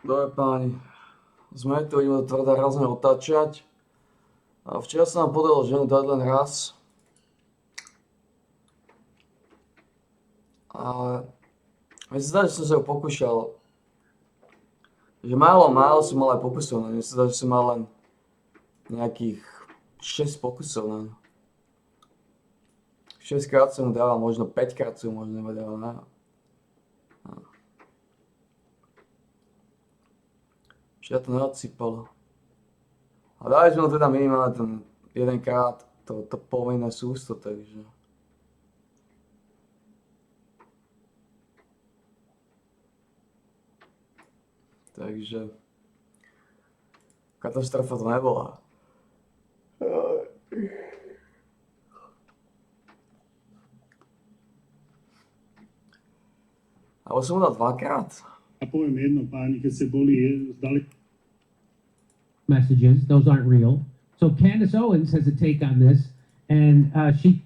Dobre páni, sme tu, ideme to tvrdé razne otáčať. A včera sa nám podarilo ženu dať len raz. Ale mne sa zdá, že som sa ju pokúšal. Že málo som mal aj pokusov na ňu. Mne sa zdá, že som mal len nejakých 6 pokusov na ňu. 6 krát som ju dával, možno 5 krát som ju možno nedával na ňu. Včera to neodsypalo. A dali sme ho teda minimálne ten jedenkrát to povinné sústo, takže... Takže... Katastrofa to nebola. Ale som mu dal dvakrát. A poviem jedno, páni, keď ste boli zdali messages. Those aren't real. So Candace Owens has a take on this, and she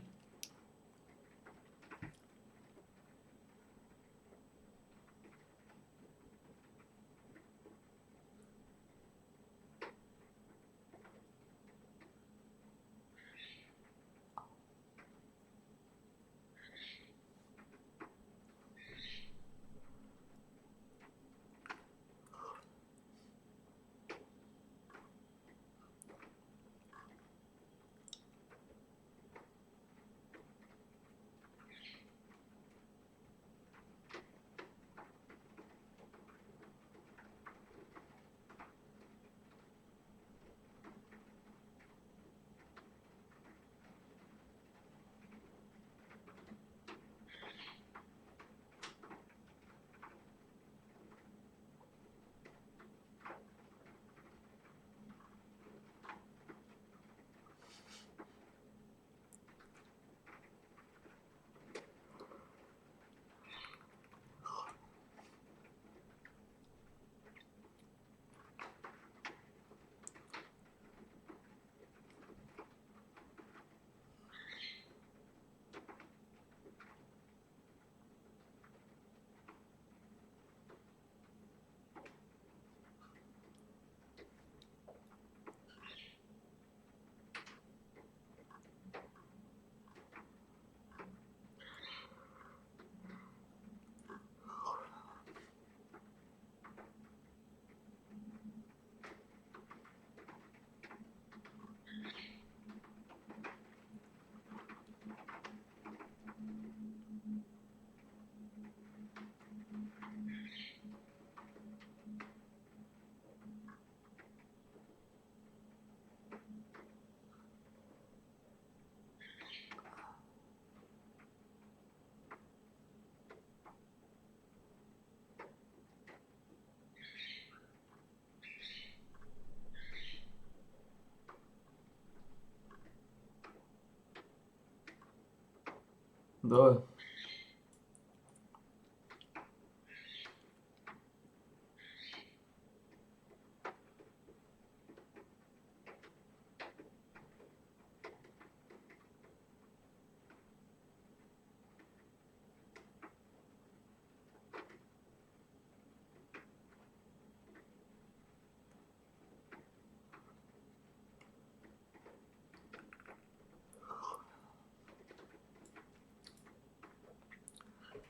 Dobre.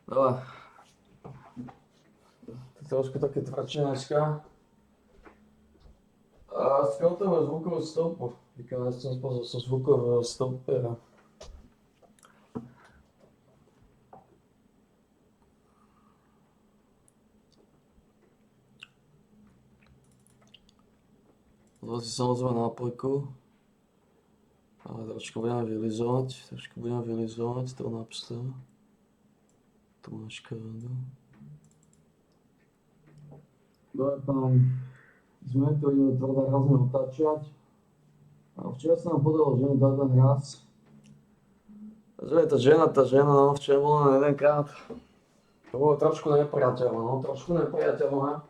Dobre. Trošku také tvrdšie dneska. A skontrolujem zvukovú stopu. Vykonal som zo zvukového stopera. Zase samozrejme na apliku. Ale trošku budeme vylizovať to napsa. Tu máš kádu. Dobre páni, sme tu, ideme tvrdé razne otáčať. A včera sa nám podarilo ženu dať len raz. Že je tá žena, no včera bola len jedenkrát. To bolo trošku nepriateľné.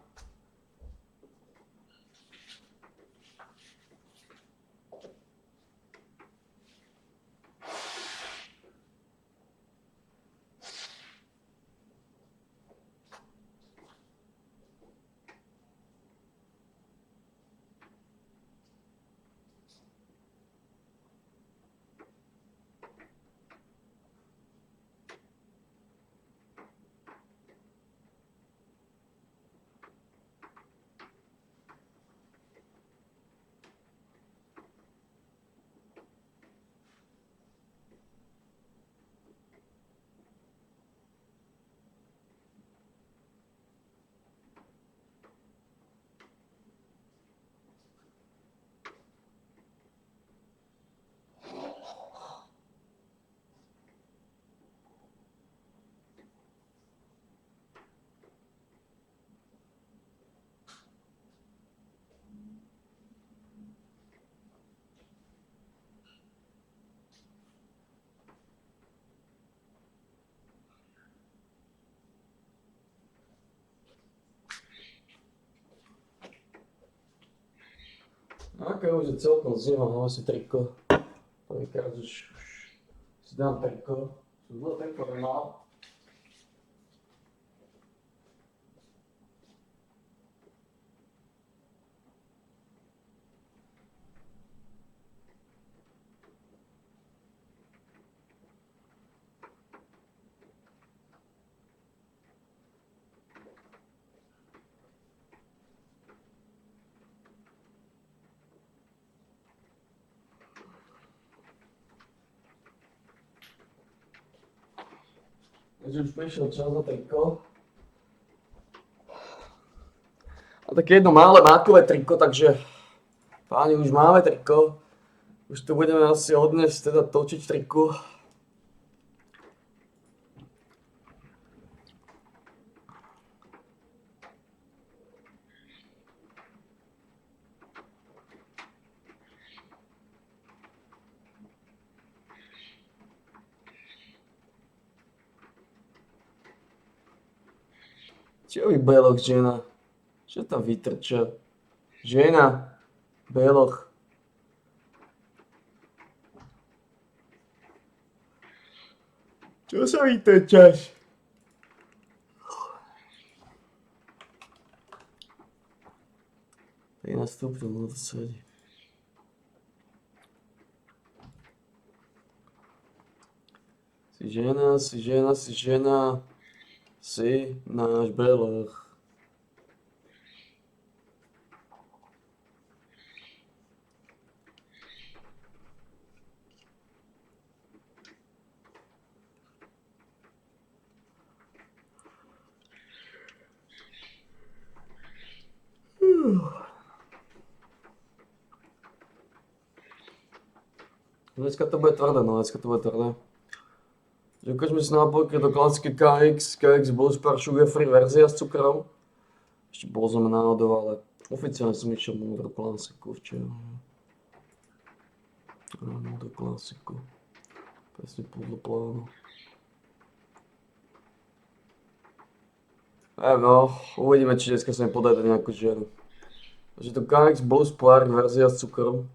Aké už je celkom zima, mám si triko. Prvýkrát už si dám triko. Som dlho triko nemal. Takže už prišiel čas na triko. A také jedno malé mákové triko, takže páni, už máme triko. Už tu budeme asi od dnes teda točiť triku. Čo je beloch, žena? Čo tam vytrča? Žena, beloch. Čo sa vytrčaš? Tak nastúpil, no to sedí. Si žena, si žena, si žena. Si náš beloch. Dneska to bude tvrdé, no dneska to bude tvrdé. Ukážeme si nápojky do klasiky KX Blues Par Sugar Free verzia s cukrom. Ešte bol som náhodou, ale oficiálne som išiel múdru klasiku včera. Múdru klasiku. Presne podľa plánu. No, uvidíme, či dneska sa mi podarí nejakú ženu. Takže to KX Blues Par verzia s cukrom.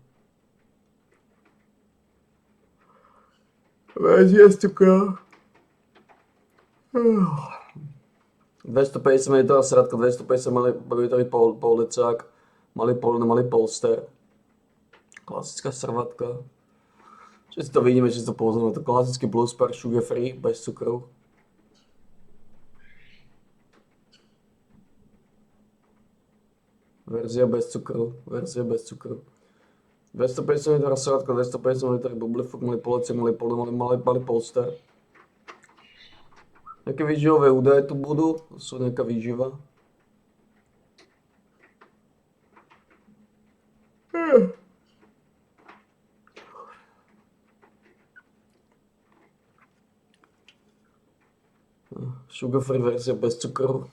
Verzia s cukrom. 250 ml sradka, 250 ml poulicák, malý polster. Klasická srvatka. Čiže si to vidíme, že si to pozrieme. To klasický Blues Par Sugar Free, bez cukru. Verzia bez cukru, 250 ml sradka, 250 ml bublifuk, malý polecek, malý polster. Nejaké výživové údaje tu budú, to sú nejaká výživa. Sugar free verzia bez cukru.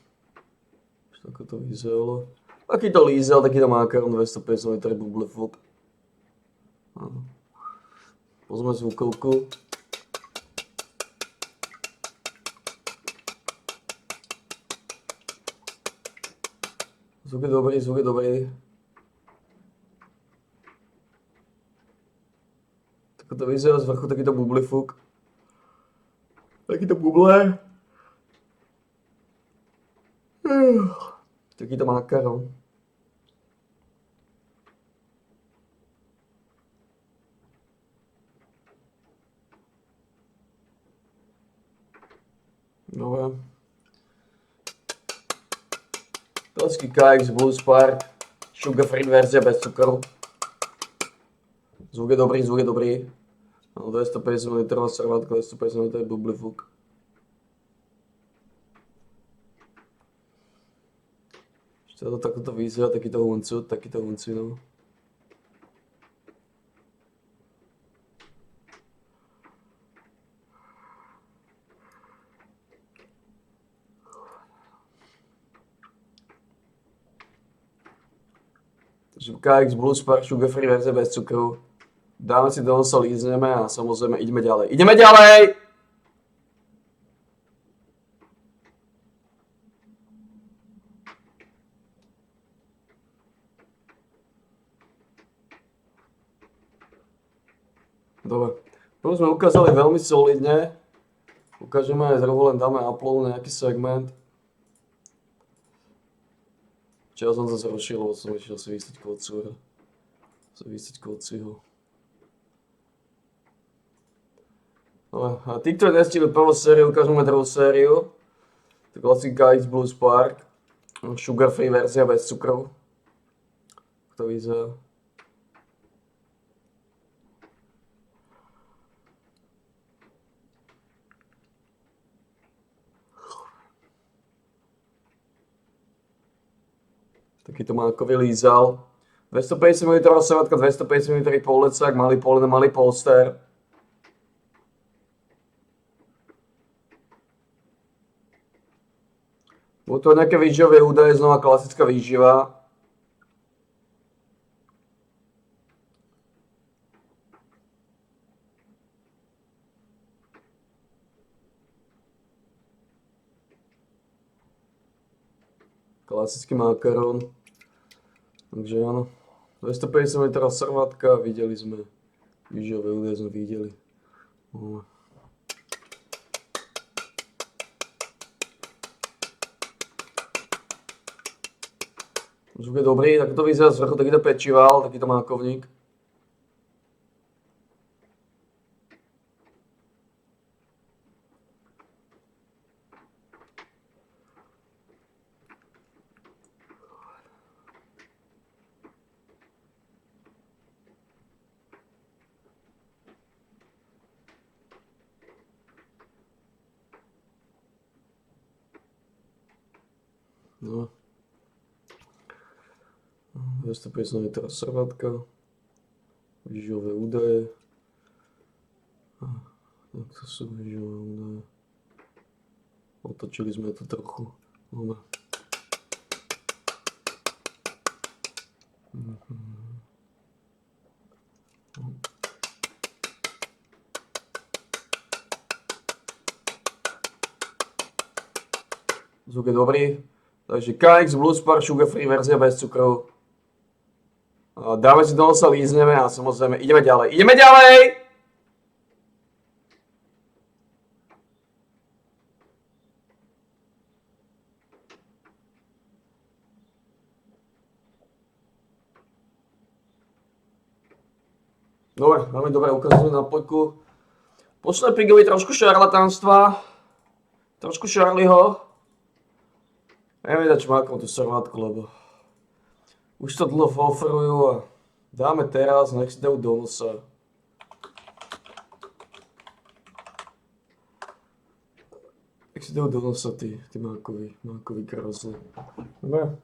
Ako to vyzeralo. Takýto lízel, takýto makaron, 250 ml bublifuk. Pozme zvukovku. Zvuk je dobrý. Tak to vyzerá z vrchu takýto bublifuk. Takýto buble. Takýto makaron. Dobre. Klasický KX Blues Par Sugar Free verzia bez cukru. Zvuk je dobrý. 250 ml srvátka, 250 ml bublifuk. Ešte to takto vyzerá, takýto huncu, no. Takže KX Blues Par Sugar Free verzia bez cukru. Dáme si do nosa, lízneme a samozrejme ideme ďalej. Dobre. Prvú sme ukázali veľmi solidne. Ukážeme aj zrovna, len dáme upload nejaký segment. Včera som zase rušil, lebo som išiel si vysať kocúra. Kociho. No a tí, ktorí nestihli prvú sériu, ukážeme druhú sériu. To je klasika X Blues Park. Sugar free verzia bez cukrov. To vyzerá. Takýto mákový lízal. 250 ml sevatka, 250 ml polecák, malý polien, malý polster. Budú to nejaké výživové údaje, znova klasická výživa. Klasický makarón. Takže áno. 250 ml servátka, videli sme. Výživové údaje sme videli. Zvuk je dobrý, tak to vyzerá z vrchu takýto pečival, takýto mákovník. No. 250 ml servátka, výživové údaje. Tak to sú výživové údaje. Otočili sme to trochu. Dobre. Zvuk je dobrý. Takže KX Blues Park Sugar Free verzia bez cukrov. Dáme si do nosa, lízneme a samozrejme ideme ďalej. Ideme ďalej! Dobre, veľmi dobre ukazujú na poďku. Posledné pigovi trošku šarlatánstva. Trošku Charlieho. Neviem dať čmákom tú servátku, lebo už to dlho oferujú a dáme teraz, nech si dajú do nosa. Nech si dajú do nosa tí mákoví karosly. Dobre.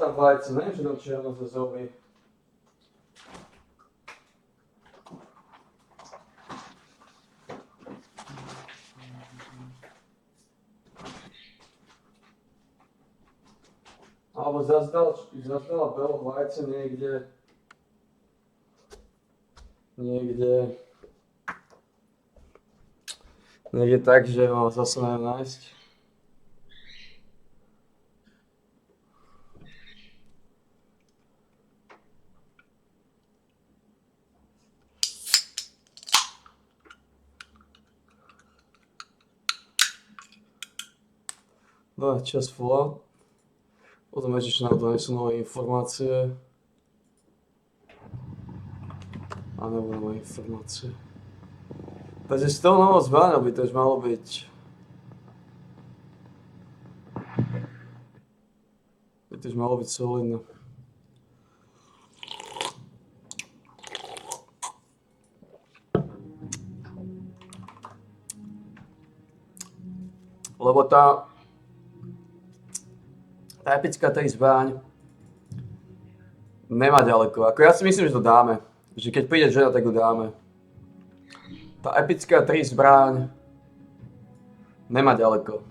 tam vajce, neviem, či tam čierno ze zoby. Alebo zazdala belo vajce niekde tak, že ho zase neviem nájsť. No, čas volá. Potom ešte, či nám donesú nové informácie. A nebo nové informácie. Takže z toho novou zbraňou by to už malo byť. By to už malo byť solidné. Lebo tá epická tej zbraň nemá ďaleko. Ako ja si myslím, že to dáme. Že keď príde žena, tak ju dáme. Tá epická 3 zbraň nemá ďaleko.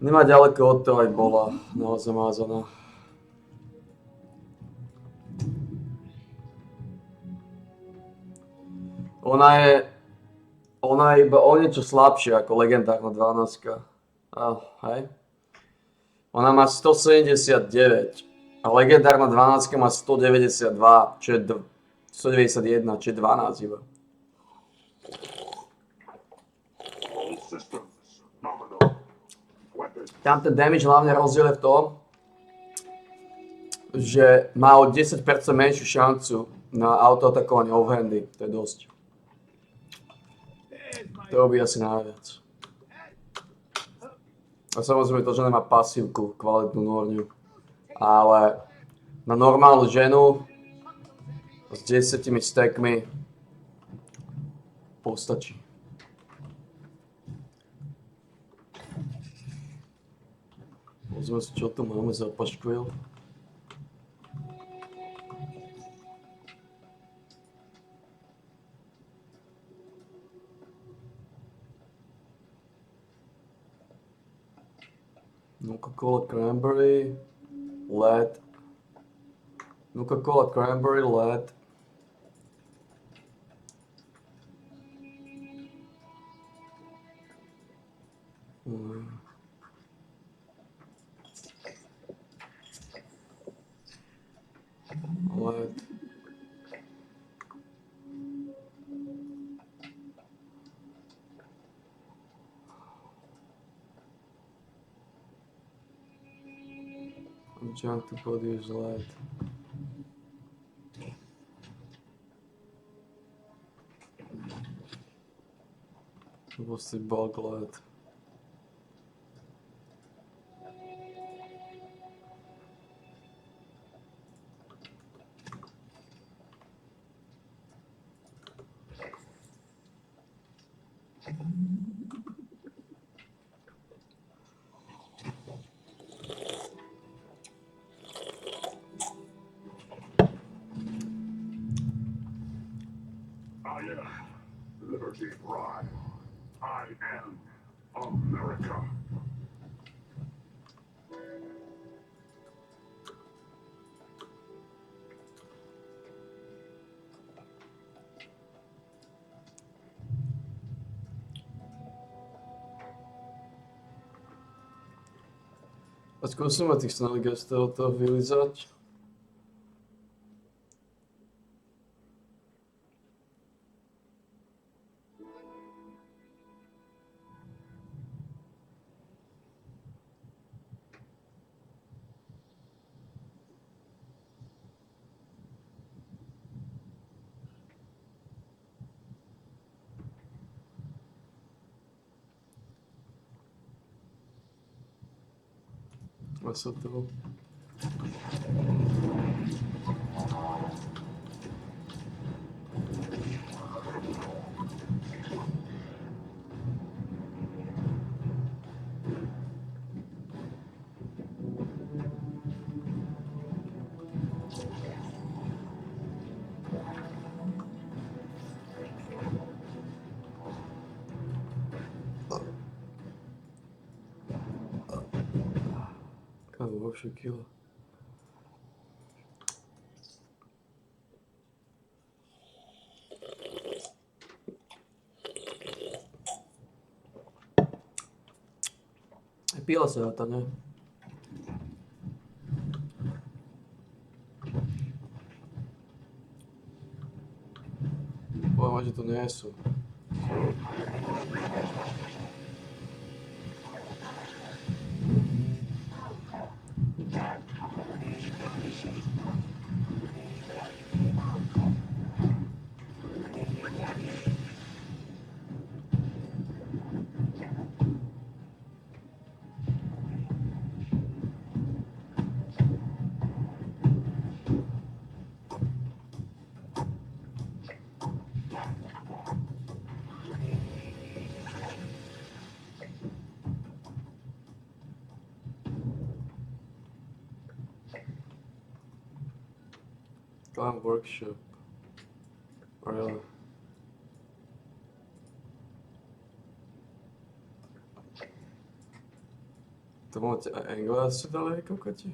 Nemá ďaleko od toho, aj bola zamázaná. Ona je iba o niečo slabšia ako legendárna 12. Hej. Ona má 179 a legendárna 12 má 192, čo je 191, čo je 12 iba. Tam ten damage hlavne rozdiel je v tom, že má o 10% menšiu šancu na autoatakovanie offhandy, to je dosť. To robí asi najviac. A samozrejme to, že nemá pasívku, kvalitnú norňu. Ale na normálnu ženu s 10 stackmi postačí. Pozrieme si, čo tu máme za paškvil. Nuka-Cola Cranberry, LED. Nuka-Cola Cranberry, LED. LED. Junk to produce LED. What's the bulk LED? Liberty Pride. I am America. A skúsime tých snelých z tohoto vylizať. Sa toho. ďalšie kilo. Pila sa to, ne? Poviem, že to nie sú. Clan workshop. Really? To máte aj Anglás dali kokoti?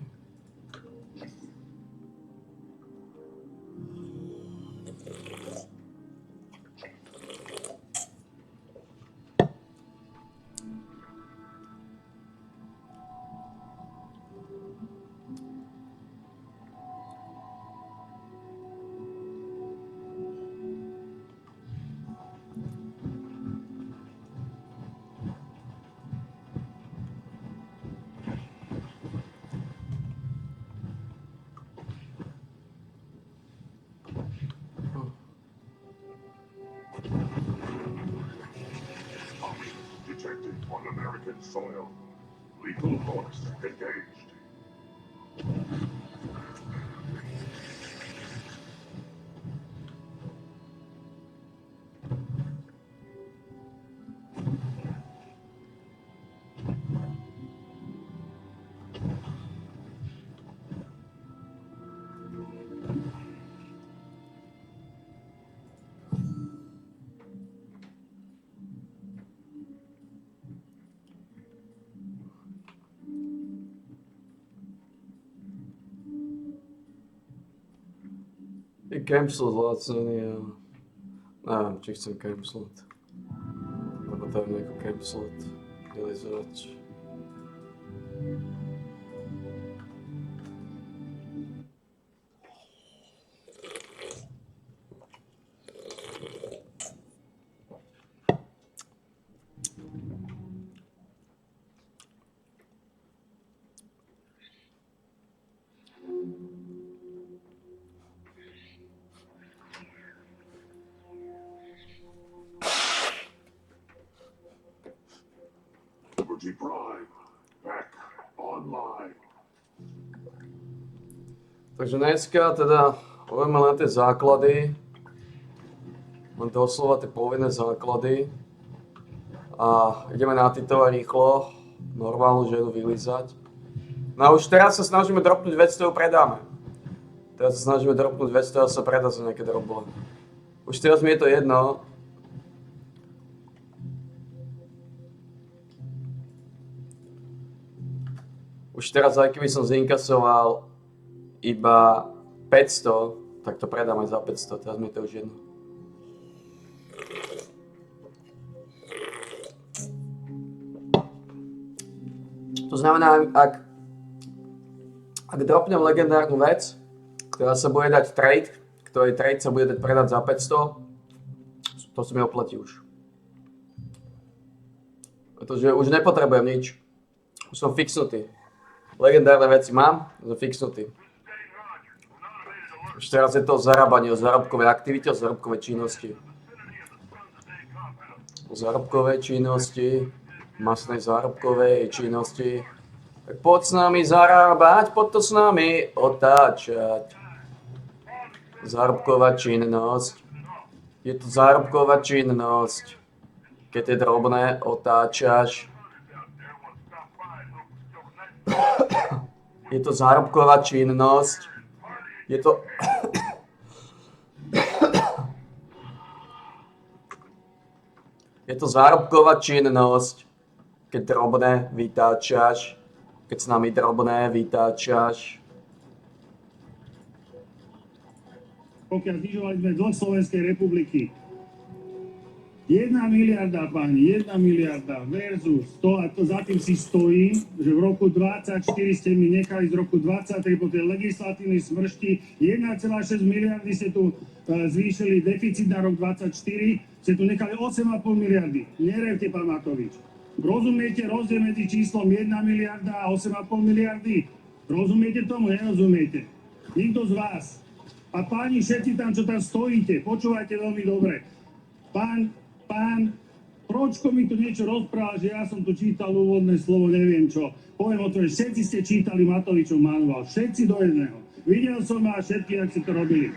Army detected on American soil. Lethal force engaged. Je cancel zlacený a... Neviem, či chcem cancelat. Lebo tam nejako cancelat. Realizovať. Liberty Prime back online. Takže dneska teda povieme len tie základy. Len doslova tie povinné základy. A ideme na Titova rýchlo. Normálnu ženu vylizať. No a už teraz sa snažíme dropnúť vec, ktorú predáme. Teraz sa snažíme dropnúť vec, ktorá sa predá za nejaké droblo. Už teraz mi je to jedno. Už teraz, aj keby som zinkasoval iba 500, tak to predám aj za 500, teraz mi je to už jedno. To znamená, ak dropnem legendárnu vec, ktorá sa bude dať trade, ktorej trade sa bude dať predať za 500, to sa mi oplatí už. Pretože už nepotrebujem nič. Už som fixnutý. Legendárne veci mám, som fixnutý. Už teraz je to o zarábaní, o zárobkovej aktivite, o zárobkovej činnosti. O zárobkovej činnosti, masnej zárobkovej činnosti. Tak poď s nami zarábať, poď to s nami otáčať. Zárobková činnosť. Je to zárobková činnosť. Keď je drobné, otáčaš. Je to zárobková činnosť. Je to... Je to zárobková činnosť, keď drobné vytáčaš. keď s nami drobné vytáčaš. Pokiaľ znižovali sme dlh Slovenskej republiky. 1 miliarda, páni, 1 miliarda versus to, a to za tým si stojí, že v roku 24 ste mi nechali z roku 23 po tej legislatívnej smršti 1,6 miliardy ste tu zvýšili deficit na rok 24, ste tu nechali 8,5 miliardy. Nerevte, pán Matovič. Rozumiete rozdiel medzi číslom 1 miliarda a 8,5 miliardy? Rozumiete tomu? Nerozumiete. Nikto z vás. A páni, všetci tam, čo tam stojíte, počúvajte veľmi dobre. Pán Pročko mi tu niečo rozprával, že ja som tu čítal úvodné slovo, neviem čo. Poviem o to, že všetci ste čítali Matovičov manuál, všetci do jedného. Videl som vás všetky, ak ste to robili.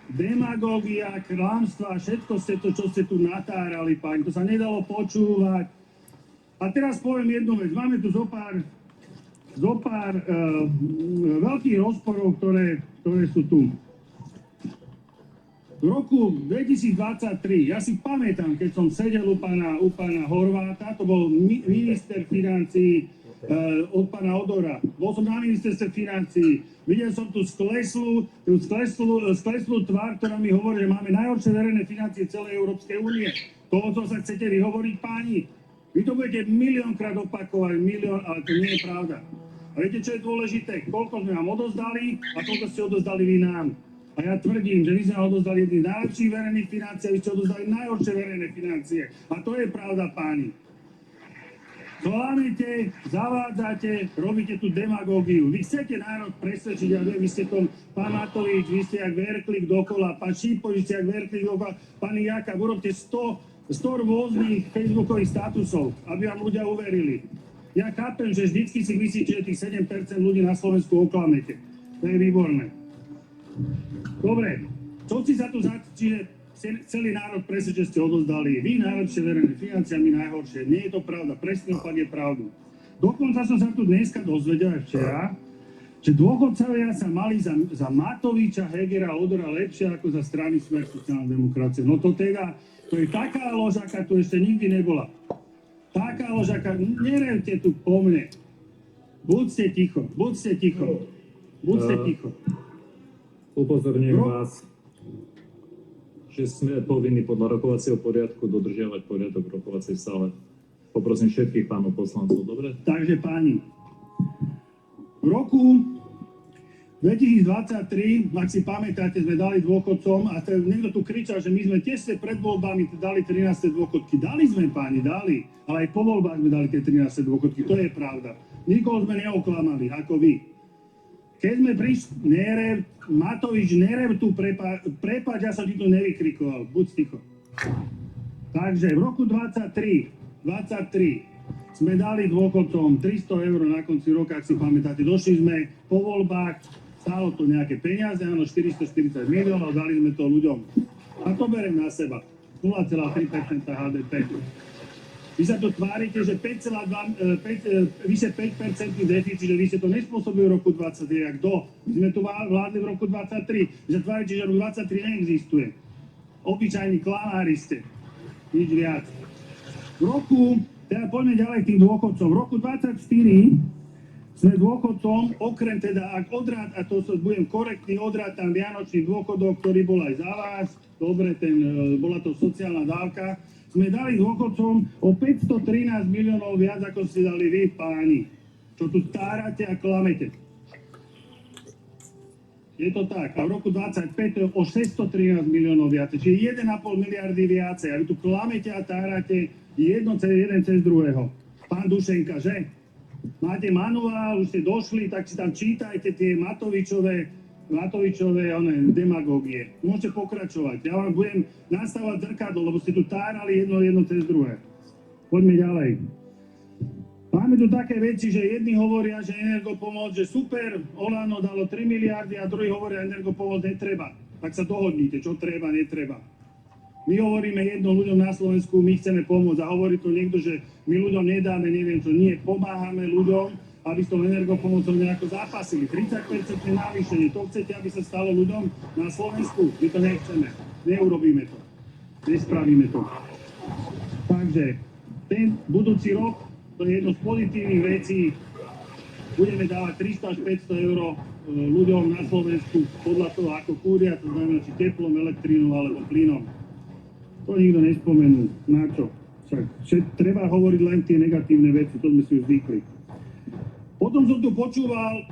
Demagógia, klamstva, všetko ste to, čo ste tu natárali, páni, to sa nedalo počúvať. A teraz poviem jednu vec, máme tu zo pár veľkých rozporov, ktoré sú tu. V roku 2023, ja si pamätám, keď som sedel u pána Horváta, to bol minister financií od pána Odora. Bol som na ministerstve financií. Videl som tu skleslú tvár, ktorá mi hovorí, že máme najhoršie verejné financie celej Európskej únie. Toho sa chcete vyhovoriť, páni? Vy to budete miliónkrát opakovať, ale to nie je pravda. A viete, čo je dôležité? Koľko sme vám odozdali a koľko ste odozdali vy nám. A ja tvrdím, že vy sme odozdali jedných najlepších verejných financií a vy ste odozdali najhoršie verejné financie. A to je pravda, páni. Klamete, zavádzate, robíte tu demagógiu. Vy chcete národ presvedčiť, a vy ste tom, pán Matovič, vy ste jak Verklik dokola, pán Šipovič, vy ste jak Verklik dokola, pán Jakab, urobte 100 rôznych facebookových statusov, aby vám ľudia uverili. Ja chápem, že vždycky si myslíte, že tých 7% ľudí na Slovensku oklamete. To je výborné. Dobre, čo si za to čiže celý národ presne, že ste odozdali vy najlepšie verejné financie a my najhoršie. Nie je to pravda, presne opak je pravdu. Dokonca som sa tu dneska dozvedel aj včera, že dôchodcovia sa mali za Matoviča, Hegera a Odora lepšie ako za strany Smer sociálna demokracie. No to teda, to je taká lož, aká tu ešte nikdy nebola. Taká lož, aká, nerevte tu po mne. Buďte ticho. Upozorňujem vás, že sme povinni podľa rokovacieho poriadku dodržiavať poriadok rokovacej sále. Poprosím všetkých pánov poslancov, dobre? Takže páni, v roku 2023, ak si pamätáte, sme dali dôchodcom, a niekto tu kričal, že my sme tesne pred voľbami dali 13. dôchodky. Dali sme, páni, dali, ale aj po voľbách sme dali tie 13. dôchodky, to je pravda. Nikoho sme neoklamali, ako vy. Keď sme prišli, Matovič, nerev tu, prepáč, ja som ti tu nevykrikoval, buď ticho. Takže v roku 23 sme dali dôchodcom 300 eur na konci roka, ak si pamätáte. Došli sme po voľbách, stálo to nejaké peniaze, áno, 440 miliónov, dali sme to ľuďom. A to berem na seba, 0,3% HDP. Vy sa tu tvárite, že vyše 5% deficit, že vy ste to nespôsobili v roku 23, a kto? My sme tu vládli v roku 23. Vy sa tvárite, že v roku 23 neexistuje. Obyčajní klamári ste. Nič viac. Teda poďme ďalej k tým dôchodcom. V roku 24 sme dôchodcom, okrem teda, a to budem korektný, odrátam vianočný dôchodok, ktorý bol aj za vás, dobre, bola to sociálna dávka, sme dali dôchodcom o 513 miliónov viac, ako ste dali vy, páni, čo tu tárate a klamete. Je to tak. A v roku 25 to je o 613 miliónov viacej, čiže 1,5 miliardy viacej. A vy tu klamete a tárate jeden cez druhého. Pán Dušenka, že? Máte manuál, už ste došli, tak si tam čítajte tie Matovičové demagógie. Môžete pokračovať. Ja vám budem nastavovať zrkadlo, lebo ste tu tárali jedno cez druhé. Poďme ďalej. Máme tu také veci, že jedni hovoria, že energopomoc, že super, Olano dalo 3 miliardy a druhí hovoria, energopomoc netreba. Tak sa dohodnite, čo treba, netreba. My hovoríme jedno ľuďom na Slovensku, my chceme pomôcť, a hovorí tu niekto, že my ľuďom nedáme, neviem čo. Nie, pomáhame ľuďom, aby s tou energopomocou nejako zápasili. 30% navýšenie, to chcete, aby sa stalo ľuďom na Slovensku? My to nechceme. Neurobíme to. Nespravíme to. Takže ten budúci rok To je jedno z pozitívnych vecí. Budeme dávať 300 až 500 eur ľuďom na Slovensku podľa toho, ako kúria, to znamená, či teplom, elektrínou alebo plynom. To nikto nespomenul. Na čo? Však treba hovoriť len tie negatívne veci, to sme si už zvykli. Potom som tu počúval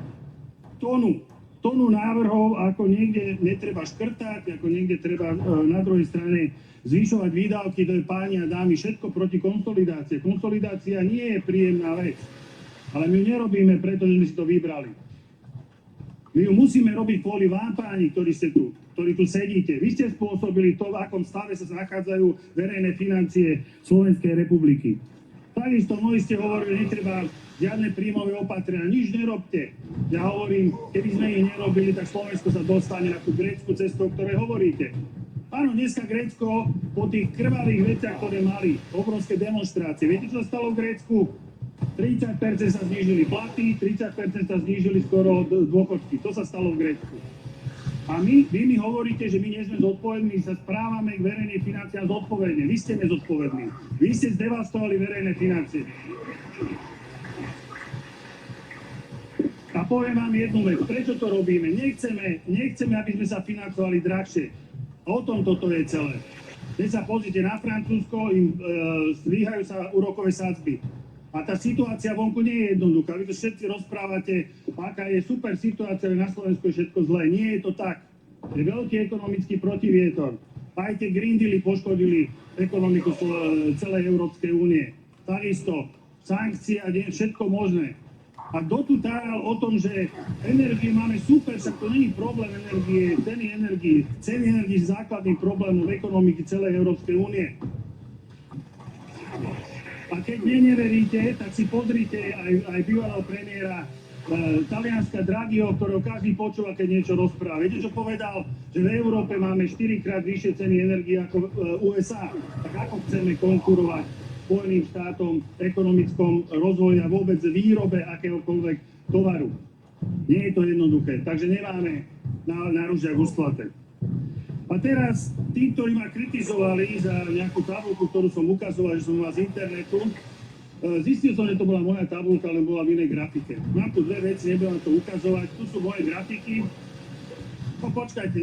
tonu návrhov, ako niekde netreba škrtať, ako niekde treba na druhej strane zvyšovať výdavky, to je páni a dámy, všetko proti konsolidácie. Konsolidácia nie je príjemná vec, ale my ju nerobíme preto, že sme si to vybrali. My ju musíme robiť kvôli vám, páni, ktorí tu sedíte. Vy ste spôsobili to, v akom stave sa nachádzajú verejné financie Slovenskej republiky. Takisto mnohí ste hovorili, že netreba žiadne príjmové opatrenia, nič nerobte. Ja hovorím, keby sme ich nerobili, tak Slovensko sa dostane na tú grécku cestu, o ktorej hovoríte. Áno, dneska Grécko po tých krvavých veciach, ktoré mali, obrovské demonštrácie. Viete, čo sa stalo v Grécku? 30% sa znížili platy, 30% sa znížili skoro dôchodky. To sa stalo v Grécku. A vy mi hovoríte, že my nie sme zodpovední, sa správame k verejnej financiám zodpovedne. Vy ste nezodpovední. Vy ste zdevastovali verejné financie. A poviem vám jednu vec, prečo to robíme? Nechceme, aby sme sa financovali drahšie. O tom toto je celé. Dnes sa pozrite na Francúzsko, zdvíhajú sa úrokové sadzby. A tá situácia vonku nie je jednoduchá. Vy to všetci rozprávate, aká je super situácia, na Slovensku je všetko zlé. Nie je to tak. Je veľký ekonomický protivietor. Aj tie Green Deally poškodili ekonomiku celej Európskej únie. Takisto sankcie a všetko možné. A kto tu táral o tom, že energie máme super, však to není problém energie, ceny energií je základným problémom ekonomiky celej Európskej únie. A keď mne neveríte, tak si pozrite aj bývalého premiéra Talianska Draghiho, ktorého každý počúva, keď niečo rozpráva. Viete, čo povedal? Že v Európe máme 4-krát vyššie ceny energie ako USA. Tak ako chceme konkurovať Spojeným štátom, ekonomickom rozvoji a vôbec výrobe akéhokoľvek tovaru? Nie je to jednoduché, takže nemáme na ružiach usklaté. A teraz, tí, ktorí ma kritizovali za nejakú tabuľku, ktorú som ukazoval, že som mal z internetu, zistil som, že to bola moja tabuľka, ale bola v inej grafike. Mám tu dve veci, nebudem to ukazovať. Tu sú moje grafiky. No počkajte,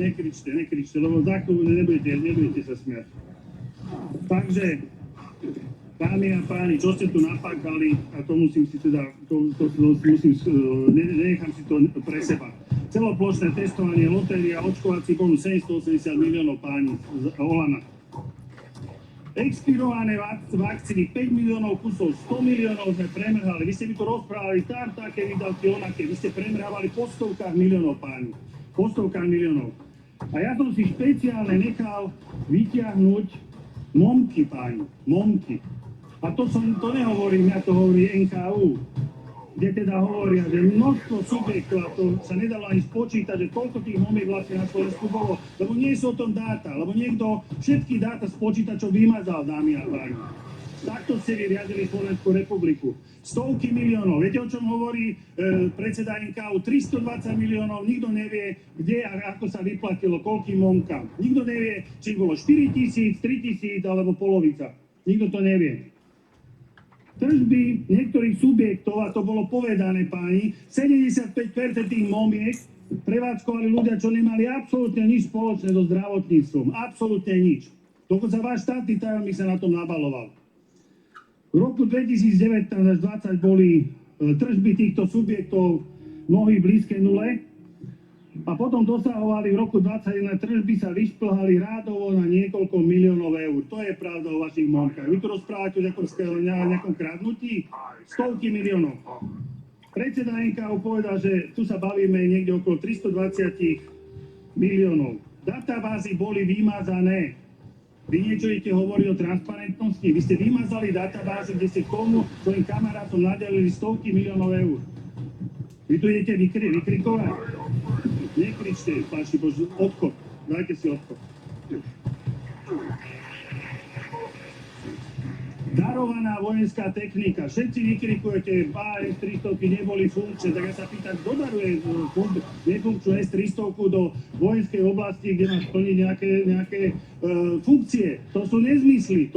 nekričte, lebo za chvíľu nebudete sa smiať. Takže, dámy a páni, čo ste tu napákali, a to musím si teda, nenechám si to pre seba. Celoplošné testovanie, lotéria, očkovací bonus 780 miliónov, páni z Olana. Expirované vakcíny 5 miliónov kusov, 100 miliónov sme premrhali. Vy ste mi to rozprávali, také vydavky, onaké. Vy ste premrhávali po stovkách miliónov, páni. Po stovkách miliónov. A ja som si špeciálne nechal vyťahnuť momky, páni. Momky. A to nehovorím, ja to hovorí NKU. Kde teda hovoria, že množstvo subjektov, a to sa nedalo ani spočítať, že koľko tých momiek vlastne na Slovensku bolo, lebo nie sú o tom dáta, lebo niekto všetky dáta z počítačov vymazal, dámy a páni. Takto ste vyriadili Slovenskú republiku. Stovky miliónov. Viete, o čom hovorí predseda NKU? 320 miliónov, nikto nevie, kde a ako sa vyplatilo, koľkým momkám. Nikto nevie, či bolo 4 000, 3 000 alebo polovica. Nikto to nevie. Tržby niektorých subjektov, a to bolo povedané, páni, 75% tých momiek prevádzkovali ľudia, čo nemali absolútne nič spoločné so zdravotníctvom. Absolútne nič. Dokonca váš štátny tajomník sa na tom nabaloval. V roku 2019 až 2020 boli tržby týchto subjektov mnohí blízke nule a potom dosahovali v roku 2021 tržby sa vyšplhali rádovo na niekoľko miliónov eur. To je pravda o vašich momkách. Vy tu rozprávate o nejakom kradnutí? Stovky miliónov. Predseda NKU povedal, že tu sa bavíme niekde okolo 320 miliónov. Databázy boli vymazané. Vy niečo idete hovoriť o transparentnosti. Vy ste vymazali databázy, kde ste svojim kamarátom nadelili stovky miliónov eur. Vy tu idete vykrikovať. Nekričte, páči Bože, odchod. Dajte si odchod. Darovaná vojenská technika. Všetci vykrikujete, S-300 neboli funkčné. Tak ja sa pýtam, kto daruje nefunkčnú S-300 do vojenskej oblasti, kde má splniť nejaké funkcie. To sú nezmysly.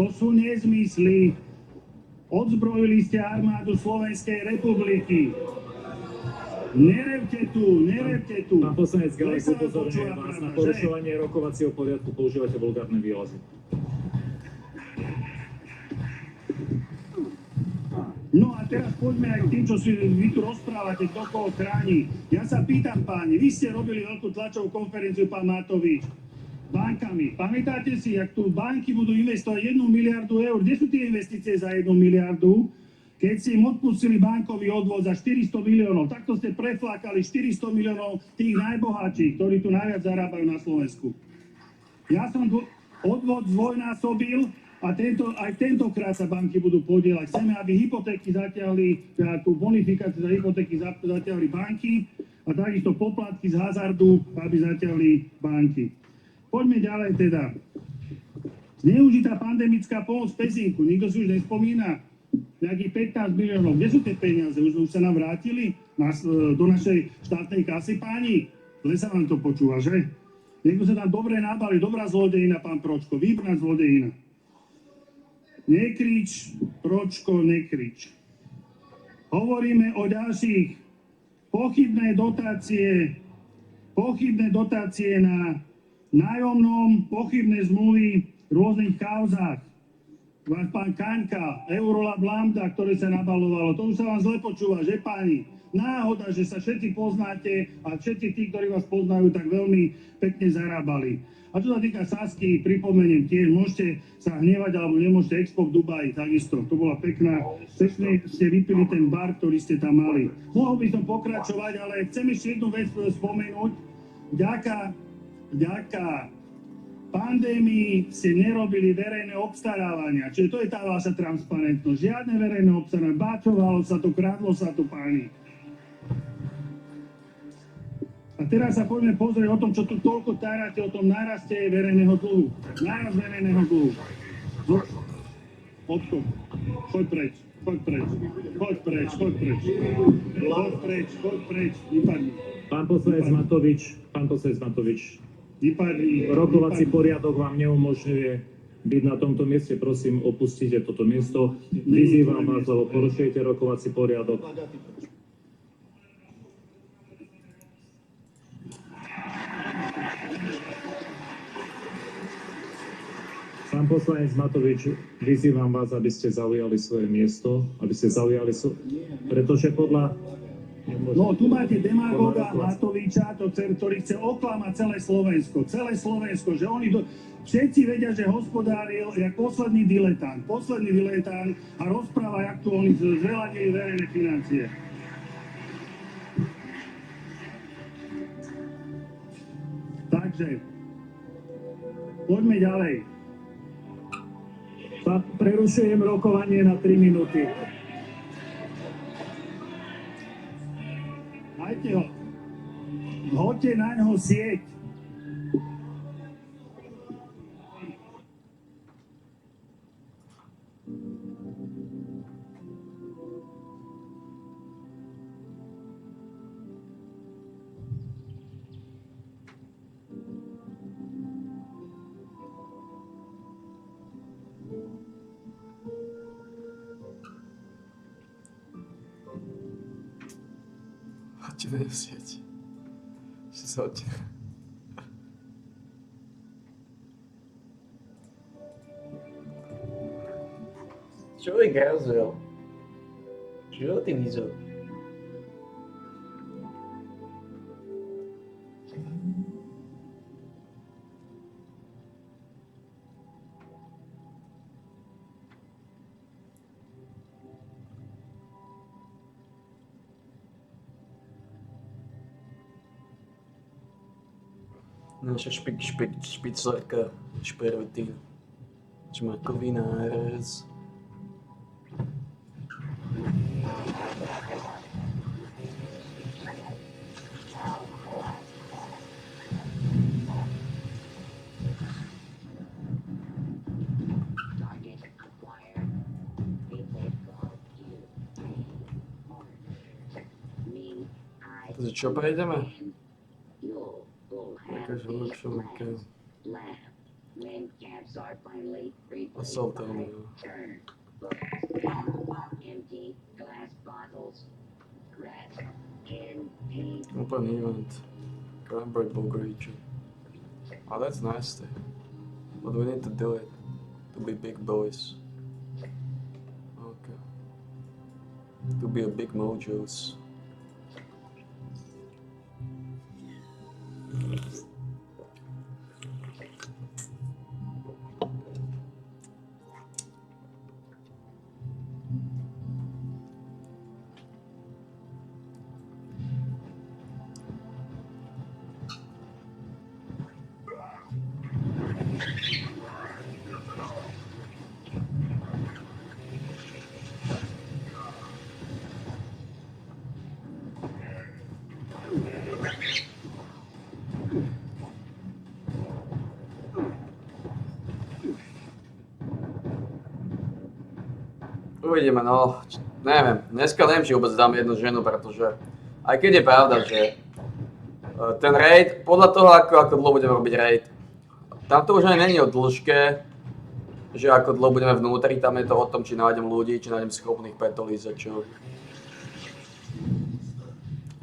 Odzbrojili ste armádu Slovenskej republiky. Nerevte tu. Pán poslanec Galek, Zle sa vám upozorňujem počúva vás pravda, na že? porušovanie rokovacieho poriadku, používate vulgárne výrazy. No a teraz poďme aj k tým, čo si vy tu rozprávate, kto koho chráni. Ja sa pýtam páni, vy ste robili veľkú tlačovú konferenciu, pán Matovič, bankami. Pamätáte si, jak tu banky budú investovať 1 miliardu eur? Kde sú tie investície za 1 miliardu? Keď si im odpustili bankový odvod za 400 miliónov, takto ste preflákali 400 miliónov tých najbohatších, ktorí tu najviac zarábajú na Slovensku. Ja som odvod zdvojnásobil a aj tentokrát sa banky budú podielať. Chceme, aby hypotéky zatiahli, teda tú bonifikáciu za hypotéky zatiahli banky a takisto poplatky z hazardu, aby zatiahli banky. Poďme ďalej teda. Zneužitá pandemická pomoc Pezinku, nikto si už nespomína? Nejakých 15 miliónov. Kde sú tie peniaze? Už sa nám vrátili do našej štátnej kasy, páni? Zle sa vám to počúva, že? Niekto sa tam dobre nábali, dobrá zlodejina, pán Pročko, výborná zlodejina. Nekrič, Pročko, nekrič. Hovoríme o ďalších pochybné dotácie na nájomnom, pochybné zmluvy v rôznych kauzách. Pán Kaňka, Eurolab Lambda, ktoré sa nabalovalo, to už sa vám zle počúva, že páni? Náhoda, že sa všetci poznáte a všetci tí, ktorí vás poznajú, tak veľmi pekne zarábali. A čo sa týka Sasky, pripomeniem tiež, môžete sa hnevať alebo nemôžete, Expo v Dubaji, takisto. To bola pekné ste vypili ten bar, ktorý ste tam mali. Mohol by som pokračovať, ale chcem ešte jednu vec spomenúť. Vďaka pandémii ste nerobili verejné obstarávania. Čiže to je tá vaša transparentnosť. Žiadne verejné obstarávanie. Báčovalo sa to, kradlo sa to, páni. A teraz sa poďme pozrieť o tom, čo tu toľko táráte, o tom náraste verejného dlhu. Nárast verejného dlhu. Odchod. Choď preč. Vypadni. Pán poslanec Matovič, Vypadni. rokovací poriadok vám neumožňuje byť na tomto mieste. Prosím, opustite toto miesto. Vyzývam vás, lebo porušujete rokovací poriadok. Pán poslanec Matovič, vyzývam vás, aby ste zaujali svoje miesto, pretože podľa... No, tu máte demagóga Matoviča, ktorý chce oklamať celé Slovensko, že oni všetci vedia, že hospodáril jak posledný diletant a rozpráva, jak tu oni zveľadili verejné financie. Takže, poďme ďalej. Prerušujem rokovanie na 3 minúty. Dajte ho. Hoďte na ňo sieť. Hoďte na ňu sieť. Že sa hoďte. Človek razil. Čo ty vyzol? Naša špiclerka špervety. Čmakový nárez. Takže čo prejdeme? Jakáž lepšovka. Assault on you. Empty glass bottles. Glass empty. Open event. Cranberry bog region. Oh, that's nasty. But we need to do it. To be big boys. Okay. To be a big mojos. Uvidíme, no. Neviem, dneska neviem, či vôbec dám jednu ženu, pretože aj keď je pravda, že ten raid, podľa toho, ako dlho budeme robiť raid, tam to už aj není o dĺžke, že ako dlho budeme vnútri, tam je to o tom, či nájdem ľudí, či nájdem schopných petolízačov.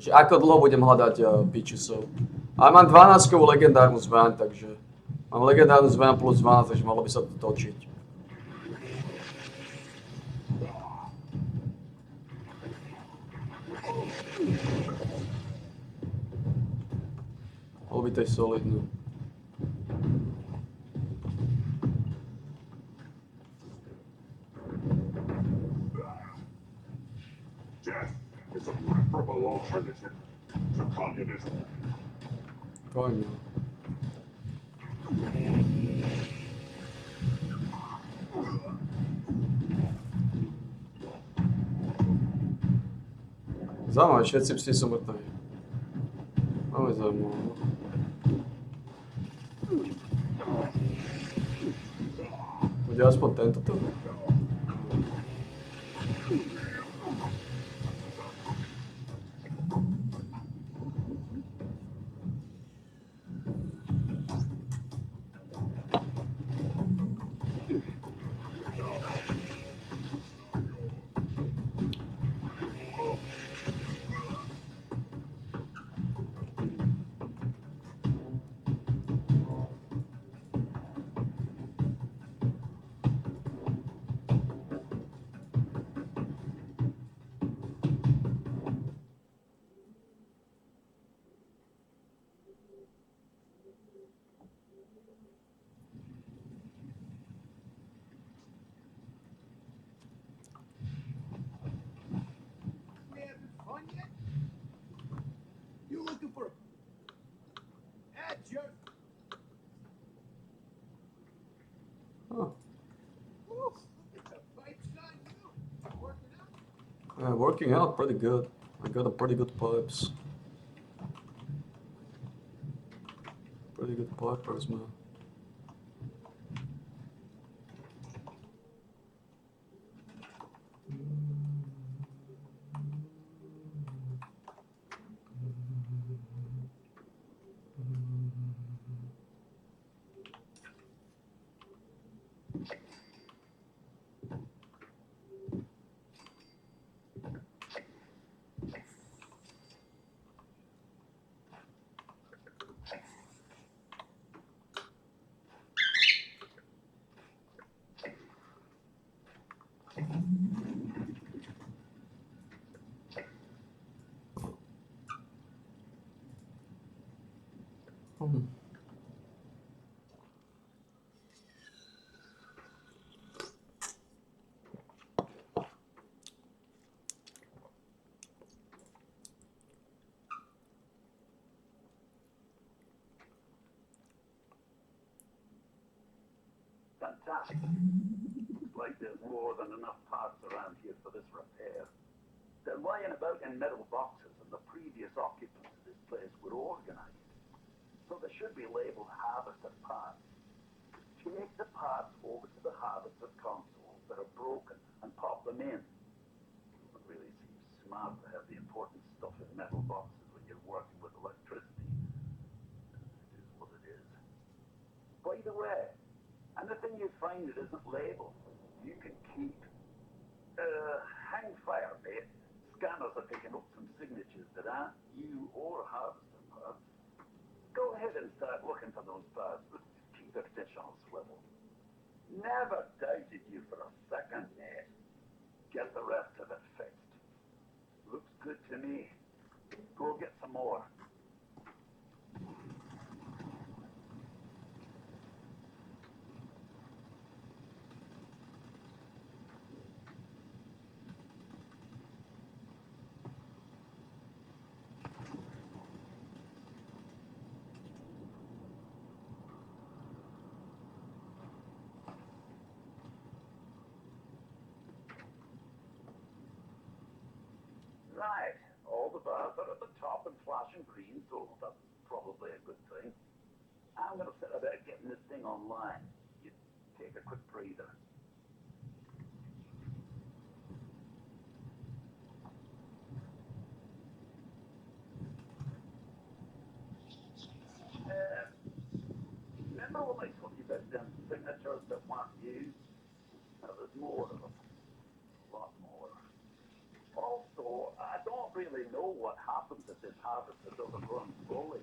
Že ako dlho budem hľadať pičusov. Ale mám 12-kovú legendárnu zbraň, takže mám legendárnu zbraň plus 12, takže malo by sa to točiť. Bolo by to aj solidné. Death is a preferable alternative to communism. Fajn, no. Zaujímavé, všetci psi sú mŕtvi. Ale zaujímavé. Bude aspoň tento to. You looking for a jerk? Oh. Look at the pipes on you. Working out. Working out pretty good. I got a pretty good pipes. Pretty good pipers, man. Fantastic. Looks like there's more than enough parts around here for this repair. They're lying about in metal boxes, and the previous occupants of this place were organized. So they should be labeled harvester parts. Take the parts over to the harvester consoles that are broken and pop them in. It really seems smart to have the important stuff in metal boxes when you're working with electricity. It is what it is. By the way, anything you find that isn't labeled, you can keep. scanners are picking up some signatures that aren't you or Harvester parts. Go ahead and start looking for those parts, but keep the fish on swivel. Never doubted you for a second, Ned. Get the rest of it fixed. Looks good to me. Go get some more. Right. All the bars are at the top and flashing green, so that's probably a good thing. I'm gonna set about getting this thing online. You take a quick breather. Remember when I told you about them signatures that weren't used? Now, there's more of them. A lot more. Also, I don't really know what happens if this harvester doesn't run fully.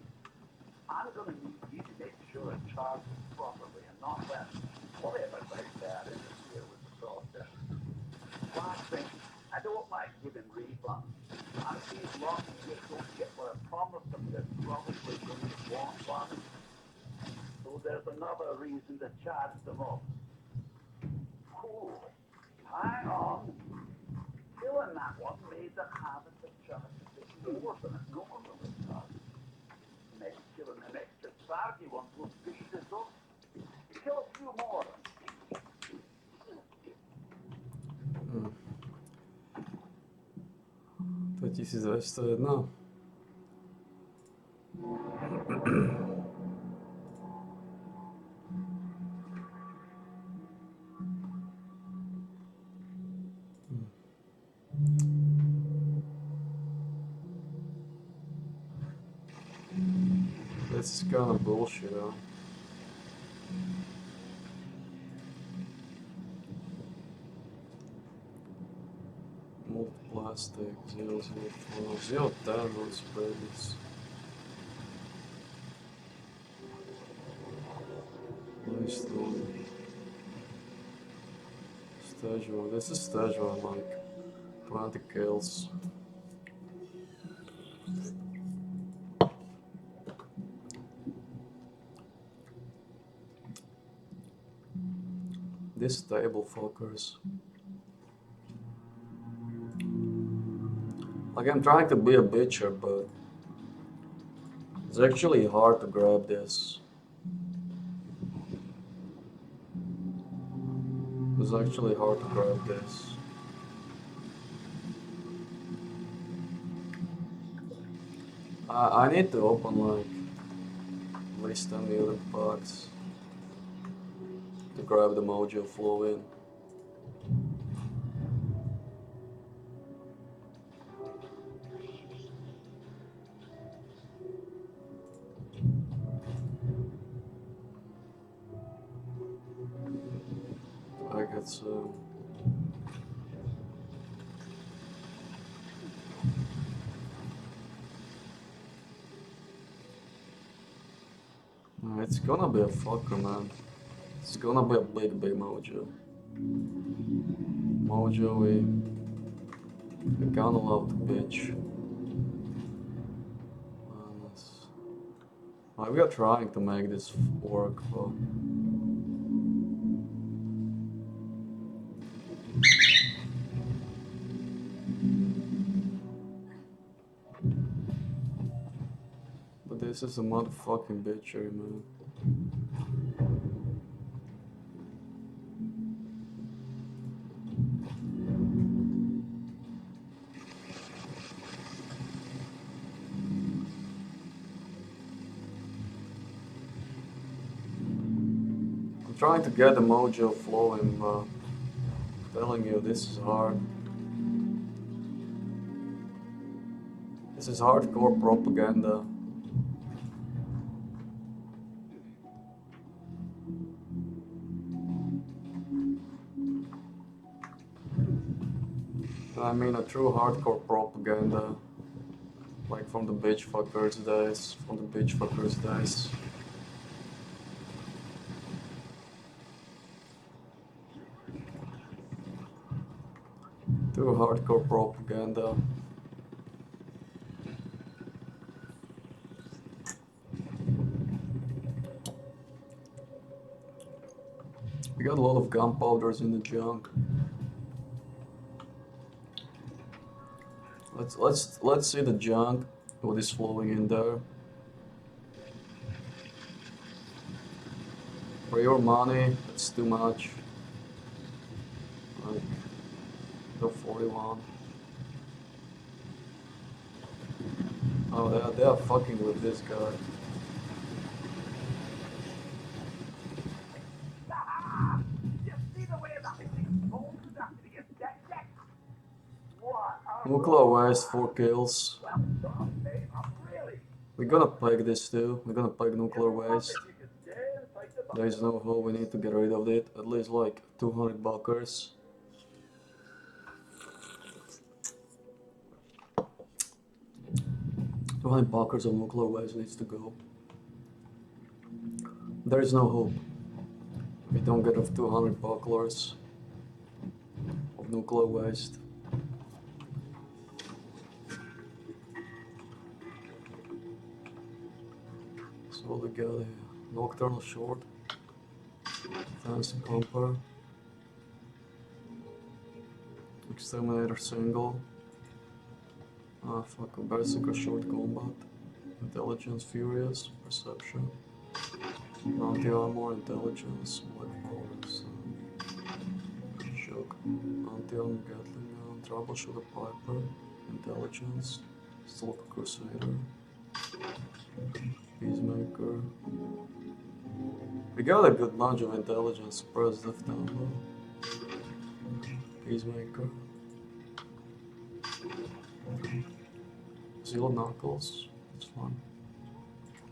I'm gonna need you to make sure it charges properly and not let whatever about that interfere with the process. Last thing, I don't like giving refunds. I see lots of you don't get what I promised them they're probably going to want one. So there's another reason to charge them up. Cool. Hang on. Killing that one made the harvester charge a bit more than it normally does. Maybe killing the extra saggy ones will speed this up. Kill a few more. Hmm. 2201. This is kind of bullshit, huh? Mold plastic, 004, 010 on spreads. Nice thing. Stage 1, this is stage 1, like 20 kills. This table fuckers. Like, I'm trying to be a bitcher, but it's actually hard to grab this. It's actually hard to grab this. I need to open like at least 10 million packs to grab the mojo flow in. I get some. It's gonna be a fucker, man. It's gonna be a big mojo. Mojo, we kinda love the bitch. We are trying to make this work, but this is a motherfucking bitchery, man. I'm trying to get the mojo flowing, but I'm telling you, this is hard. This is hardcore propaganda. I mean, a true hardcore propaganda. propaganda. Like from the bitch fuckers days. From the bitch fuckers days. Too hardcore propaganda. We got a lot of gunpowders in the junk. Let's see the junk. What is flowing in there? For your money, it's too much. Like, go 41. Oh, they are fucking with this guy. You see the way that thing folds after you get that? What? Nuclear waste, 4 kills. Well done, mate. Really? We're gonna peg this too. We're gonna peg nuclear waste. You can stay and fight the There is no hope. We need to get rid of it. At least like 200 buckers. How many buckers of nuclear waste needs to go? There is no hope. We don't get off 200 bucklers of nuclear waste. So what we got here? Nocturnal short. Fancy pumper. Exterminator single. Ah fuck, a berserker short combat. Intelligence furious. Perception. Anti-armor, intelligence, black quarters, shock, anti-armor Gatling gun, troubleshooter Piper, intelligence, Stalker Crusader, Peacemaker. We got a good bunch of intelligence, suppress death down low, Peacemaker, Zero Knuckles, it's fun.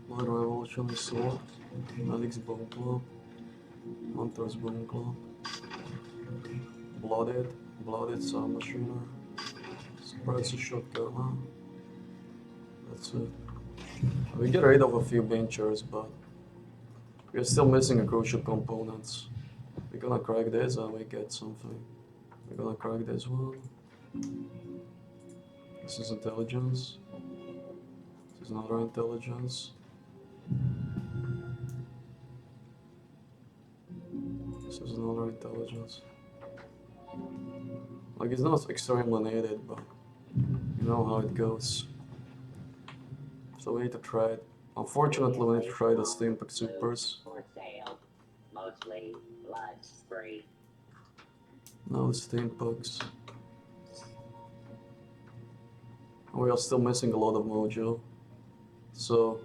Blood Revolutionary Sword, Medic's Bone Club, Hunter's Bone Club, Blooded Submachiner, Suppressor Shotgun. That's it. We get rid of a few benchers, but we're still missing a crucial components. We're gonna crack this and we get something. We're gonna crack this one. This is intelligence. This is another intelligence. This is another intelligence. Like, it's not extremely needed, but you know how it goes. So we need to trade. Unfortunately, we need to trade the Steampack Supers. For sale. Mostly blood free. No, the Steampacks. We are still missing a lot of mojo. So,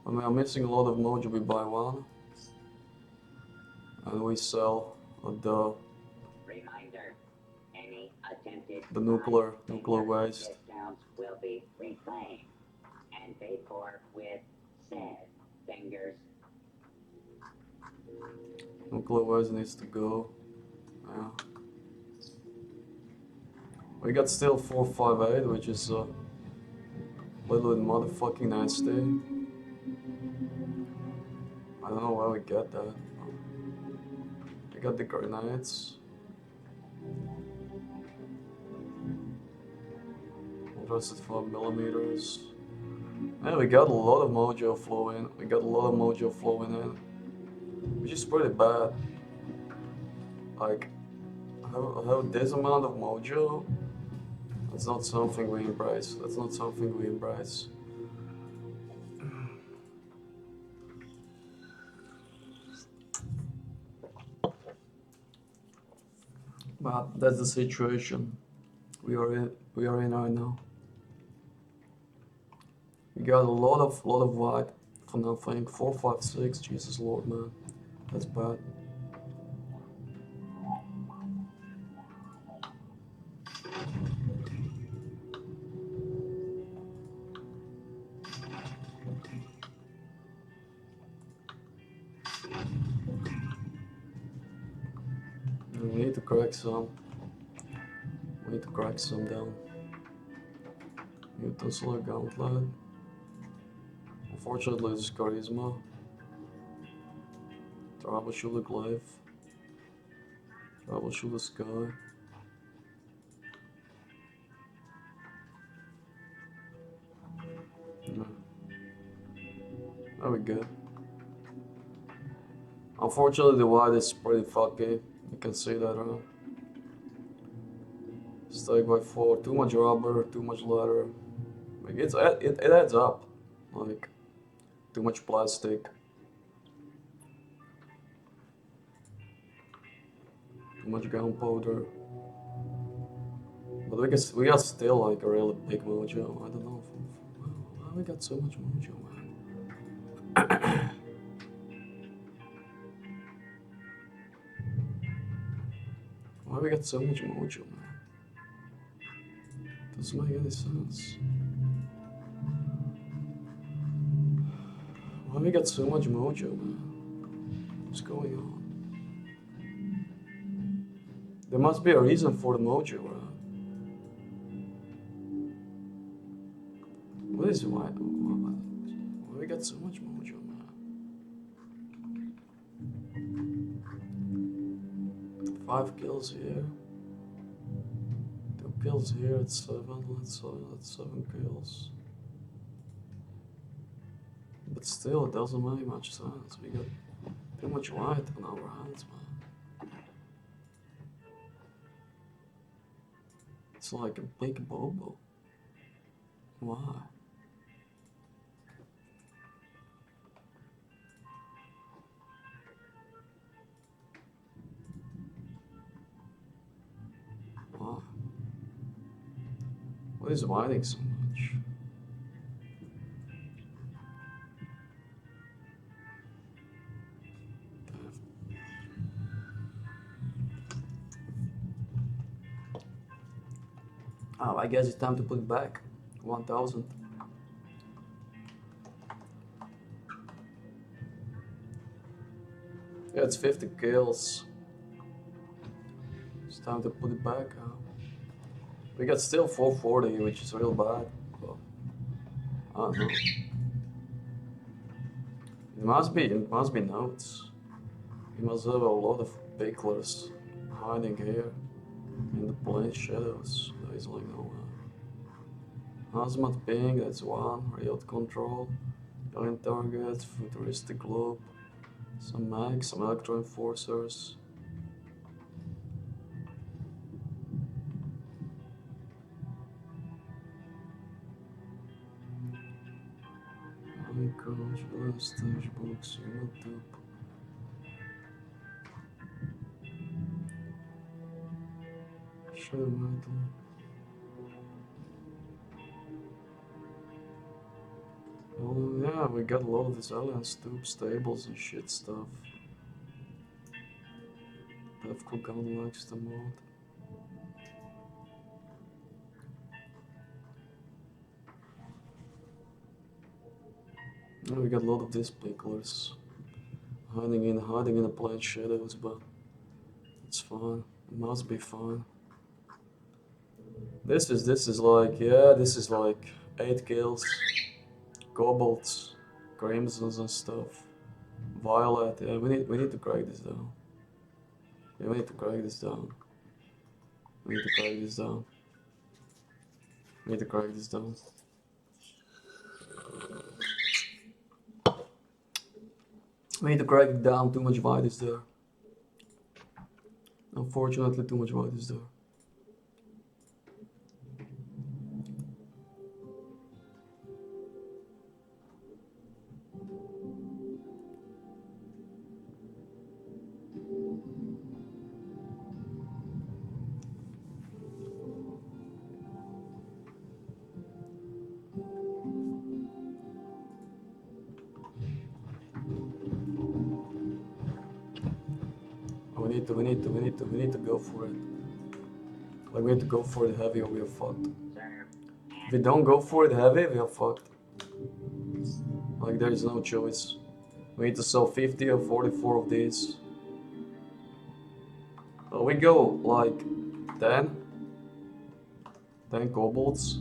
when we are missing a lot of mojo, we buy one. And we sell the Reminder, any attempted The nuclear waste. discounts will be reclaimed and paid for with said fingers. nuclear waste needs to go. Yeah. We got still 458, which is a little bit motherfucking nasty. I don't know where we get that. We got the grenades. Adjusted 5mm. Yeah, we got a lot of mojo flowing. We got a lot of mojo flowing in, which is pretty bad. Like, have this amount of mojo. That's not something we embrace. That's not something we embrace. But that's the situation we are in right now. We got a lot of white for nothing. 456, Jesus Lord, man, that's bad. We need to crack some. We need to crack some down. Utensil Gauntlet. Unfortunately, it's Charisma. Troubleshooter Glaive. Troubleshooter Sky. Yeah. There we go. Unfortunately, the white is pretty fucky. You can see that, right? Stake by 4, too much rubber, too much leather. Like it adds up. Like, too much plastic. Too much gunpowder. But we got still like a really big mojo. I don't know why we got so much mojo, man. Why we got so much mojo, man? Doesn't make any sense. Why we got so much mojo, man? What's going on? There must be a reason for the mojo, right? What is why we got so much mojo, man? 5 kills here. 2 kills here, it's 7, that's 7 kills. But still, it doesn't make much sense. We got too much white on our hands, man. It's like a big bobo. Why? Why? What is whiting so much? Oh, I guess it's time to put it back. 1000. Yeah, it's 50 kills. It's time to put it back. We got still 440, which is real bad. But I don't know. It must be notes. You must have a lot of picklers hiding here in the plain shadows. There is like no Hazmat ping, that's 1. Riot control. Alien target, futuristic globe. Some mags, some electro enforcers. Icons, stage books, YouTube. Shadow metal. Oh yeah, we got a lot of these alien stoop stables and shit stuff. Devco Gun likes the mod. Yeah, we got a lot of these picklers hiding in the plain shadows, but it's fine. It must be fine. This is like, yeah, this is like 8 kills. Cobalts, crimsons and stuff. Violet, yeah, we need to crack this down. Yeah, we need to crack this down. We need to crack this down. We need to crack this down. We need to crack it down, too much white is there. Unfortunately, too much white is there. We need to go for it. Like, we need to go for it heavy or we are fucked. Sir, If we don't go for it heavy, we are fucked. Like, there is no choice. We need to sell 50 or 44 of these. We go like 10 kobolds.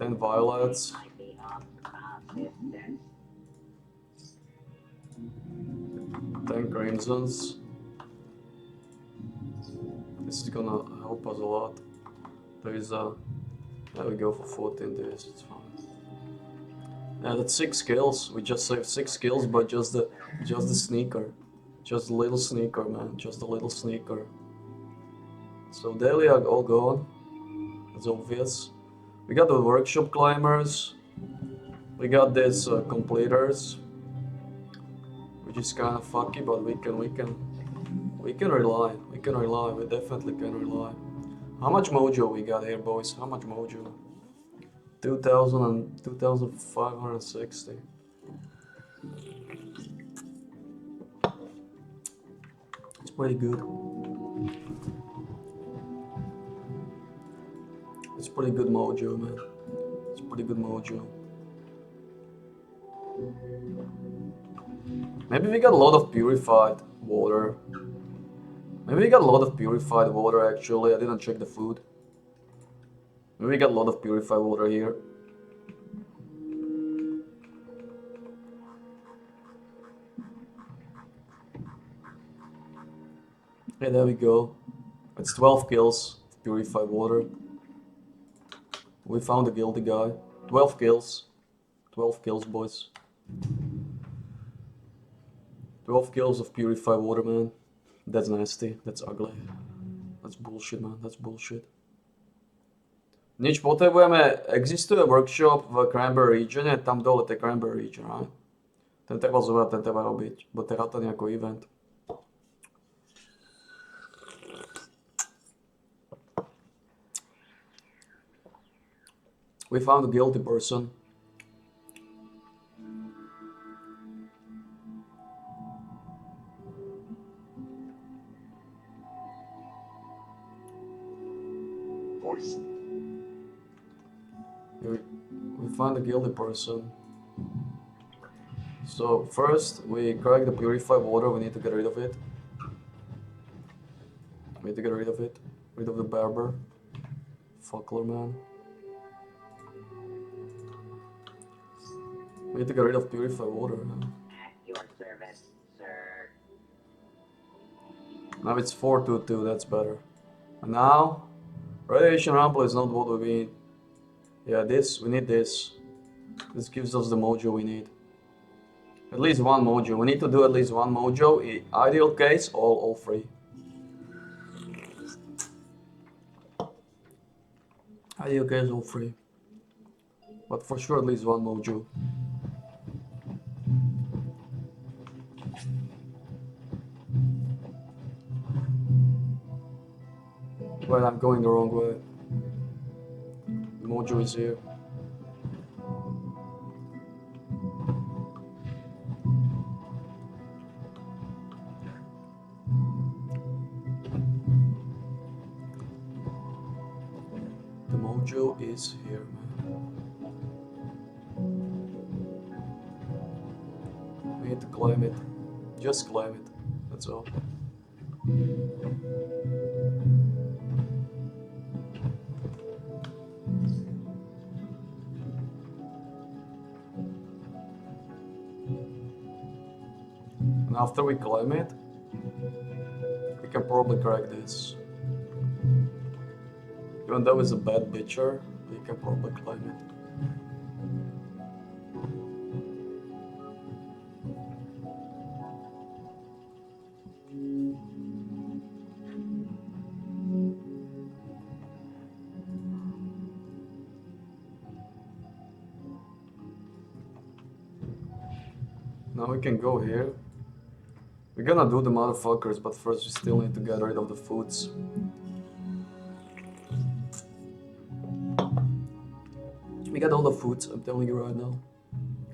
10 violets. Might be off assistance. 10 crimsons. This is gonna help us a lot. There is a... There we go for 14 days, it's fine. Yeah, that's 6 kills. We just saved 6 kills, but just the sneaker. Just a little sneaker, man. Just a little sneaker. So daily are all gone. It's obvious. We got the workshop climbers. We got these completers, which is kind of fucky, but we can rely. We can rely. We definitely can rely. How much mojo we got here, boys? How much mojo? 2,000 and 2,560. It's pretty good. It's pretty good mojo, man. It's pretty good mojo. Maybe we got a lot of purified water. Maybe we got a lot of purified water actually. I didn't check the food. Maybe we got a lot of purified water here. Yeah, there we go. It's 12 kills of purified water. We found a guilty guy. 12 kills. 12 kills, boys. 12 kills of purified water, man. That's nasty. That's ugly. That's bullshit, man. That's bullshit. Nič, potrebujeme, existuje workshop v Cranberry regione, tam dole to je Cranberry region, right? Ten treba zobrať, ten treba robiť, bo to je rátaný ako event. We found a guilty person. Voice. We found a guilty person. So first we crack the purified water, we need to get rid of it. We need to get rid of it. Rid of the barber. Fuckler, man. We need to get rid of purified water. At your service, sir. Now it's 422, that's better. And now, radiation ramble is not what we need. Yeah, we need this. This gives us the mojo we need. At least one mojo. We need to do at least one mojo. Ideal case, all free. Ideal case, all free. But for sure, at least one mojo. Well, I'm going the wrong way. The mojo is here. The mojo is here, man. We need to claim it. Just claim it. That's all. And after we claim it, we can probably crack this. Even though it's a bad picture, we can probably claim it. Now we can go here. We're gonna do the motherfuckers, but first we still need to get rid of the foods. We got all the foods, I'm telling you right now.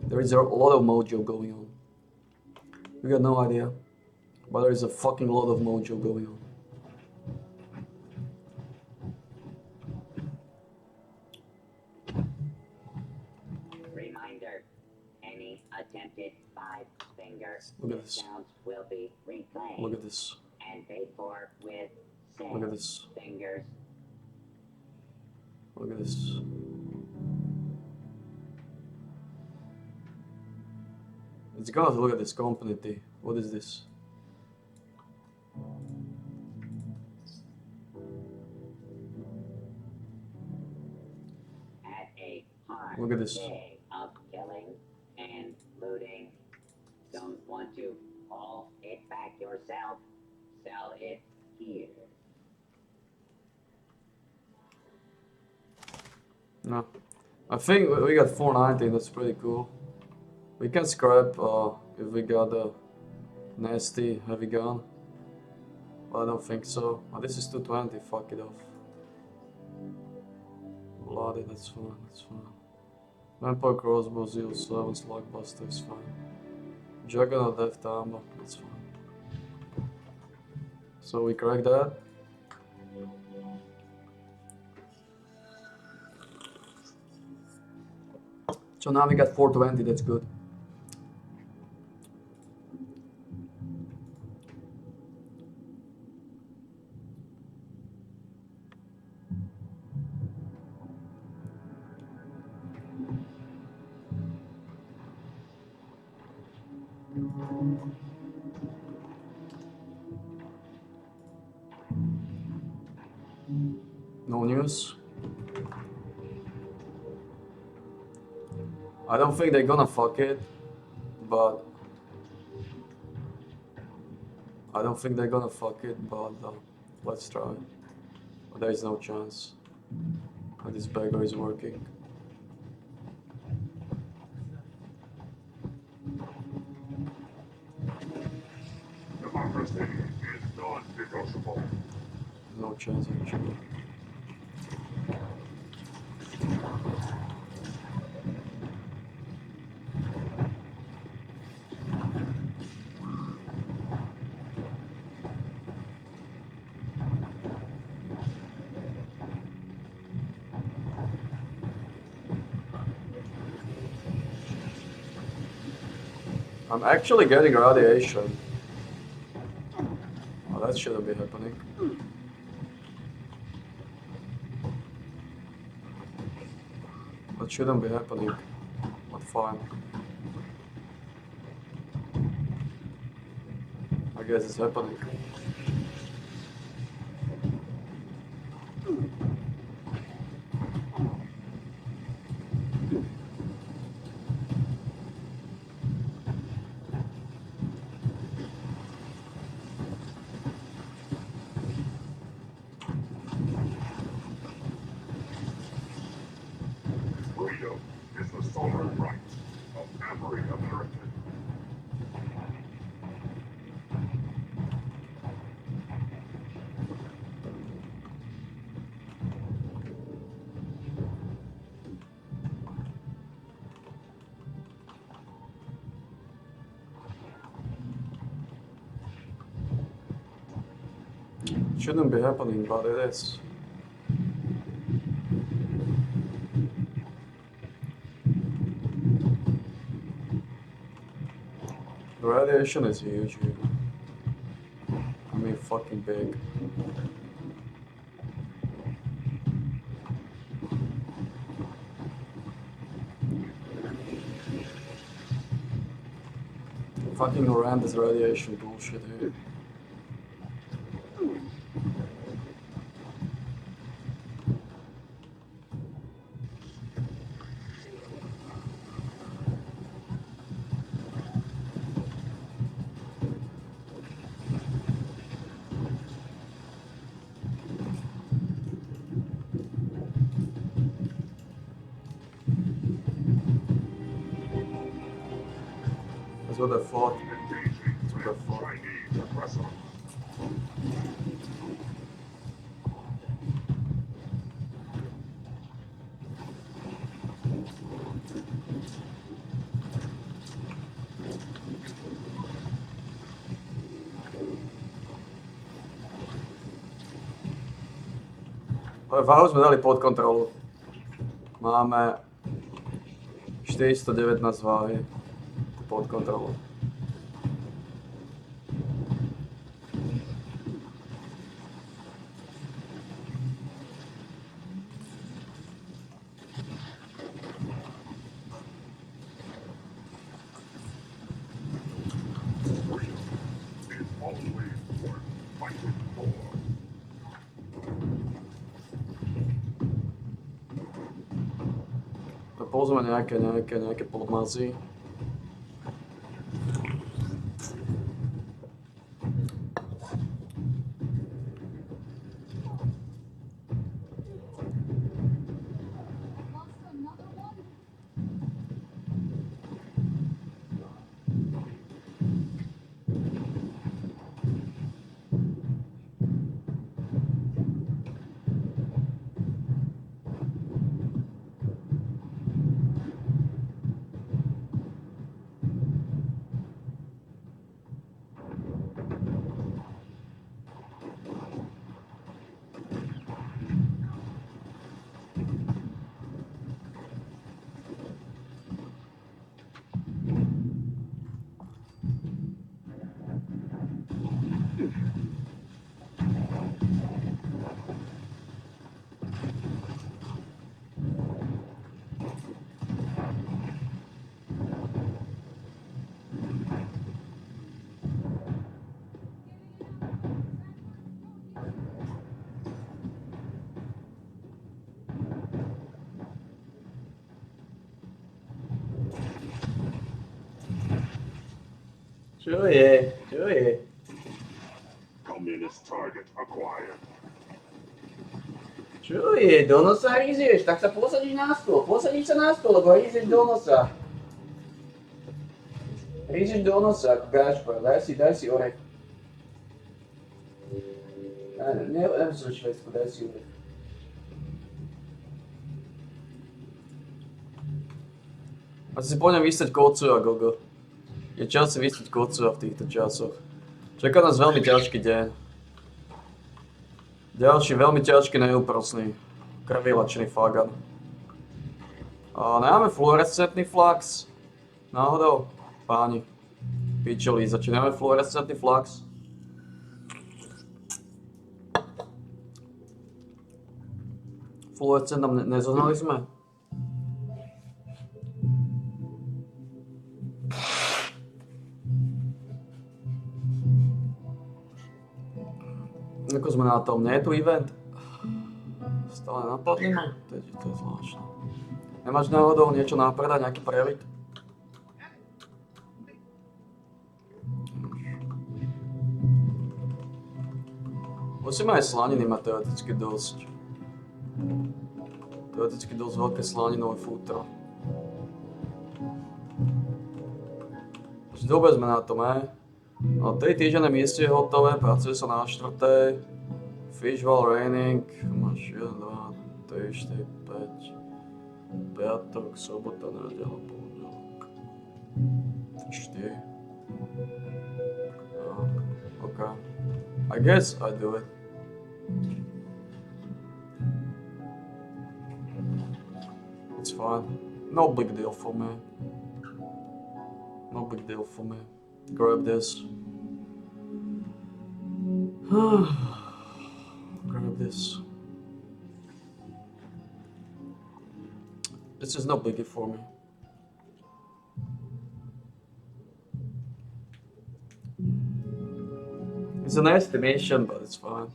There is a lot of mojo going on. We got no idea, but there is a fucking lot of mojo going on. Reminder, any attempted five-finger Look at this. discounts will be reclaimed Look at this. and paid for with Look at this. fingers. Look at this. Let's go look at this company. What is this? At a hard Look at this. day of killing and looting. Don't want to haul it back yourself? Sell it here. No. I think we got 490, that's pretty cool. We can scrap if we got a nasty heavy gun. But I don't think so. Oh, this is 220, fuck it off. Bloody, that's fine, that's fine. Vampire crossbow, Zeal 7, Slugbuster is fine. Juggernaut Death Armor, that's fine. So we crack that. So now we got 420, that's good. No news. I don't think they're gonna fuck it, but let's try. But there is no chance. And this beggar is working. Democracy is non-negotiable. No chance actually. I'm actually getting radiation. Oh, that shouldn't be happening. That shouldn't be happening. But fine. I guess it's happening. Freedom is the sovereign right of every American. Shouldn't be happening, but it is. The radiation is huge here. I mean, fucking big. Fucking horrendous radiation bullshit here. That's what I thought. Engaging That's what I with thought. Chinese aggressor. Váhu sme dali pod kontrolu. Máme 419 váhy pod kontrolu. povedzme nejaké podmazy. Čo je? Communist target acquired. Čo je? Do nosa hryzieš? Tak sa posadíš na stôl. Posadíš sa na stôl, lebo hryzieš do nosa. Hryzieš do nosa, ako Gašpar. Daj si orech. Nemusíš Švédsku, daj si orech. A si poďme vystať Kocura, Gogo. Je čas si vystať Kocura v týchto časoch. Čaká nás veľmi ťažký deň. Ďalší veľmi ťažký, neúprosný, krvilačný fagan. A nemáme fluorescentný flax? Náhodou? Páni, pičo Líza, či nemáme fluorescentný flax? Fluorescent nám nezohnali sme? Ako sme na tom? Nie je tu event? Stále napadli ma? To je zvláštne. Nemáš náhodou niečo na predať, nejaký prelit? Musíme aj slaniny mať teoreticky dosť. Teoreticky dosť veľké slaninové futro. Dobre sme na tom, No 3 týždne mieste je hotové, pracuje sa na 4. Visual raining, máš 1, 2, 3, 4, 5. Piatok, sobota, nedeľa, pondelok. 4. Okay. I guess I do it. It's fine. No big deal for me. No big deal for me. Grab this. Grab this. This is no biggie for me. It's an estimation, but it's fine.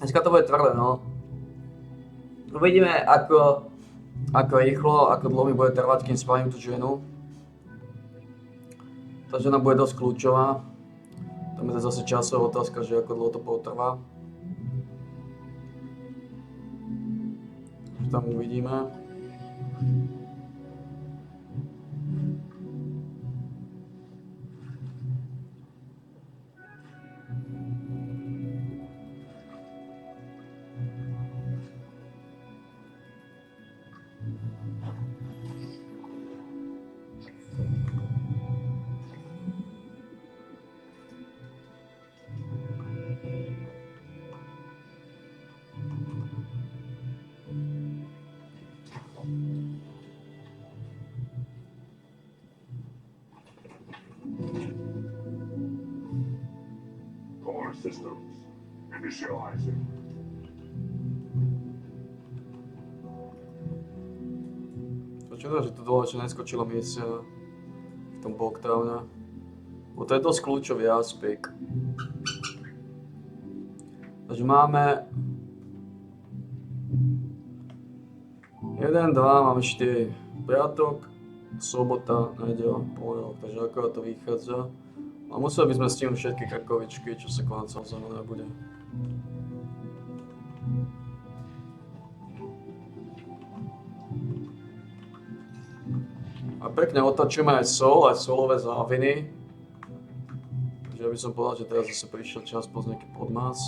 Dneska to bude tvrdé, no. Uvidíme, ako rýchlo, ako dlho mi bude trvať, kým spavím tú ženu. Tá žena bude dosť kľúčová. Tam je zase časová otázka, že ako dlho to potrvá. Tam uvidíme. solar systems. Initializing. To čudo, že tu dole ešte neskočila misia v tom Bogtowne. Bo to je dosť kľúčový aspekt. Takže máme 1, 2, máme 4. Piatok, sobota, nedeľa, pondelok, takže akorát to vychádza. A museli by sme stihnúť všetky krakovičky, čo sa konať samozrejme nebude. A pekne otačíme aj sol, aj solové záviny. Takže ja by som povedal, že teraz zase prišiel čas pozrieť nejaký podmas.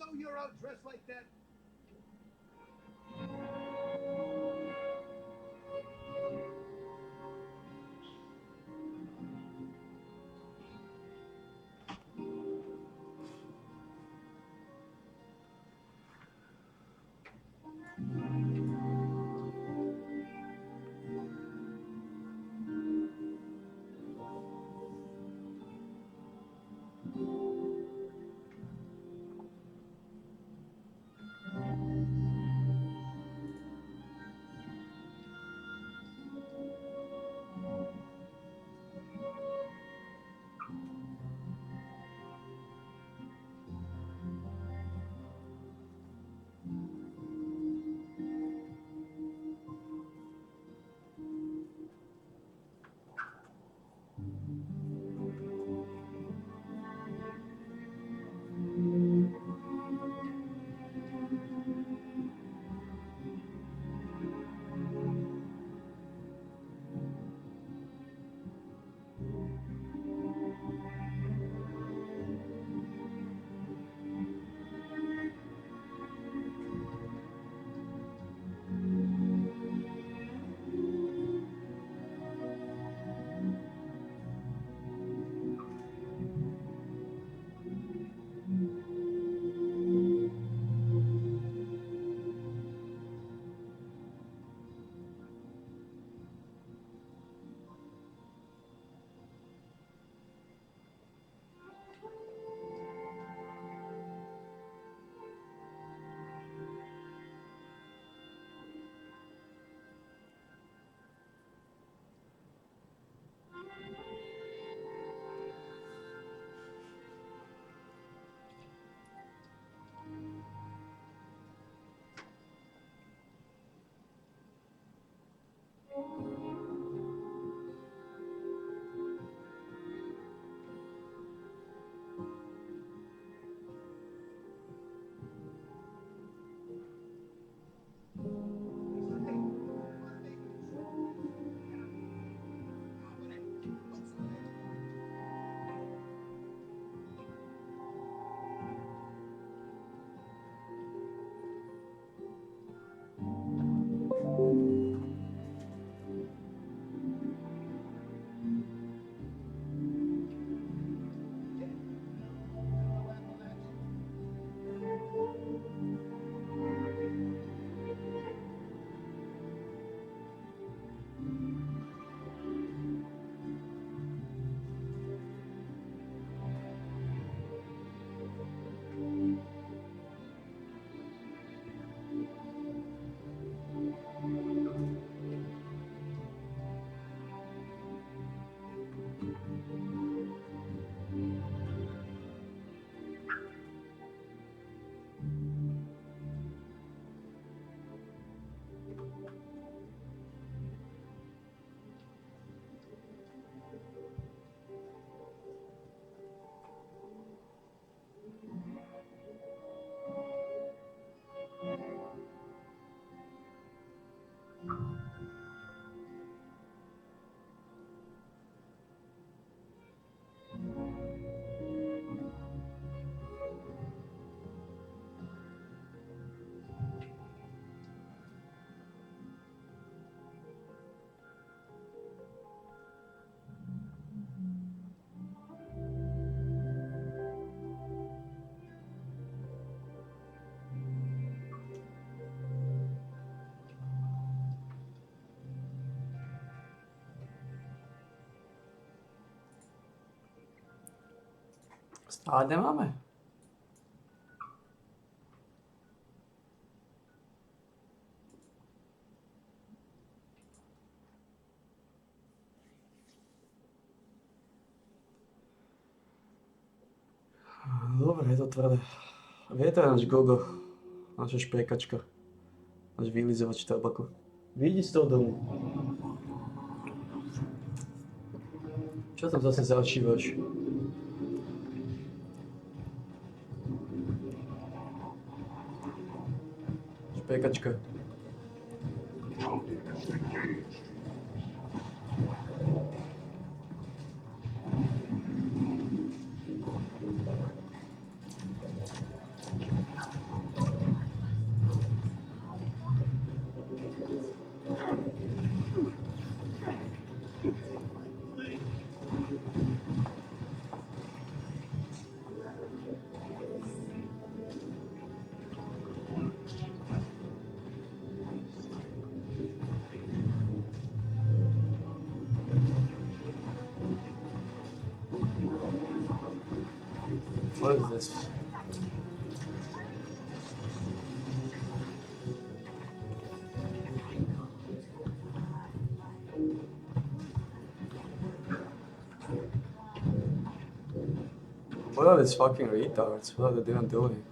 Know you're out dressed like that? Stále nemáme. Dobre, je to tvrdé. Vie to náš Gogo, naša špekačka, náš vylizovač tabaku. Vidí z toho domu. Čo tam zase zašívaš? Špekačka. County is engaged. What is this? What are these fucking retards? What are they even doing?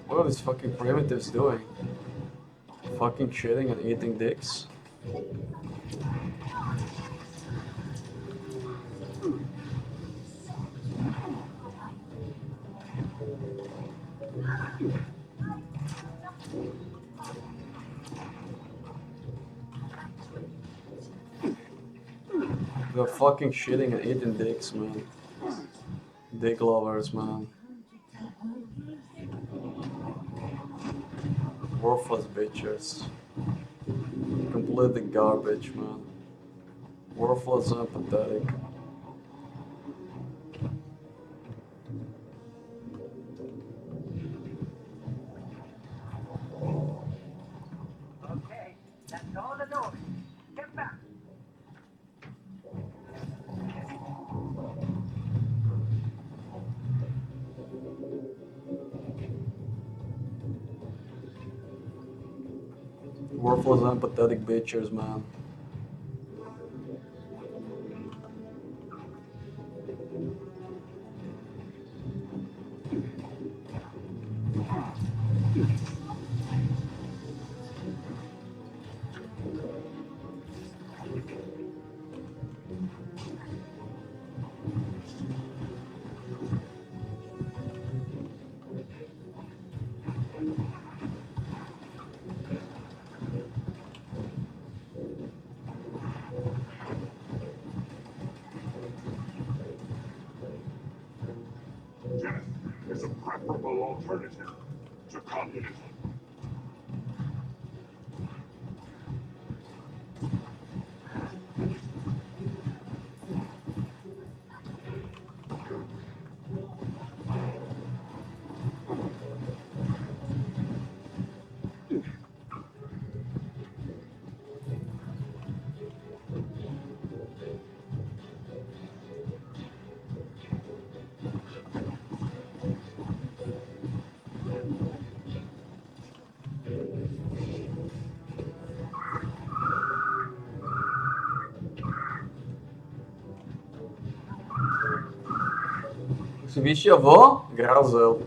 What are these fucking primitives doing? Fucking shitting and eating dicks? They're fucking shitting and eating dicks, man. Dick lovers, man. Worthless bitches. Completely garbage, man. Worthless and pathetic. Okay, that's all the doors. Get back. Worthless and pathetic bitches, man. Death is a preferable alternative to communism. Si vyšiel vo? Grazel.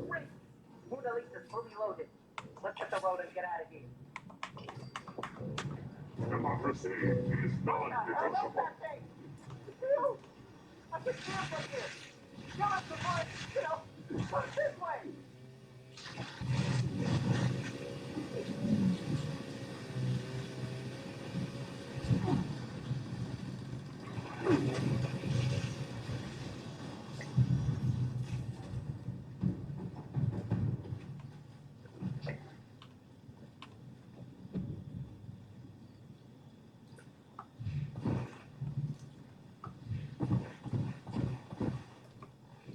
Great! Buddha is fully loaded. Let's hit the road and get out of here. Democracy is non-negotiable. You! I can see from here! Kill us before I kill! Come this way!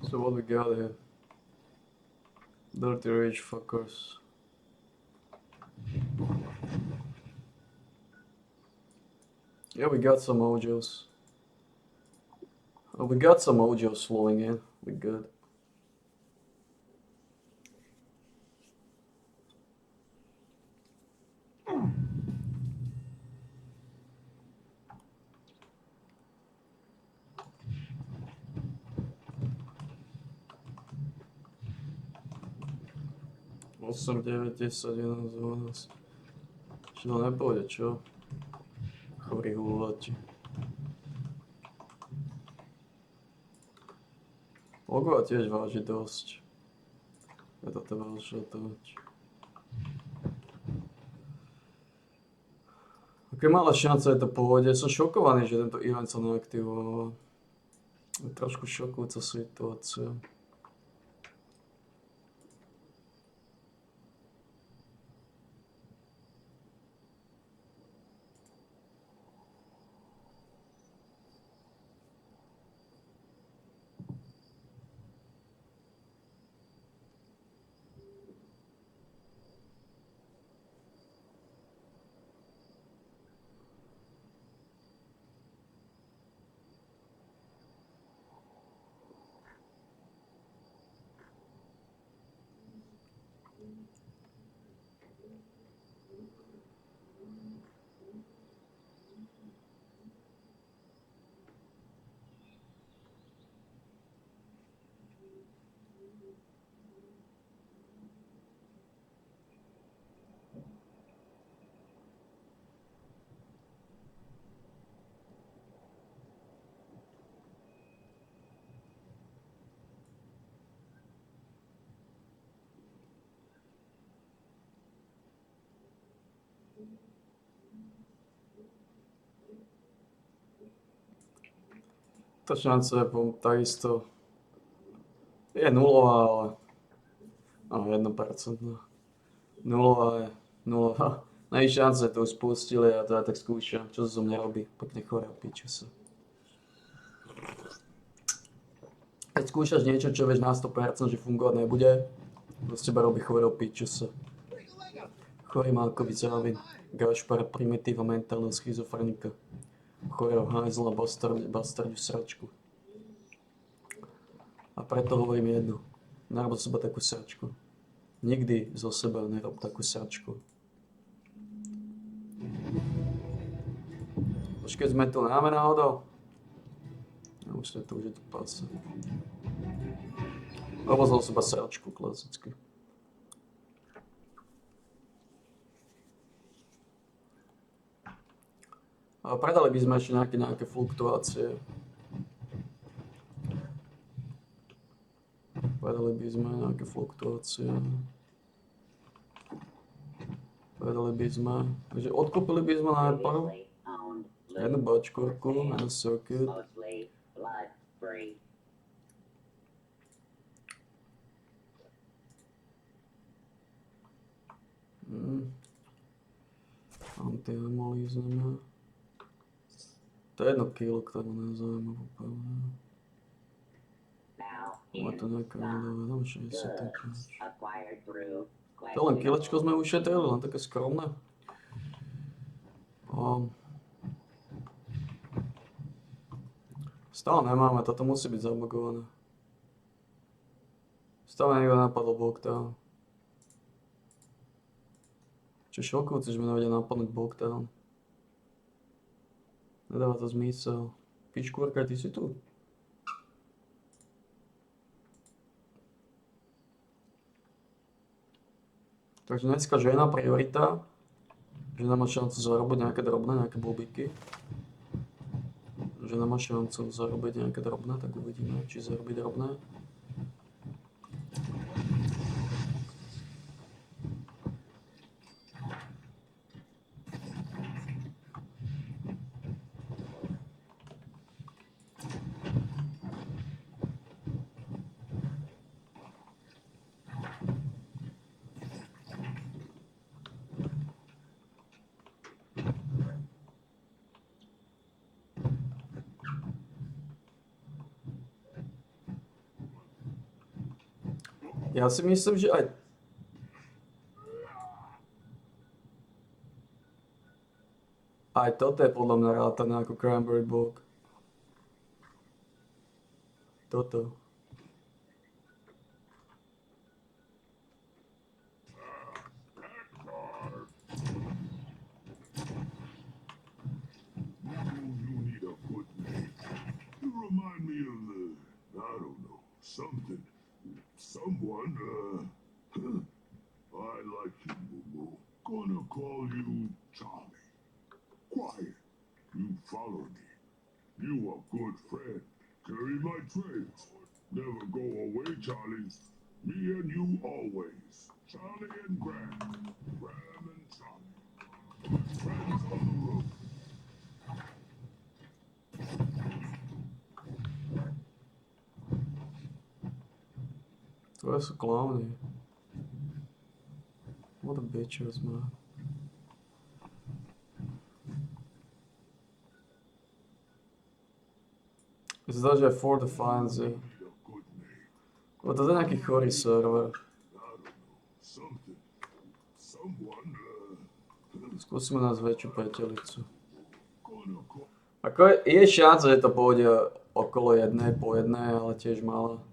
So what we got here? Dirty rich fuckers. Yeah, we got some mojos. Oh, we got some mojos flowing in. We good. Osm, 9, 10, 11, 12. Či to nepôjde, čo? Chorý hulati. Ogova tiež váži dosť. Ja to treba rozšatovať. Aké malá šanca je to pôjde. Som šokovaný, že tento event sa neaktivoval. Je trošku šokujúca situácia. Tá šanca je takisto je nulová, ale 1%. Nulová je nulová. Najvyššie šance to už spustili a to ja tak skúšam, čo sa zo mňa robí. Pekne choré, piče sa. Keď skúšaš niečo, čo vieš na 100%, že fungovať nebude, to z teba robí choré, piče sa. Chorý Malkovic Ravin, Gašpar, primitíva mentálneho schizofrenika. Chorého hajzla, bastardiu sračku. A preto hovorím jedno. Nerob zo seba takú sračku. Nikdy zo seba nerob takú sračku. Už keď sme tu náme náhodou. už to už je to pása. Alebo som seba sračku klasicky. A predali by sme ešte nejaké fluktuácie. Predali by sme nejaké fluktuácie. Predali by sme, takže odkúpili by sme najprv Previously owned jednu loot bačkorku, jeden circuit. mostly blood free. Anti-amolízujeme. To je 1 kilo, ktoré ma nezaujíma úplne. Now Ale to in nejaká stock ľudová, tam 60 goods takáč. acquired through To len kilečko sme ušetrili, len také skromné. Stále nemáme, toto musí byť zabugované. Stále niekto napadol Bogtown. Čo šokujúce, že mi nevedia napadnúť Bogtown. Nedáva to zmysel. Pičkúrka, ty si tu? Takže dneska žena priorita. Žena má šancu zarobiť nejaké drobné, nejaké blbiky. Žena má šancu zarobiť nejaké drobné, tak uvidíme, či zarobí drobné. Ja si myslím, že aj toto je podľa mňa rátané ako Cranberry Bog. Toto. You need a good name. You remind me of I don't know, something. Someone, I like you, Momo. Gonna call you Charlie. Quiet. You follow me. You a good friend. Carry my trays. Never go away, Charlie. Me and you always. Charlie and Graham. Graham and Charlie. Friends on the road. To sú klauny. What a bitches, man. Zdá, že For the Fans je. To je nejaký chorý server. Something. Someone, Skúsime nájsť väčšiu petelicu. gonna call. Ako je šanca, že to pôjde okolo jednej, po jednej, ale tiež malá.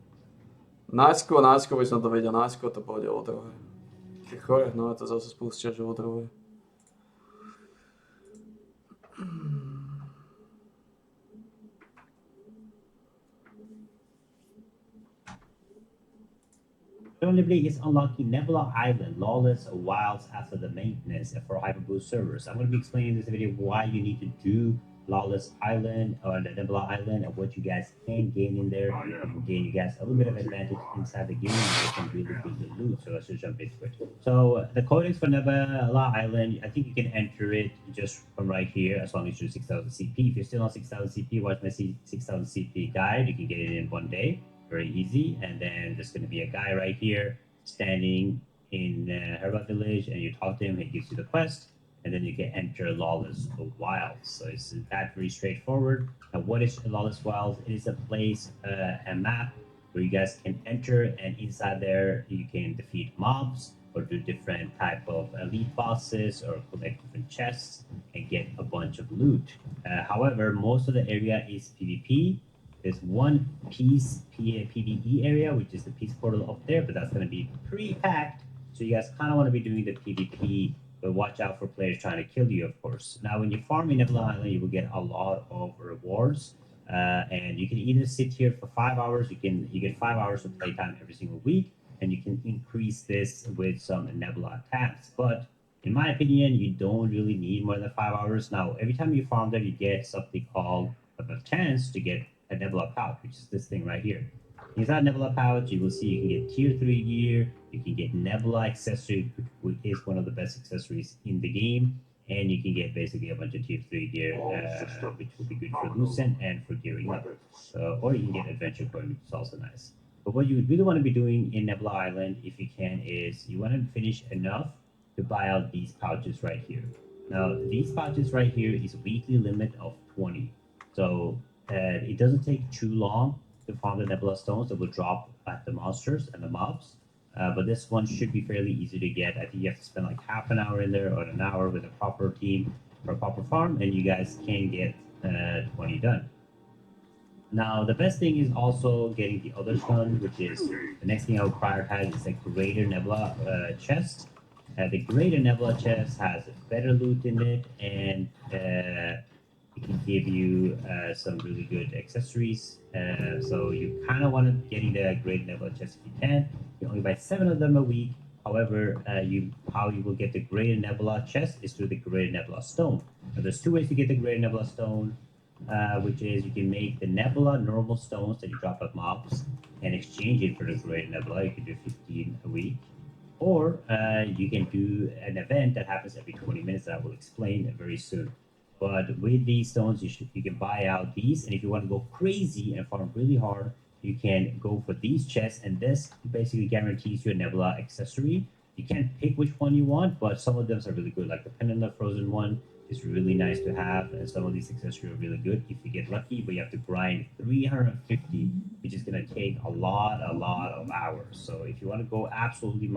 Najskôr by som to vedel, najskôr to pôjde o druhej. Keď chore, no to zase spustia, že o druhej. Presumably is unlocking Nebula Island, Lawless Wilds after the maintenance for Hyperboost servers. I'm going to be explaining in this video why you need to do Lawless Island or the Nebula Island and what you guys can gain in there. And gain you guys a little bit of advantage inside the game and get some really good loot. So let's just jump into it. So the codex for Nebula Island, I think you can enter it just from right here as long as you're 6000 CP. If you're still on 6000 CP, watch my 6000 CP guide. You can get it in one day. Very easy. And then there's going to be a guy right here standing in Herba Village, and you talk to him, he gives you the quest, and then you can enter Lawless Wilds. So it's that very straightforward. And what is Lawless Wilds? It is a place, a map where you guys can enter, and inside there you can defeat mobs or do different type of elite bosses or collect different chests and get a bunch of loot. However, most of the area is PvP. There's one peace PvE area, which is the peace portal up there, but that's going to be pre-packed. So you guys kind of want to be doing the PvP, but watch out for players trying to kill you, of course. Now, when you farm in Nebula Island, you will get a lot of rewards. And you can either sit here for 5 hours. You get 5 hours of playtime every single week, and you can increase this with some Nebula tabs. But in my opinion, you don't really need more than 5 hours. Now, every time you farm there, you get something called a chance to get a Nebula pouch, which is this thing right here. Inside Nebula pouch, you will see you can get tier 3 gear, you can get Nebula accessory, which is one of the best accessories in the game, and you can get basically a bunch of tier 3 gear, which will be good for Lucent and for gearing up. Or you can get Adventure Coin, which is also nice. But what you really want to be doing in Nebula Island, if you can, is you want to finish enough to buy out these pouches right here. Now, these pouches right here is a weekly limit of 20. So it doesn't take too long to farm the Nebula stones that will drop at the monsters and the mobs. But this one should be fairly easy to get. I think you have to spend like half an hour in there or an hour with a proper team or a proper farm, and you guys can get 20 done. Now, the best thing is also getting the other stone, which is the next thing I would prioritize is the Greater Nebula chest. The Greater Nebula chest has better loot in it, and it can give you some really good accessories. So you kind of want to getting the Greater Nebula chest if you can. You only buy 7 of them a week. However, how you will get the Greater Nebula chest is through the Greater Nebula stone. Now, there's 2 ways to get the Greater Nebula stone, which is you can make the Nebula normal stones that you drop at mobs and exchange it for the Greater Nebula. You can do 15 a week. Or you can do an event that happens every 20 minutes that I will explain very soon. But with these stones, you can buy out these, and if you want to go crazy and farm really hard, you can go for these chests, and this basically guarantees you a Nebula accessory. You can't pick which one you want, but some of them are really good, like the Pendant of Frozen one is really nice to have, and some of these accessories are really good if you get lucky, but you have to grind 350, which is going to take a lot of hours. So if you want to go absolutely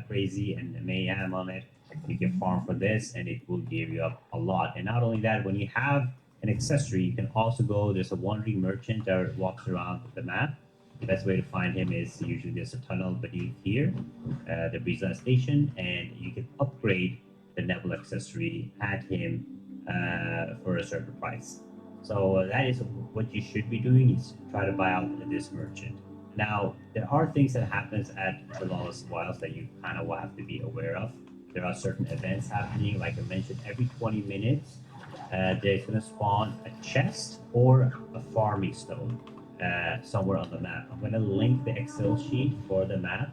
crazy and mayhem on it, you can farm for this, and it will give you up a lot. And not only that, when you have an accessory, you can also go, there's a wandering merchant that walks around the map. The best way to find him is usually there's a tunnel beneath here, the Breezeland Station, and you can upgrade the Nebula accessory at him for a certain price. So that is what you should be doing, is try to buy out this merchant. Now, there are things that happens at the Lawless Wilds that you kind of will have to be aware of. There are certain events happening, like I mentioned, every 20 minutes, there's going to spawn a chest or a farming stone somewhere on the map. I'm going to link the Excel sheet for the map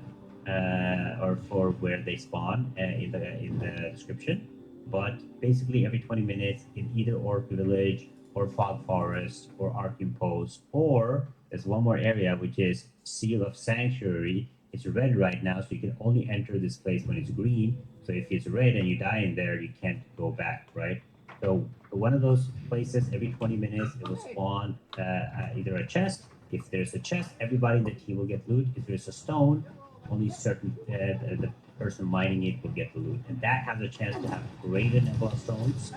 or for where they spawn in the description. But basically, every 20 minutes in either Orc Village or Fog Forest or Arcane Post, or there's one more area which is Seal of Sanctuary. It's red right now, so you can only enter this place when it's green. So if it's red and you die in there, you can't go back, right? So one of those places, every 20 minutes, it will spawn either a chest. If there's a chest, everybody in the team will get loot. If there's a stone, only certain the person mining it will get the loot. And that has a chance to have greater Nebula stones,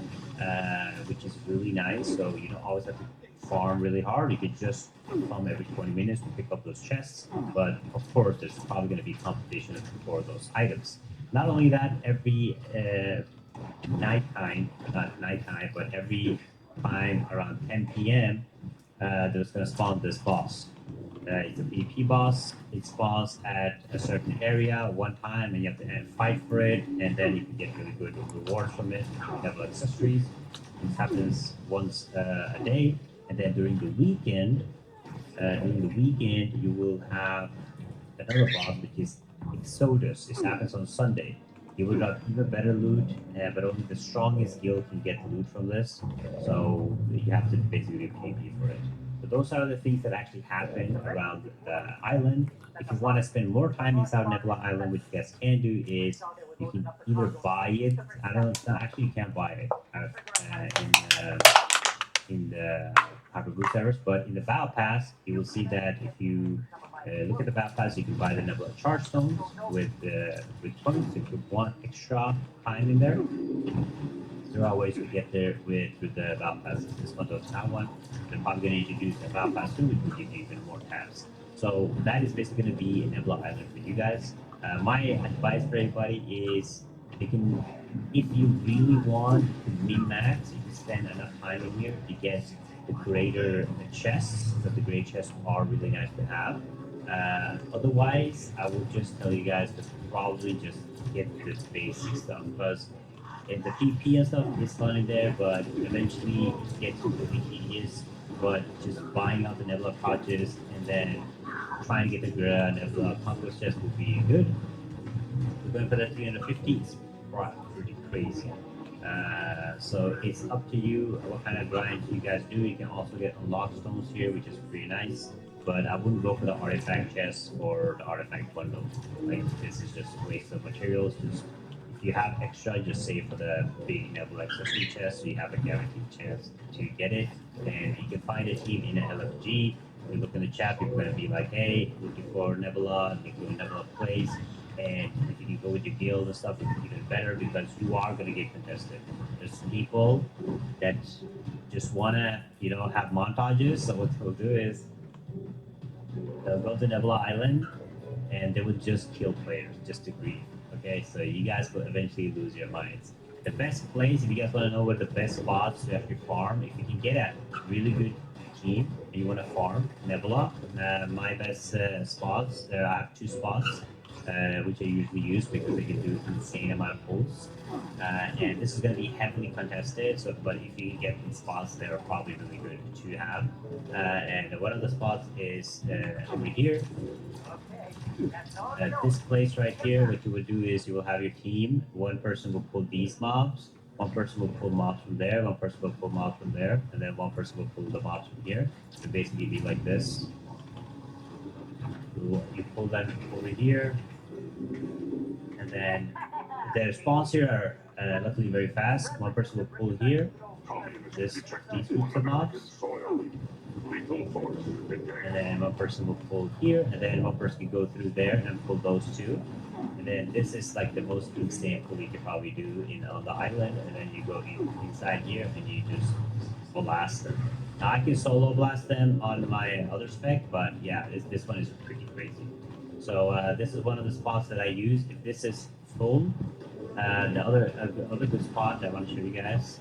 which is really nice. So you don't always have to farm really hard. You could just farm every 20 minutes to pick up those chests. But of course, there's probably going to be competition for those items. Not only that, every nighttime, not nighttime, but every time around 10 p.m., there's going to spawn this boss. It's a PvP boss. It spawns at a certain area one time, and you have to fight for it, and then you can get really good rewards from it. You have accessories. This happens once a day, and then during the weekend, you will have another boss, which is Exodus. This happens on Sunday. You will have even better loot, but only the strongest guild can get loot from this. So you have to basically pay for it. So those are the things that actually happen around the island. If you want to spend more time inside Nebula Island, which you guys can do, is you can either buy it. I don't know. Actually, you can't buy it in the Hyperboost servers, but in the Battle Pass, you will see that if you look at the Battle Pass, you can buy the Nebula Charge Stones with points if you want extra time in there. There are ways to get there with the Battle Pass. This one doesn't have one. They're probably going to introduce the Battle Pass 2, which will give you even more tabs. So that is basically going to be Nebula Island for you guys. My advice for everybody is, if you really want to min-max, you can spend enough time in here to get the greater chests, but the great chests are really nice to have. Otherwise, I would just tell you guys to probably just get the basic stuff because the PP and stuff is fun in there, but eventually it gets really tedious. But just buying out the Nebula pouches and then trying to get the Nebula conquest chest would be good. We're going for the 350. It's pretty crazy. So it's up to you what kind of grind you guys do. You can also get unlock stones here, which is pretty nice. But I wouldn't go for the artifact chest or the artifact bundle. Like this is just a waste of materials. Just if you have extra, just save for the big Nebula accessory chest, so you have a guaranteed chance to get it. And you can find a team in an LFG. You look in the chat, people are gonna be like, "Hey, looking for Nebula, looking for Nebula plays." And if you can go with your guild and stuff, it's even better because you are gonna get contested. There's people that just wanna, have montages. So what they'll do is they'll go to Nebula Island and they would just kill players just to grief. Okay, so you guys will eventually lose your minds. The best place, if you guys want to know where the best spots to actually farm, if you can get a really good team and you want to farm Nebula, my best spots, I have 2 spots, which I usually use because they can do an insane amount of pulls. And this is going to be heavily contested, so but if you can get these spots, they're probably really good to have. And one of the spots is over here. This place right here, what you would do is you will have your team. One person will pull these mobs, one person will pull mobs from there, one person will pull mobs from there, and then one person will pull the mobs from here. So basically be like this. You pull them over here, and then the spawns here are luckily very fast. One person will pull here, these groups of mobs, and then one person will pull here, and then one person can go through there and pull those 2. And then this is like the most insane pull you can probably do on the island, and then you go inside here and you just blast them. Now I can solo blast them on my other spec, but yeah, this one is pretty crazy. So this is one of the spots that I use. If this is full, the other good spot that I want to show you guys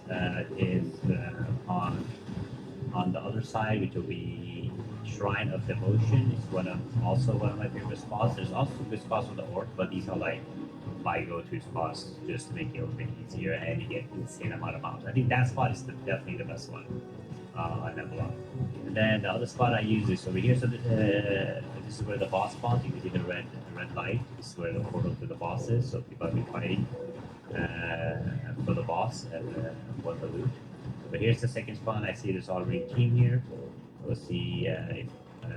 is on the other side, which will be Shrine of Devotion. It's also one of my favorite spots. There's also good spots with the Orc, but these are like my go-to spots just to make it a little bit easier and you get insane amount of mobs. I think that spot is definitely the best one on Nebula. And then the other spot I use is over here. So this is where the boss spawns. You can see the red light. This is where the portal to the boss is. So people have been fighting for the boss and won the loot. But here's the second spawn. I see there's already a team here. We'll see if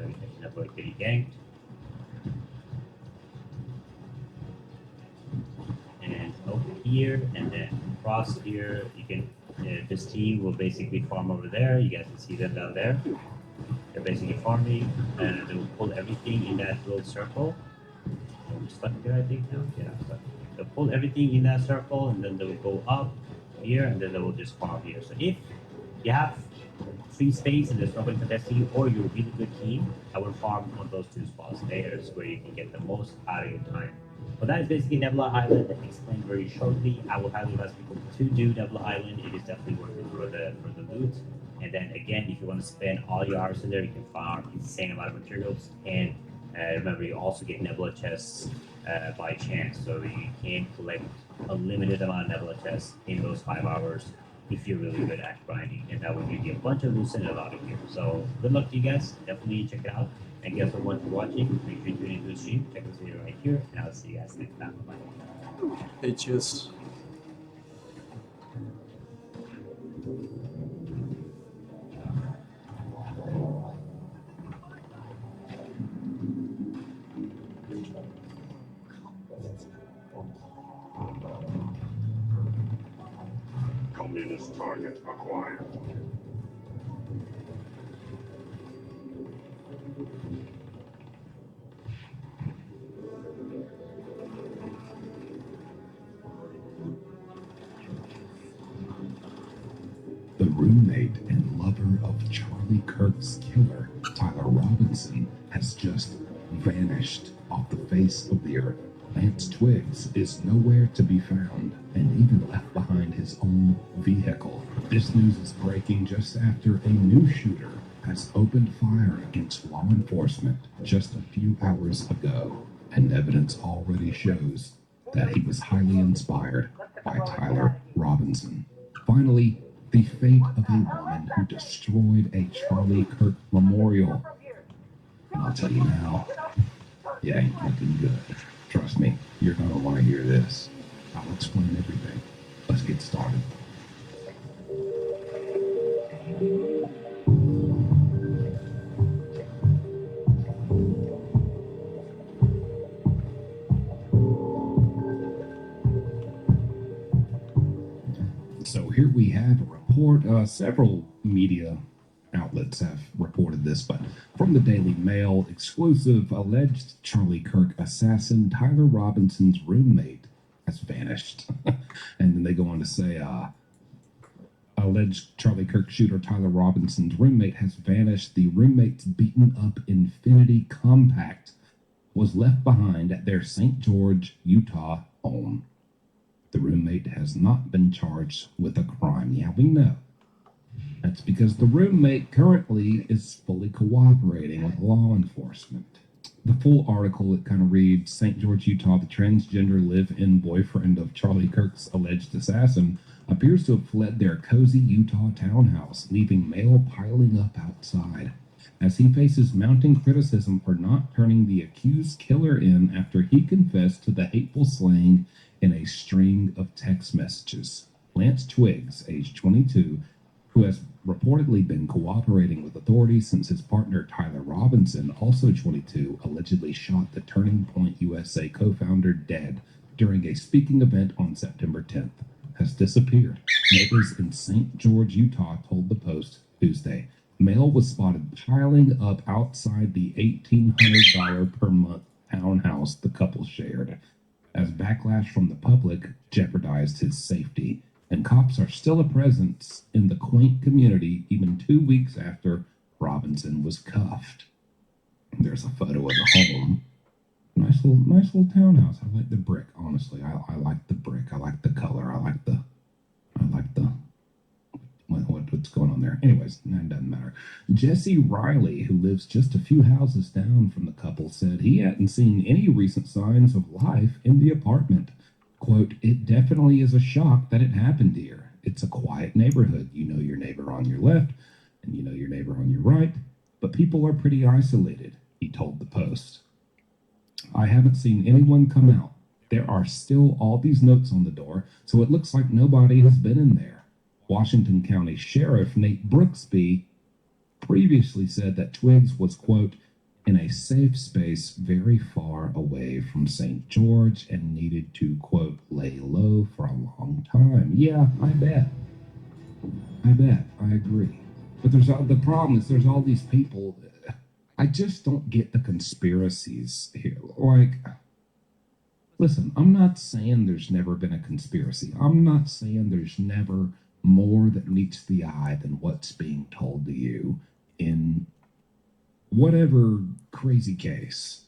we can avoid getting ganked. And over here, and then across here, you can. This team will basically farm over there. You guys can see them down there. They're basically farming, and they will pull everything in that little circle. I'm stuck there, I think now. Yeah, I'm stuck. They'll pull everything in that circle, and then they will go up here, and then they will just farm here. So if you have free space and there's nobody contesting you, or you're a really good team, I would farm on those 2 spots. There's where you can get the most out of your time. But that is basically Nebula Island. Explained very shortly. I will highly advise people to do Nebula Island. It is definitely worth it for the loot. And then again, if you want to spend all your hours in there, you can farm insane amount of materials. And remember, you also get Nebula chests by chance, so you can collect a limited amount of Nebula chests in those 5 hours if you're really good at grinding, and that will give you a bunch of loot and a lot of gear. So good luck to you guys. Definitely check it out. And guys, for watching, make sure you tune into the stream. Check this video right here, and I'll see you guys next time. Bye. Hey, cheers. Communist target acquired. The roommate and lover of Charlie Kirk's killer, Tyler Robinson, has just vanished off the face of the earth. Lance Twiggs is nowhere to be found and even left behind his own vehicle. This news is breaking just after a new shooter has opened fire against law enforcement just a few hours ago, and evidence already shows that he was highly inspired by Tyler Robinson. Finally, the fate of a woman who destroyed a Charlie Kirk memorial. And I'll tell you now, it ain't looking good. Trust me, you're gonna want to hear this. I'll explain everything. Let's get started. So here we have a report. Several media outlets have reported this, but from the Daily Mail, exclusive: alleged Charlie Kirk assassin Tyler Robinson's roommate has vanished. And then they go on to say, alleged Charlie Kirk shooter Tyler Robinson's roommate has vanished. The roommate's beaten up Infinity Compact was left behind at their St. George, Utah home. The roommate has not been charged with a crime. Yeah, we know. That's because the roommate currently is fully cooperating with law enforcement. The full article, it kind of reads: St. George, Utah, the transgender live-in boyfriend of Charlie Kirk's alleged assassin appears to have fled their cozy Utah townhouse, leaving mail piling up outside. As he faces mounting criticism for not turning the accused killer in after he confessed to the hateful slaying in a string of text messages. Lance Twiggs, age 22, who has reportedly been cooperating with authorities since his partner Tyler Robinson, also 22, allegedly shot the Turning Point USA co-founder dead during a speaking event on September 10th, has disappeared. Neighbors in St. George, Utah told the Post Tuesday. Mail was spotted piling up outside the $1,800 per month townhouse the couple shared, as backlash from the public jeopardized his safety. And cops are still a presence in the quaint community even 2 weeks after Robinson was cuffed. There's a photo of the home. Nice little townhouse. I like the brick, honestly. I like the brick. I like the color. I like the what's going on there. Anyways, that doesn't matter. Jesse Riley, who lives just a few houses down from the couple, said he hadn't seen any recent signs of life in the apartment. Quote, "It definitely is a shock that it happened here. It's a quiet neighborhood. You know your neighbor on your left and you know your neighbor on your right, but people are pretty isolated," he told the Post. "I haven't seen anyone come out. There are still all these notes on the door, so it looks like nobody has been in there." Washington County Sheriff Nate Brooksby previously said that Twiggs was, quote, "in a safe space very far away from St. George and needed to, quote, lay low for a long time." Yeah, I bet. I agree. But the problem is there's all these people. I just don't get the conspiracies here. Like, listen, I'm not saying there's never been a conspiracy. I'm not saying there's never more that meets the eye than what's being told to you in whatever crazy case.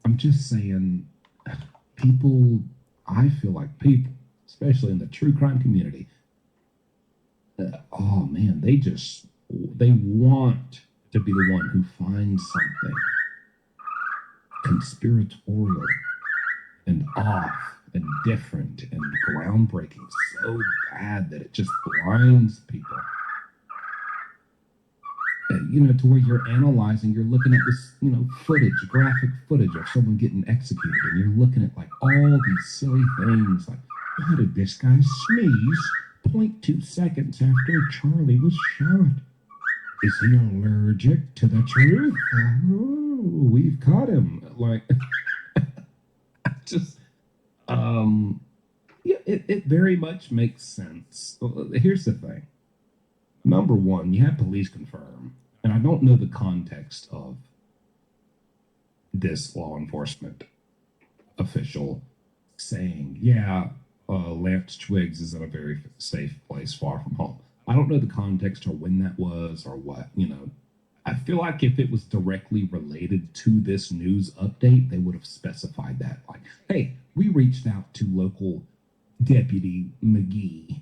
I'm just saying, people, I feel like people, especially in the true crime community, oh man, they want to be the one who finds something conspiratorial and off and different and groundbreaking so bad that it just blinds people. And, to where you're analyzing, you're looking at this, footage, graphic footage of someone getting executed, and you're looking at like all these silly things, like, why did this guy sneeze 0.2 seconds after Charlie was shot? Is he allergic to the truth? Oh, we've caught him. Like, just, yeah, it very much makes sense. Here's the thing. Number one, you have police confirm, and I don't know the context of this law enforcement official saying, yeah, Lance Twiggs is in a very safe place far from home. I don't know the context or when that was or what, I feel like if it was directly related to this news update, they would have specified that. Like, hey, we reached out to local Deputy McGee,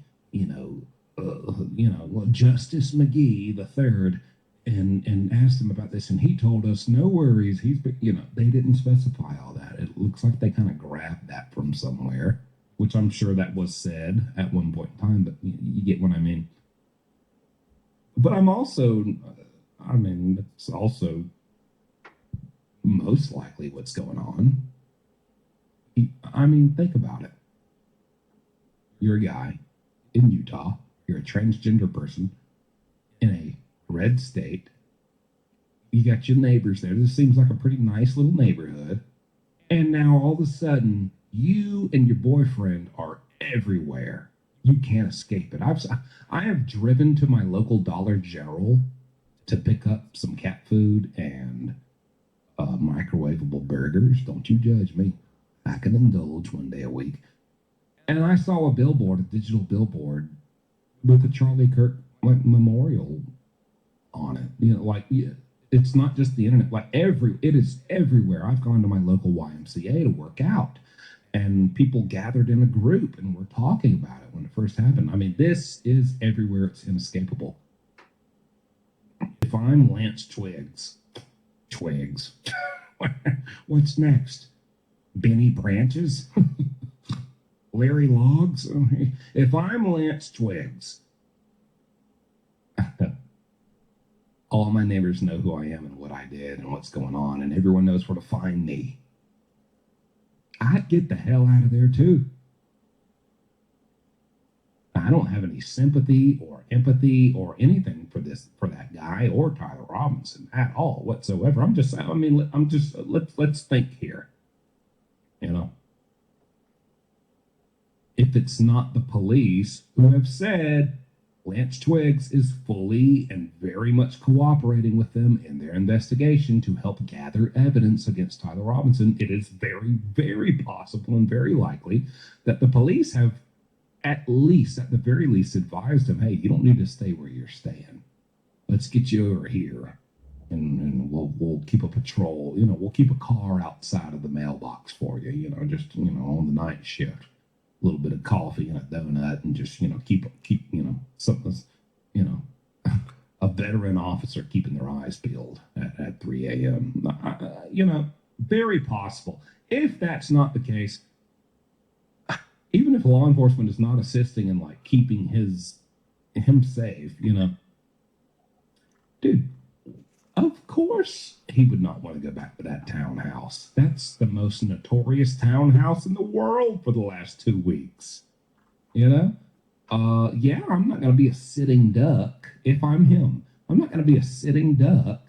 Justice McGee the third, and asked him about this, and he told us no worries. They didn't specify all that. It looks like they kind of grabbed that from somewhere, which I'm sure that was said at one point in time. But you get what I mean. But it's also most likely what's going on. Think about it. You're a guy in Utah. You're a transgender person in a red state. You got your neighbors there. This seems like a pretty nice little neighborhood. And now all of a sudden, you and your boyfriend are everywhere. You can't escape it. I have driven to my local Dollar General to pick up some cat food and microwavable burgers. Don't you judge me. I can indulge one day a week. And I saw a digital billboard with a Charlie Kirk memorial on it. It's not just the internet. It is everywhere. I've gone to my local YMCA to work out, and people gathered in a group and were talking about it when it first happened. This is everywhere. It's inescapable. If I'm Lance Twigs, what's next? Benny Branches? Larry Logs? If I'm Lance Twigs, all my neighbors know who I am and what I did and what's going on, and everyone knows where to find me. I'd get the hell out of there too. I don't have any sympathy or empathy or anything for that guy or Tyler Robinson at all whatsoever. Let's think here. If it's not the police who have said Lance Twigs is fully and very much cooperating with them in their investigation to help gather evidence against Tyler Robinson, it is very, very possible and very likely that the police have at the very least advised him, hey, you don't need to stay where you're staying. Let's get you over here and we'll keep a patrol. We'll keep a car outside of the mailbox for you, on the night shift. A little bit of coffee and a donut, and just keep something, a veteran officer keeping their eyes peeled at 3 a.m. Very possible. If that's not the case, even if law enforcement is not assisting in keeping him safe, dude, of course he would not want to go back to that townhouse. That's the most notorious townhouse in the world for the last 2 weeks. I'm not going to be a sitting duck if I'm him. I'm not going to be a sitting duck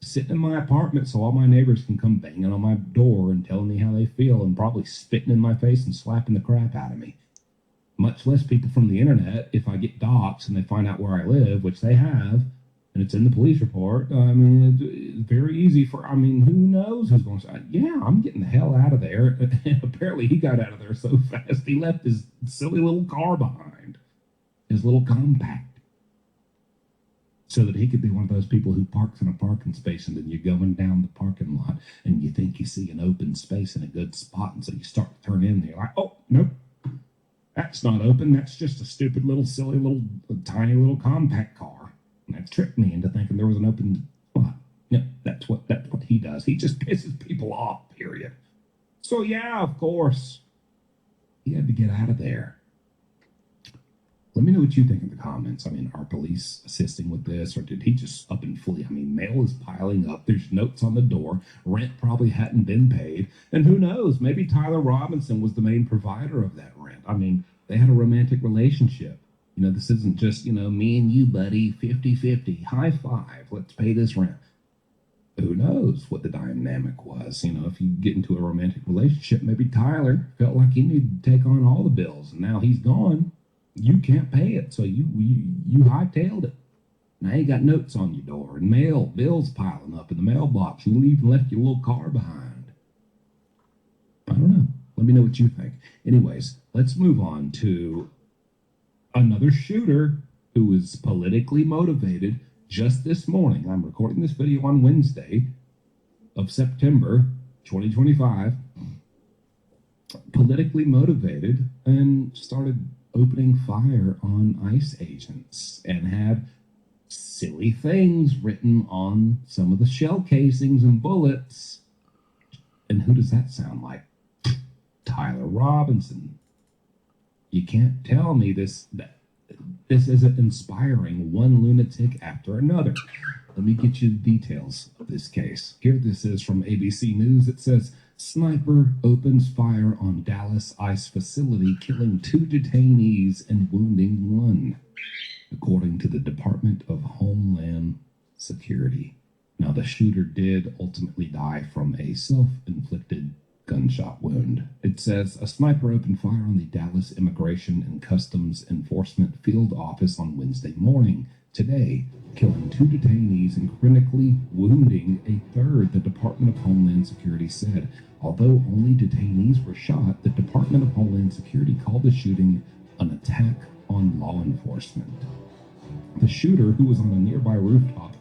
sitting in my apartment so all my neighbors can come banging on my door and telling me how they feel and probably spitting in my face and slapping the crap out of me. Much less people from the internet if I get doxxed and they find out where I live, which they have, and it's in the police report. It's very easy who knows who's going to say, yeah, I'm getting the hell out of there. And apparently he got out of there so fast, he left his silly little car behind, his little compact, so that he could be one of those people who parks in a parking space, and then you're going down the parking lot and you think you see an open space in a good spot, and so you start to turn in there like, oh, nope, that's not open. That's just a stupid little, silly little, tiny little compact car. And that tricked me into thinking there was an open spot. Yeah, that's what he does. He just pisses people off, period. So yeah, of course, he had to get out of there. Let me know what you think in the comments. Are police assisting with this, or did he just up and flee? Mail is piling up. There's notes on the door. Rent probably hadn't been paid. And who knows? Maybe Tyler Robinson was the main provider of that rent. They had a romantic relationship. This isn't just, me and you, buddy, 50-50. High five. Let's pay this rent. Who knows what the dynamic was? If you get into a romantic relationship, maybe Tyler felt like he needed to take on all the bills, and now he's gone. You can't pay it, so you hightailed it. Now you got notes on your door and bills piling up in the mailbox. You even left your little car behind. I don't know. Let me know what you think. Anyways, let's move on to another shooter who is politically motivated, just this morning, I'm recording this video on Wednesday of September 2025, politically motivated and started opening fire on ICE agents and had silly things written on some of the shell casings and bullets. And who does that sound like? Tyler Robinson. You can't tell me this isn't inspiring one lunatic after another. Let me get you the details of this case. Here this is from ABC News. It says, sniper opens fire on Dallas ICE facility, killing 2 detainees and wounding 1, according to the Department of Homeland Security. Now, the shooter did ultimately die from a self-inflicted gunshot wound. It says, a sniper opened fire on the Dallas Immigration and Customs Enforcement field office on Wednesday morning, today, killing 2 detainees and critically wounding a 3rd, the Department of Homeland Security said. Although only detainees were shot, the Department of Homeland Security called the shooting an attack on law enforcement. The shooter, who was on a nearby rooftop,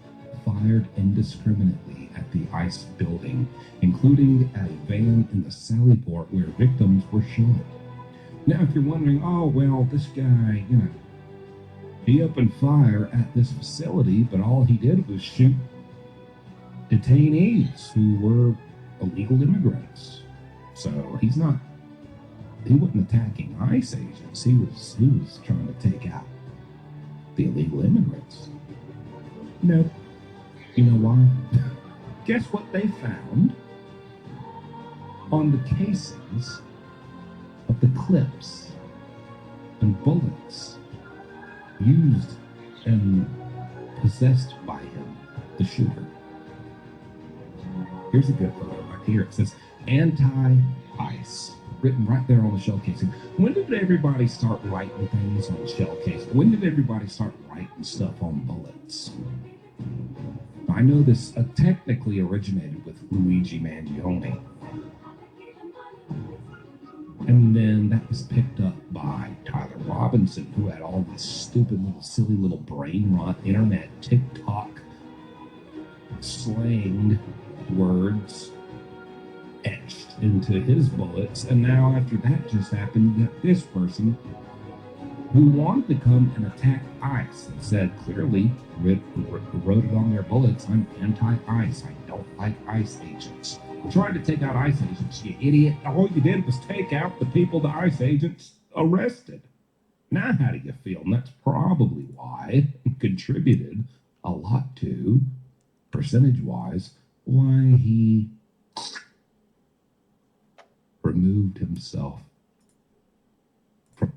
fired indiscriminately at the ICE building, including at a van in the Sallyport where victims were shot. Now, if you're wondering, oh, well, this guy, he opened fire at this facility, but all he did was shoot detainees who were illegal immigrants. So he wasn't attacking ICE agents. He was trying to take out the illegal immigrants. Nope. You know why? Guess what they found on the casings of the clips and bullets used and possessed by him, the shooter. Here's a good photo right here. It says anti-ICE, written right there on the shell casing. When did everybody start writing things on shell casing? When did everybody start writing stuff on bullets? I know this technically originated with Luigi Mangione. And then that was picked up by Tyler Robinson, who had all these stupid little, silly little brain rot internet TikTok slang words etched into his bullets. And now after that just happened, you got this person who wanted to come and attack ICE and said clearly, wrote it on their bullets, I'm anti-ICE. I don't like ICE agents. Tried to take out ICE agents, you idiot. All you did was take out the people the ICE agents arrested. Now how do you feel? And that's probably why it contributed a lot to, percentage-wise, why he removed himself from...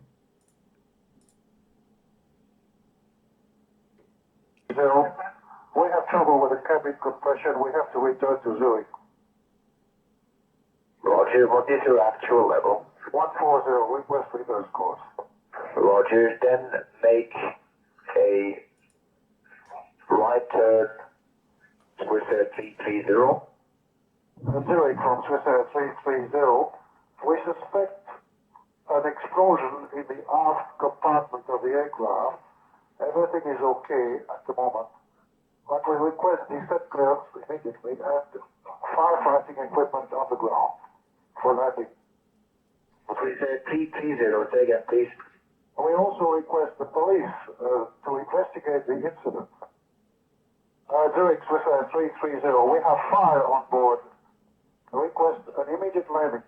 We have trouble with the cabin compression. We have to return to Zurich. Roger, what is your actual level? 140, request reverse course. Roger, then make a right turn, Swissair 330. Zurich from Swissair 330. We suspect an explosion in the aft compartment of the aircraft. Everything is okay at the moment, but we request descent clearance immediately and firefighting equipment on the ground for landing. Swissair 330, say again, please. We also request the police to investigate the incident. Zurich, Swissair 330, we have fire on board. Request an immediate landing.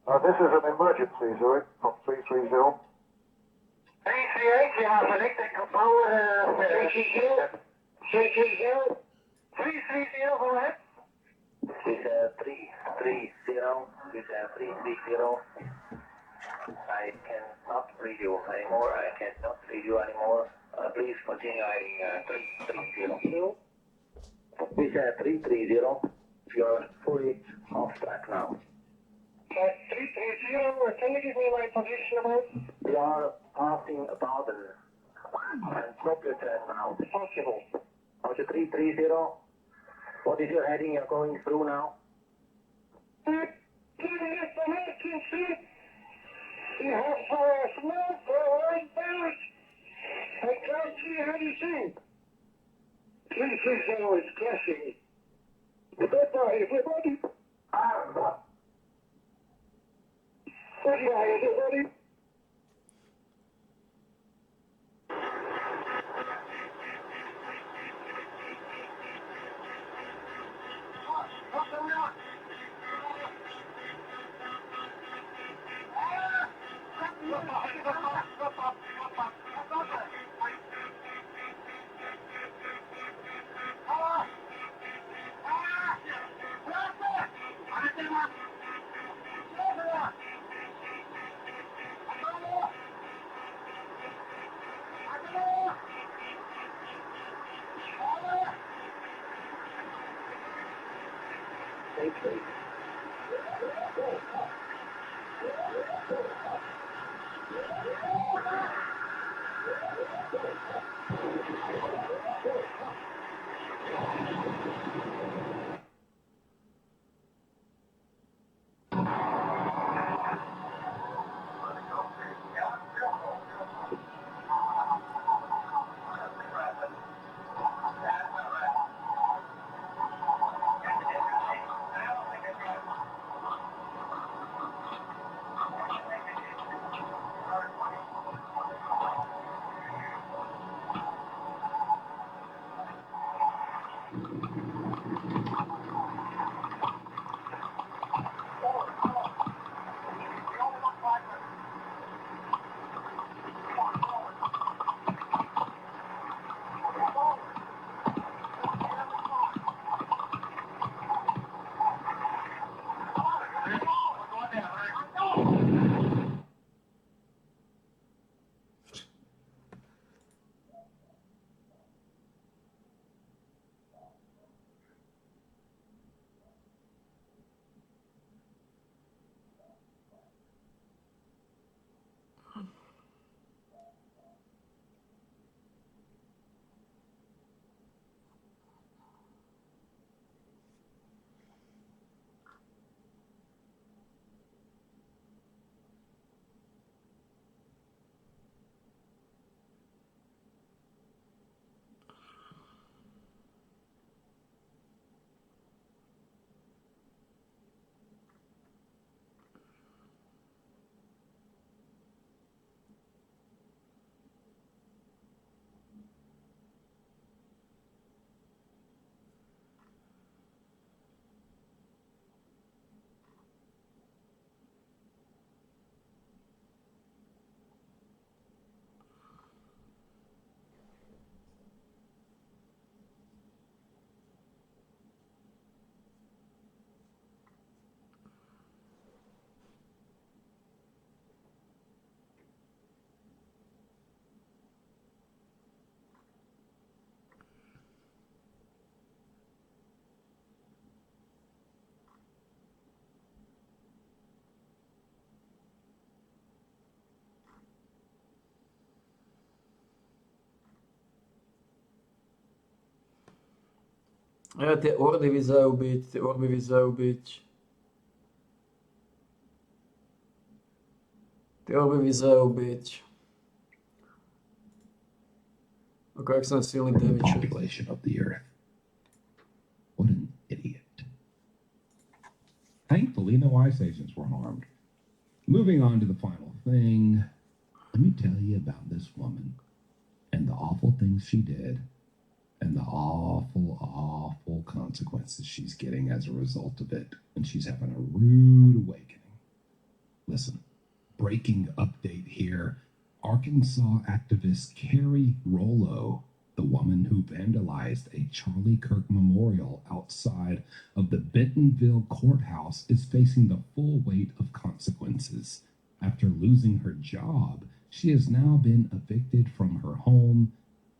This is an emergency, Zurich, from 330. 338, you have electrical power, 330. 330. 330, go ahead. Swissair 330, Swissair 330. I cannot read you anymore. I cannot read you anymore. Please continue. 330. Swissair 330. You're fully off track now. 330, can you give me my position about? We are passing Baden. And stop your turn now. Possible. Roger 330. What is your heading you're going through now? Emergency. You have smoke right back. I can't see anything. 330 is crashing. Goodbye, everybody. Goodbye, everybody. Tie orby vyzerajú byť. Tie orby vyzerajú byť. Ako jak som silný From the damage. population of the earth. What an idiot. Thankfully, no ice agents were harmed. Moving on to the final thing, let me tell you about this woman and the awful things she did and the awful, awful consequences she's getting as a result of it. And she's having a rude awakening. Listen, breaking update here. Arkansas activist Carrie Rollo, the woman who vandalized a Charlie Kirk memorial outside of the Bentonville courthouse, is facing the full weight of consequences. After losing her job, she has now been evicted from her home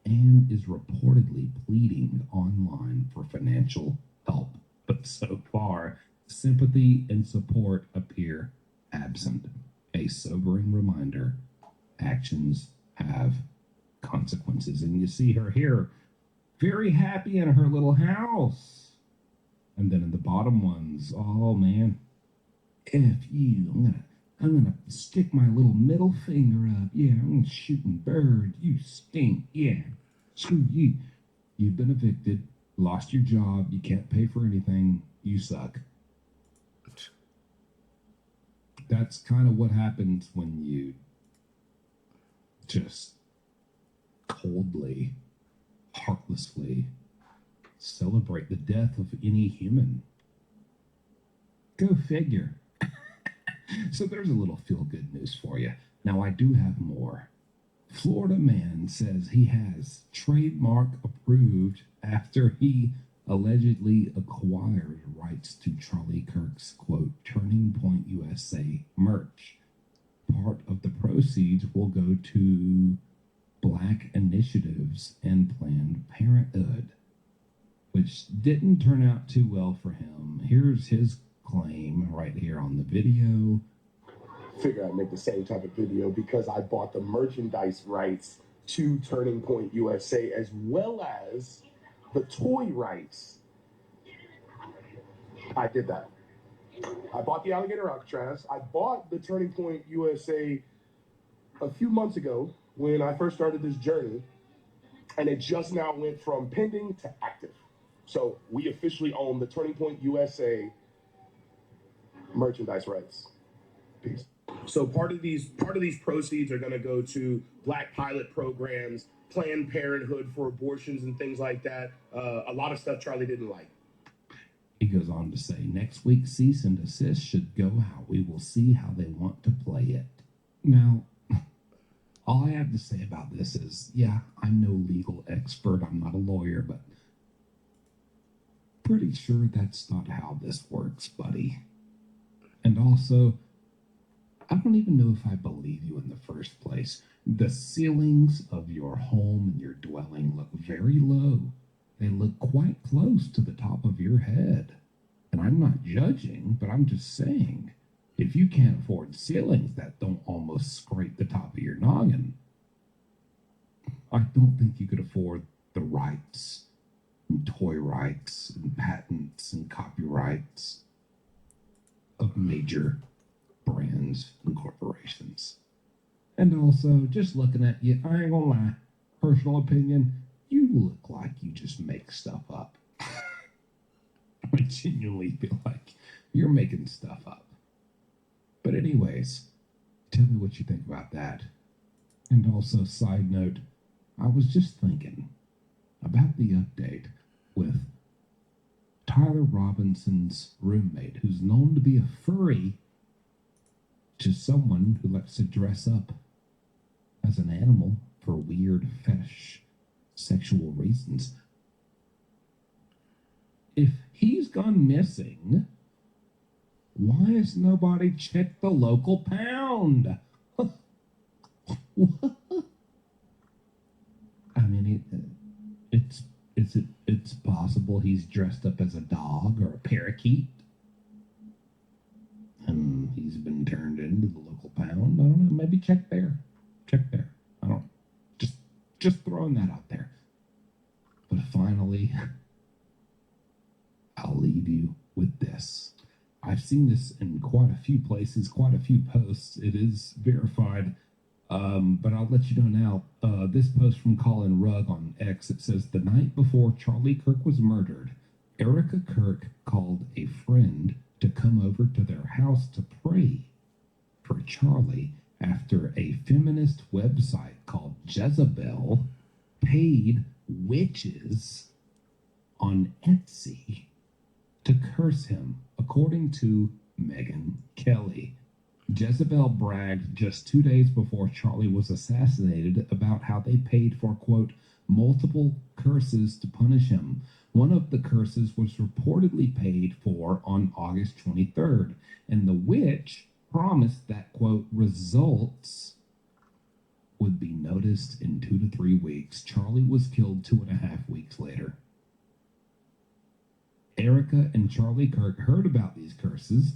and is reportedly pleading online for financial help. But so far, sympathy and support appear absent. A sobering reminder: actions have consequences. And you see her here, very happy in her little house. And then in the bottom ones, oh man, F you, I'm gonna stick my little middle finger up. Yeah, I'm shooting bird. You stink. Yeah, screw you. you've been evicted, lost your job, you can't pay for anything, you suck. That's kind of what happens when you just coldly, heartlessly celebrate the death of any human. Go figure. So there's a little feel-good news for you. Now I do have more. Florida man says he has trademark approved after he allegedly acquired rights to Charlie Kirk's, quote, Turning Point USA merch. Part of the proceeds will go to Black initiatives and Planned Parenthood, which didn't turn out too well for him. Here's his claim right here on the video. Figure I'd make the same type of video because I bought the merchandise rights to Turning Point USA as well as the toy rights. I did that. I bought the Alligator Alcatraz. I bought the Turning Point USA a few months ago when I first started this journey, and it just now went from pending to active. So we officially own the Turning Point USA merchandise rights. Peace. So part of these proceeds are going to go to Black pilot programs, Planned Parenthood for abortions and things like that. A lot of stuff Charlie didn't like. He goes on to say, next week's cease and desist should go out. We will see how they want to play it. Now, all I have to say about this is, yeah, I'm no legal expert. I'm not a lawyer, but pretty sure that's not how this works, buddy. And also, I don't even know if I believe you in the first place. The ceilings of your home and your dwelling look very low. They look quite close to the top of your head. And I'm not judging, but I'm just saying, if you can't afford ceilings that don't almost scrape the top of your noggin, I don't think you could afford the rights and toy rights and patents and copyrights of major brands and corporations. And also, just looking at you, I ain't gonna lie, personal opinion, you look like you just make stuff up. I genuinely feel like you're making stuff up. But anyways, tell me what you think about that. And also, side note, I was just thinking about the update with Tyler Robinson's roommate, who's known to be a furry, to someone who likes to dress up as an animal for weird fetish sexual reasons. If he's gone missing, why has nobody checked the local pound? What? I mean, it's possible he's dressed up as a dog or a parakeet, and he's been turned into the local pound. I don't know. Maybe check there. Check there. I don't. Just throwing that out there. But finally, I'll leave you with this. I've seen this in quite a few places, quite a few posts. It is verified, but I'll let you know now. This post from Colin Rugg on X, it says, the night before Charlie Kirk was murdered, Erica Kirk called a friend to come over to their house to pray for Charlie after a feminist website called Jezebel paid witches on Etsy to curse him, according to Megyn Kelly. Jezebel bragged just 2 days before Charlie was assassinated about how they paid for, quote, multiple curses to punish him. One of the curses was reportedly paid for on August 23rd, and the witch promised that, quote, results would be noticed in 2 to 3 weeks. Charlie was killed 2.5 weeks later. Erica and Charlie Kirk heard about these curses,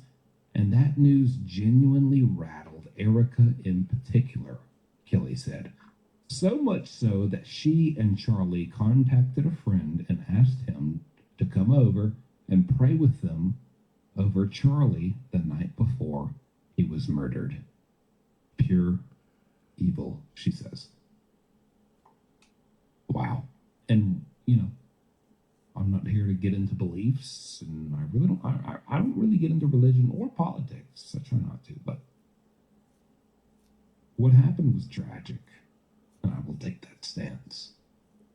and that news genuinely rattled Erica in particular, Kelly said. So much so that she and Charlie contacted a friend and asked him to come over and pray with them over Charlie the night before he was murdered. Pure evil, she says. Wow. And, you know, I'm not here to get into beliefs, and I really don't. I don't really get into religion or politics. I try not to, but what happened was tragic, and I will take that stance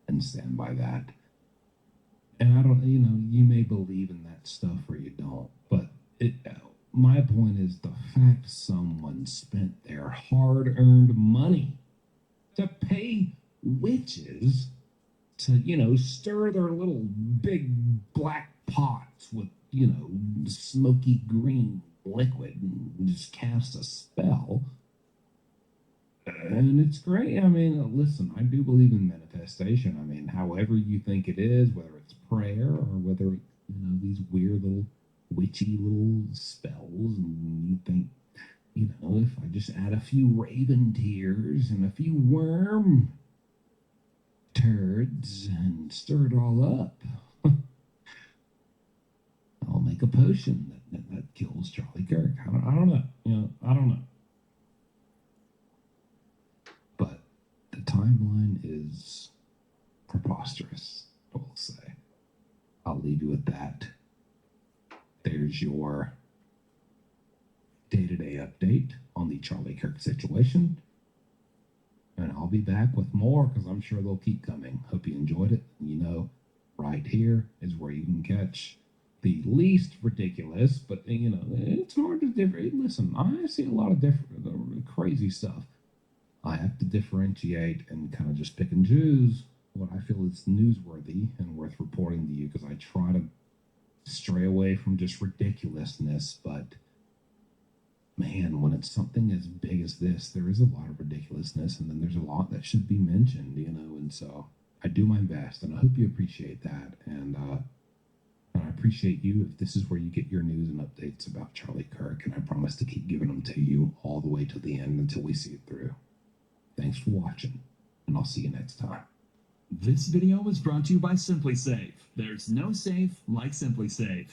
and stand by that. And I don't, you may believe in that stuff or you don't, but my point is the fact someone spent their hard-earned money to pay witches to, stir their little big black pots with, smoky green liquid and just cast a spell. And it's great. I mean, listen, I do believe in manifestation. I mean, however you think it is, whether it's prayer or whether, these weird little witchy little spells, and you think, if I just add a few raven tears and a few worm turds and stir it all up, I'll make a potion that kills Charlie Kirk. I don't know. I don't know. But the timeline is preposterous, I will say. I'll leave you with that. There's your day-to-day update on the Charlie Kirk situation. And I'll be back with more because I'm sure they'll keep coming. Hope you enjoyed it. Right here is where you can catch the least ridiculous, but it's hard to differentiate. Listen, I see a lot of different crazy stuff. I have to differentiate and kind of just pick and choose what I feel is newsworthy and worth reporting to you, because I try to stray away from just ridiculousness. But man, when it's something as big as this, there is a lot of ridiculousness, and then there's a lot that should be mentioned, and so I do my best, and I hope you appreciate that. And I appreciate you if this is where you get your news and updates about Charlie Kirk, and I promise to keep giving them to you all the way to the end until we see it through. Thanks for watching, and I'll see you next time. This video was brought to you by SimpliSafe. There's no safe like SimpliSafe.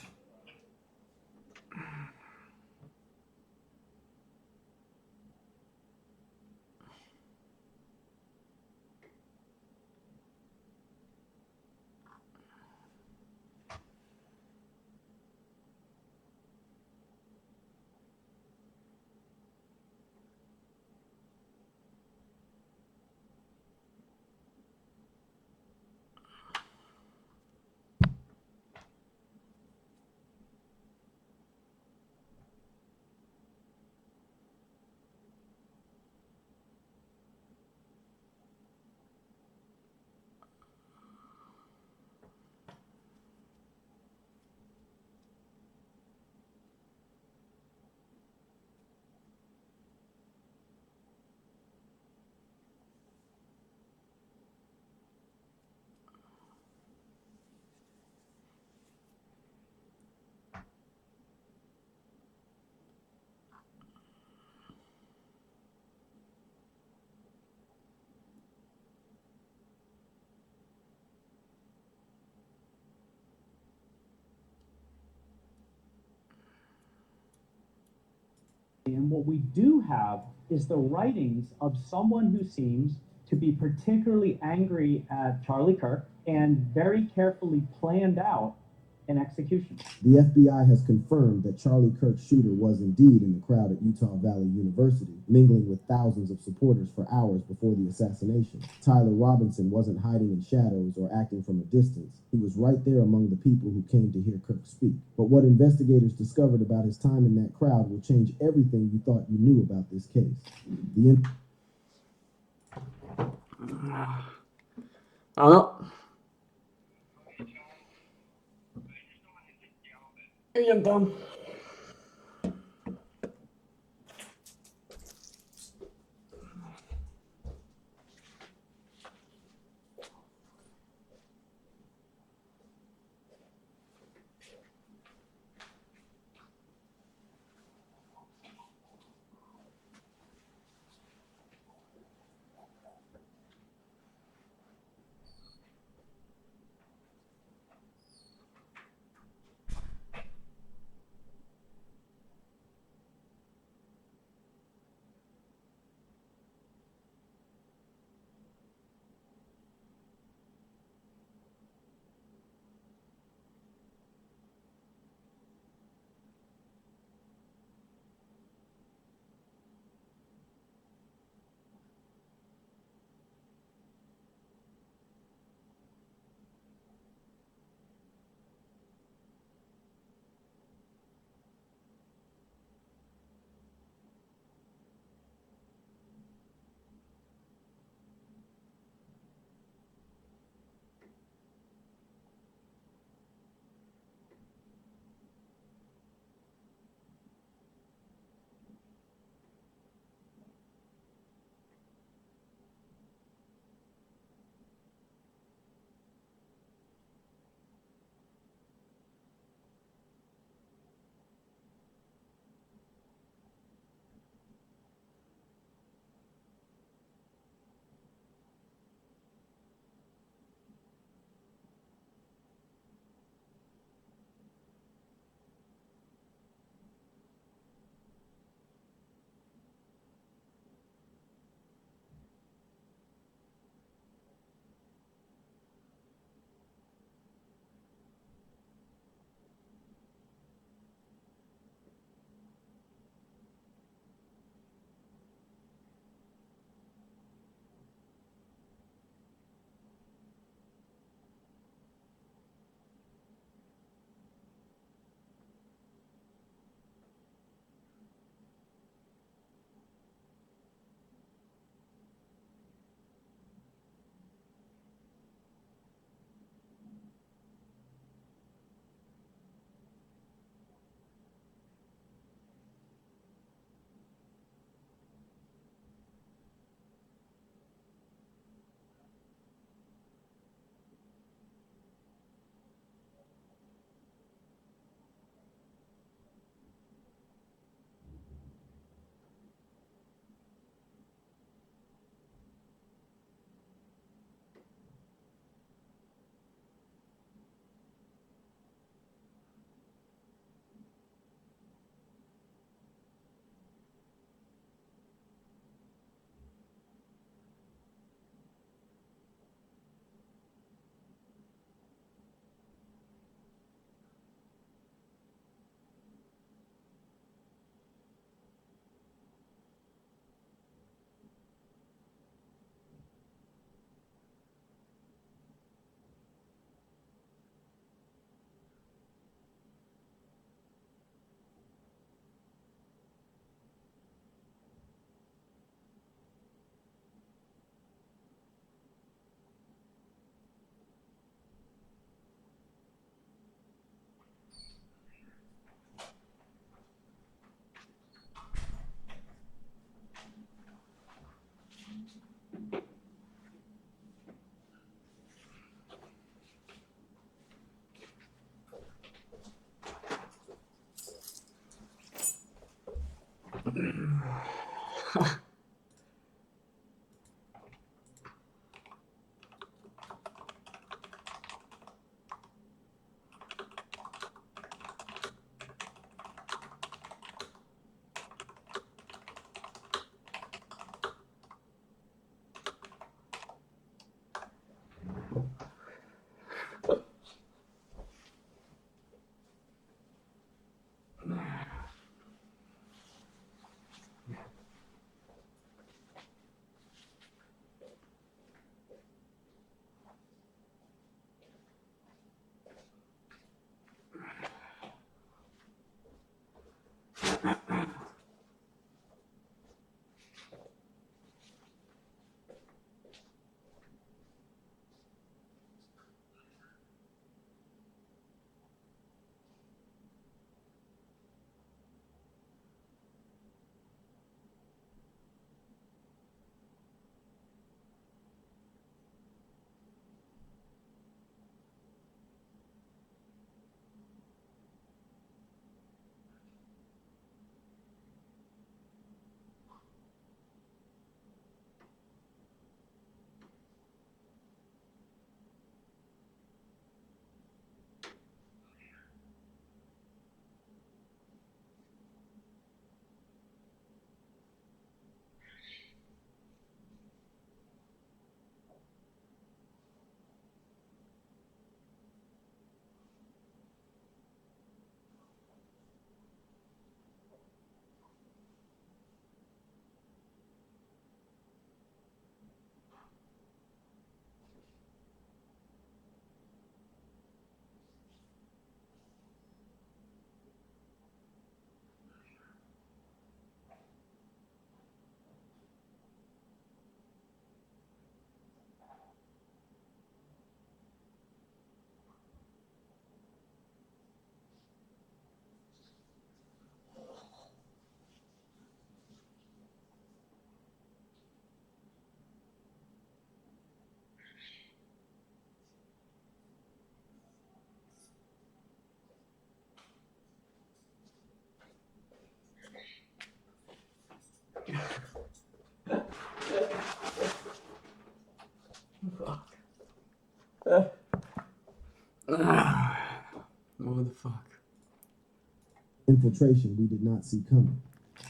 And what we do have is the writings of someone who seems to be particularly angry at Charlie Kirk and very carefully planned out an execution. The FBI has confirmed that Charlie Kirk's shooter was indeed in the crowd at Utah Valley University, mingling with thousands of supporters for hours before the assassination. Tyler Robinson wasn't hiding in shadows or acting from a distance. He was right there among the people who came to hear Kirk speak. But what investigators discovered about his time in that crowd will change everything you thought you knew about this case. I don't. Y então. fuck? Infiltration we did not see coming.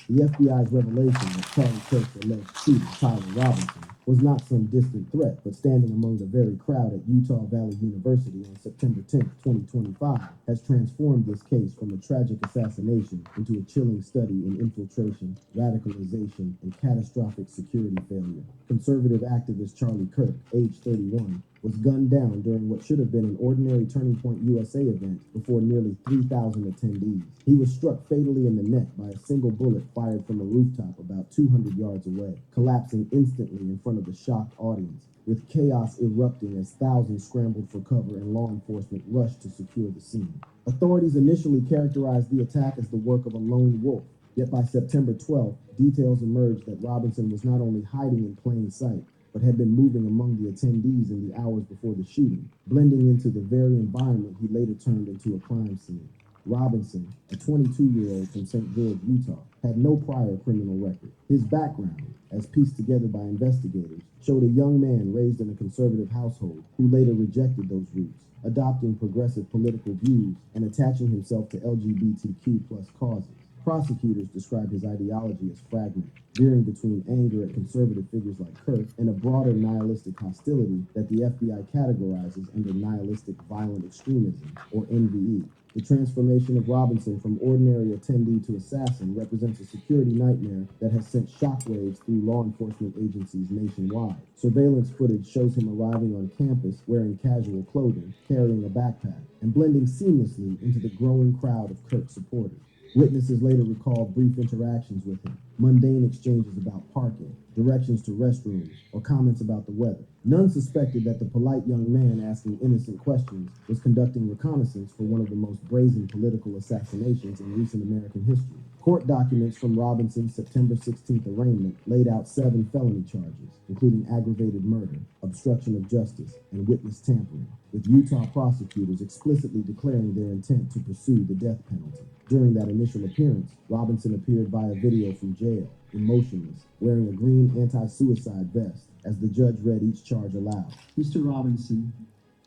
The FBI's revelation that Charlie Kirk's alleged shooter, Tyler Robinson, was not some distant threat, but standing among the very crowd at Utah Valley University on September 10, 2025, has transformed this case from a tragic assassination into a chilling study in infiltration, radicalization, and catastrophic security failure. Conservative activist Charlie Kirk, age 31, was gunned down during what should have been an ordinary Turning Point USA event before nearly 3,000 attendees. He was struck fatally in the neck by a single bullet fired from a rooftop about 200 yards away, collapsing instantly in front of the shocked audience, with chaos erupting as thousands scrambled for cover and law enforcement rushed to secure the scene. Authorities initially characterized the attack as the work of a lone wolf, yet by September 12th, details emerged that Robinson was not only hiding in plain sight, but had been moving among the attendees in the hours before the shooting, blending into the very environment he later turned into a crime scene. Robinson, a 22-year-old from St. George, Utah, had no prior criminal record. His background, as pieced together by investigators, showed a young man raised in a conservative household who later rejected those roots, adopting progressive political views and attaching himself to LGBTQ+ causes. Prosecutors described his ideology as fragmented, veering between anger at conservative figures like Kirk and a broader nihilistic hostility that the FBI categorizes under nihilistic violent extremism, or NVE. The transformation of Robinson from ordinary attendee to assassin represents a security nightmare that has sent shockwaves through law enforcement agencies nationwide. Surveillance footage shows him arriving on campus wearing casual clothing, carrying a backpack, and blending seamlessly into the growing crowd of Kirk supporters. Witnesses later recalled brief interactions with him, mundane exchanges about parking, directions to restrooms, or comments about the weather. None suspected that the polite young man asking innocent questions was conducting reconnaissance for one of the most brazen political assassinations in recent American history. Court documents from Robinson's September 16th arraignment laid out 7 felony charges, including aggravated murder, obstruction of justice, and witness tampering, with Utah prosecutors explicitly declaring their intent to pursue the death penalty. During that initial appearance, Robinson appeared via video from jail, emotionless, wearing a green anti-suicide vest, as the judge read each charge aloud. Mr. Robinson,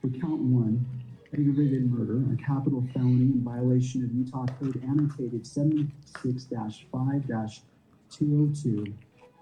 for count 1, aggravated murder, a capital felony in violation of Utah Code annotated 76-5-202,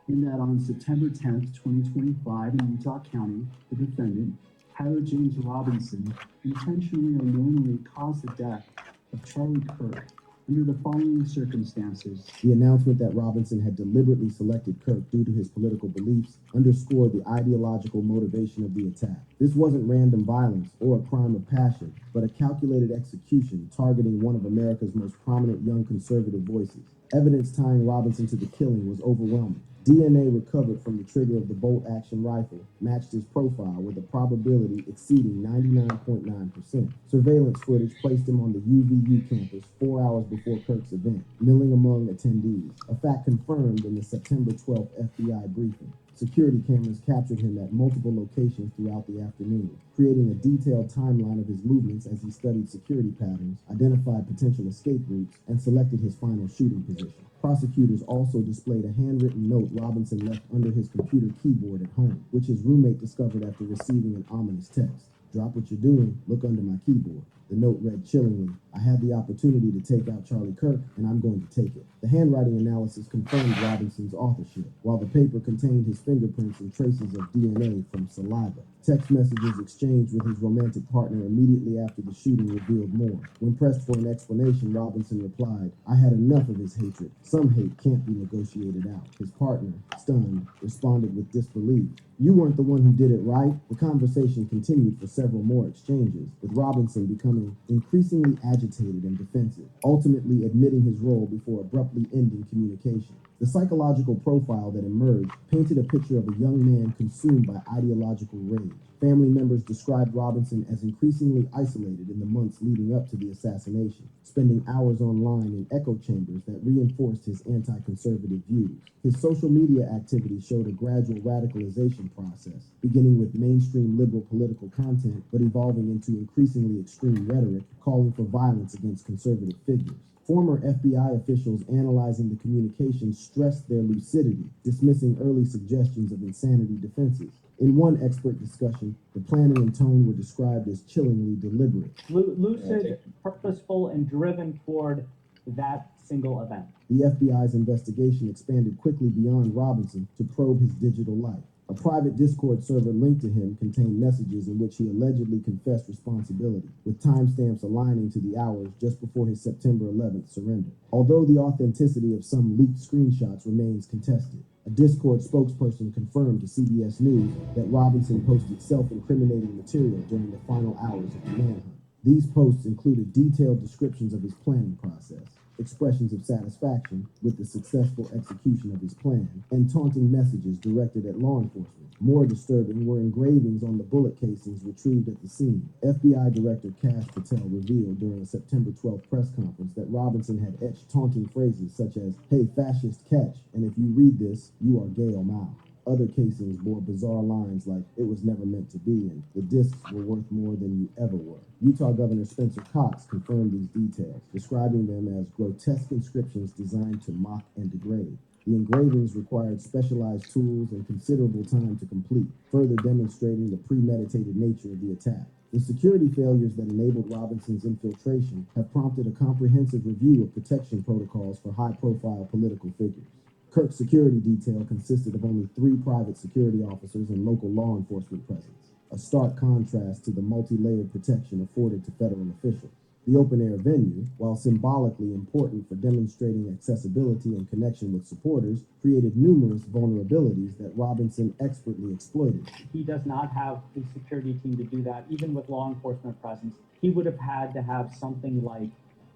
in that on September 10th, 2025 in Utah County, the defendant, Tyler James Robinson, intentionally or knowingly caused the death of Charlie Kirk under the following circumstances. The announcement that Robinson had deliberately selected Kirk due to his political beliefs underscored the ideological motivation of the attack. This wasn't random violence or a crime of passion, but a calculated execution targeting one of America's most prominent young conservative voices. Evidence tying Robinson to the killing was overwhelming. DNA recovered from the trigger of the bolt-action rifle matched his profile with a probability exceeding 99.9%. Surveillance footage placed him on the UVU campus 4 hours before Kirk's event, milling among attendees, a fact confirmed in the September 12th FBI briefing. Security cameras captured him at multiple locations throughout the afternoon, creating a detailed timeline of his movements as he studied security patterns, identified potential escape routes, and selected his final shooting position. Prosecutors also displayed a handwritten note Robinson left under his computer keyboard at home, which his roommate discovered after receiving an ominous text. "Drop what you're doing, look under my keyboard." The note read chillingly, "I had the opportunity to take out Charlie Kirk, and I'm going to take it." The handwriting analysis confirmed Robinson's authorship, while the paper contained his fingerprints and traces of DNA from saliva. Text messages exchanged with his romantic partner immediately after the shooting revealed more. When pressed for an explanation, Robinson replied, "I had enough of his hatred. Some hate can't be negotiated out." His partner, stunned, responded with disbelief, "You weren't the one who did it, right?" The conversation continued for several more exchanges, with Robinson becoming increasingly agitated and defensive, ultimately admitting his role before abruptly ending communication. The psychological profile that emerged painted a picture of a young man consumed by ideological rage. Family members described Robinson as increasingly isolated in the months leading up to the assassination, spending hours online in echo chambers that reinforced his anti-conservative views. His social media activity showed a gradual radicalization process, beginning with mainstream liberal political content, but evolving into increasingly extreme rhetoric, calling for violence against conservative figures. Former FBI officials analyzing the communications stressed their lucidity, dismissing early suggestions of insanity defenses. In one expert discussion, the planning and tone were described as chillingly deliberate. Lucid, purposeful, and driven toward that single event. The FBI's investigation expanded quickly beyond Robinson to probe his digital life. A private Discord server linked to him contained messages in which he allegedly confessed responsibility, with timestamps aligning to the hours just before his September 11th surrender. Although the authenticity of some leaked screenshots remains contested, a Discord spokesperson confirmed to CBS News that Robinson posted self-incriminating material during the final hours of the manhunt. These posts included detailed descriptions of his planning process, expressions of satisfaction with the successful execution of his plan, and taunting messages directed at law enforcement. More disturbing were engravings on the bullet casings retrieved at the scene. FBI Director Kash Patel revealed during a September 12th press conference that Robinson had etched taunting phrases such as, "Hey, fascist, catch, and if you read this, you are gay or Mao." Other casings bore bizarre lines like, "It was never meant to be," and "The discs were worth more than you ever were." Utah Governor Spencer Cox confirmed these details, describing them as grotesque inscriptions designed to mock and degrade. The engravings required specialized tools and considerable time to complete, further demonstrating the premeditated nature of the attack. The security failures that enabled Robinson's infiltration have prompted a comprehensive review of protection protocols for high-profile political figures. Kirk's security detail consisted of only 3 private security officers and local law enforcement presence, a stark contrast to the multi-layered protection afforded to federal officials. The open-air venue, while symbolically important for demonstrating accessibility and connection with supporters, created numerous vulnerabilities that Robinson expertly exploited. He does not have the security team to do that, even with law enforcement presence. He would have had to have something like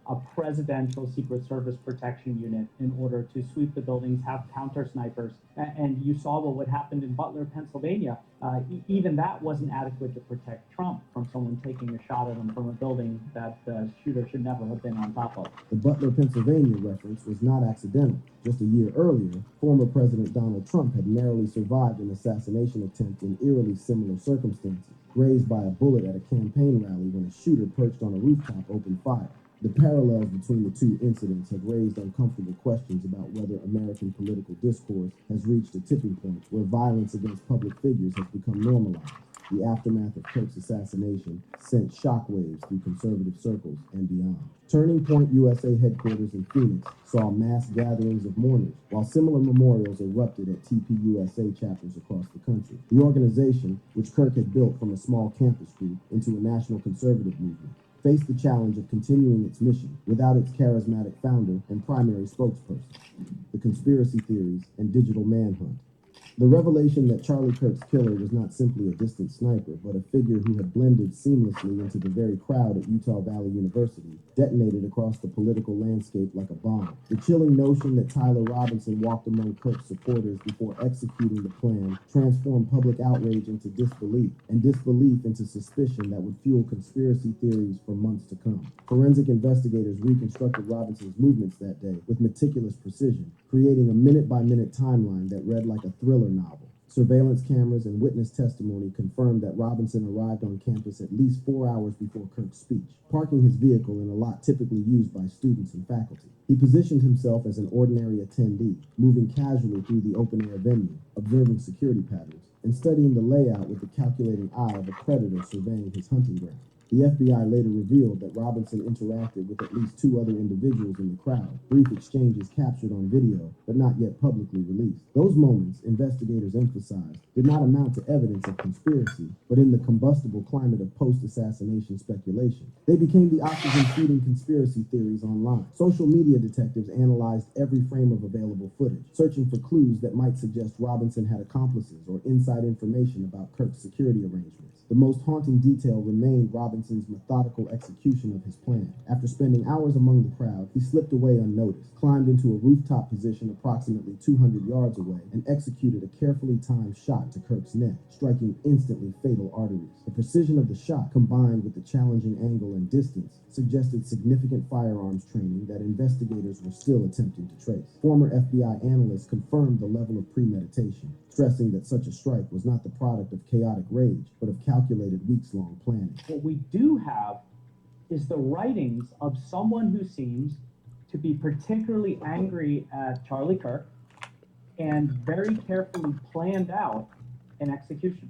a presidential Secret Service protection unit in order to sweep the buildings, have counter snipers. And you saw what happened in Butler, Pennsylvania. Even that wasn't adequate to protect Trump from someone taking a shot at him from a building that the shooter should never have been on top of. The Butler, Pennsylvania reference was not accidental. Just a year earlier, former President Donald Trump had narrowly survived an assassination attempt in eerily similar circumstances, grazed by a bullet at a campaign rally when a shooter perched on a rooftop opened fire. The parallels between the two incidents have raised uncomfortable questions about whether American political discourse has reached a tipping point where violence against public figures has become normalized. The aftermath of Kirk's assassination sent shockwaves through conservative circles and beyond. Turning Point USA headquarters in Phoenix saw mass gatherings of mourners, while similar memorials erupted at TPUSA chapters across the country. The organization, which Kirk had built from a small campus group into a national conservative movement, faced the challenge of continuing its mission without its charismatic founder and primary spokesperson, the conspiracy theories and digital manhunt. The revelation that Charlie Kirk's killer was not simply a distant sniper, but a figure who had blended seamlessly into the very crowd at Utah Valley University detonated across the political landscape like a bomb. The chilling notion that Tyler Robinson walked among Kirk's supporters before executing the plan transformed public outrage into disbelief, and disbelief into suspicion that would fuel conspiracy theories for months to come. Forensic investigators reconstructed Robinson's movements that day with meticulous precision, creating a minute-by-minute timeline that read like a thriller novel. Surveillance cameras and witness testimony confirmed that Robinson arrived on campus at least 4 hours before Kirk's speech, parking his vehicle in a lot typically used by students and faculty. He positioned himself as an ordinary attendee, moving casually through the open-air venue, observing security patterns, and studying the layout with the calculating eye of a predator surveying his hunting ground. The FBI later revealed that Robinson interacted with at least 2 other individuals in the crowd, brief exchanges captured on video, but not yet publicly released. Those moments, investigators emphasized, did not amount to evidence of conspiracy, but in the combustible climate of post-assassination speculation, they became the oxygen-feeding conspiracy theories online. Social media detectives analyzed every frame of available footage, searching for clues that might suggest Robinson had accomplices or inside information about Kirk's security arrangements. The most haunting detail remained Robinson's methodical execution of his plan. After spending hours among the crowd, he slipped away unnoticed, climbed into a rooftop position approximately 200 yards away, and executed a carefully timed shot to Kirk's neck, striking instantly fatal arteries. The precision of the shot, combined with the challenging angle and distance, suggested significant firearms training that investigators were still attempting to trace. Former FBI analysts confirmed the level of premeditation, stressing that such a strike was not the product of chaotic rage, but of calculated weeks-long planning. What we do have is the writings of someone who seems to be particularly angry at Charlie Kirk and very carefully planned out an execution.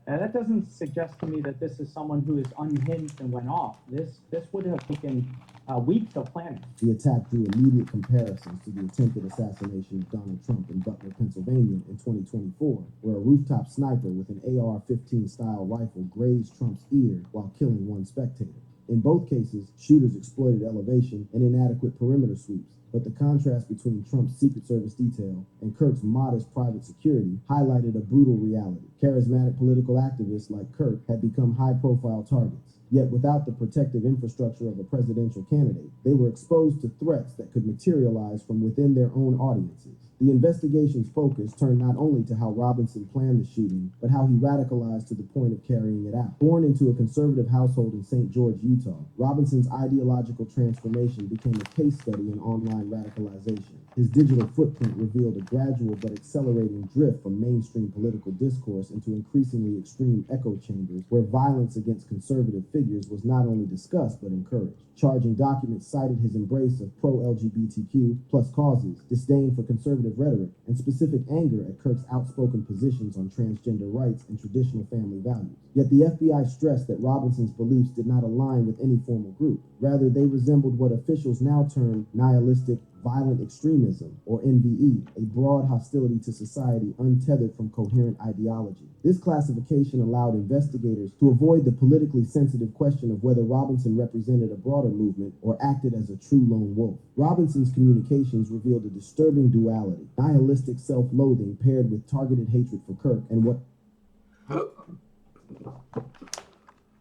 Now, that doesn't suggest to me that this is someone who is unhinged and went off. This would have taken weeks of planning. The attack drew immediate comparisons to the attempted assassination of Donald Trump in Butler, Pennsylvania in 2024, where a rooftop sniper with an AR-15 style rifle grazed Trump's ear while killing one spectator. In both cases, shooters exploited elevation and inadequate perimeter sweeps, but the contrast between Trump's Secret Service detail and Kirk's modest private security highlighted a brutal reality. Charismatic political activists like Kirk had become high-profile targets. Yet without the protective infrastructure of a presidential candidate, they were exposed to threats that could materialize from within their own audiences. The investigation's focus turned not only to how Robinson planned the shooting, but how he radicalized to the point of carrying it out. Born into a conservative household in St. George, Utah, Robinson's ideological transformation became a case study in online radicalization. His digital footprint revealed a gradual but accelerating drift from mainstream political discourse into increasingly extreme echo chambers where violence against conservative figures was not only discussed but encouraged. Charging documents cited his embrace of pro-LGBTQ plus causes, disdain for conservative rhetoric, and specific anger at Kirk's outspoken positions on transgender rights and traditional family values. Yet the FBI stressed that Robinson's beliefs did not align with any formal group. Rather, they resembled what officials now term nihilistic violent extremism, or NVE, a broad hostility to society untethered from coherent ideology. This classification allowed investigators to avoid the politically sensitive question of whether Robinson represented a broader movement or acted as a true lone wolf. Robinson's communications revealed a disturbing duality, nihilistic self-loathing paired with targeted hatred for Kirk and what...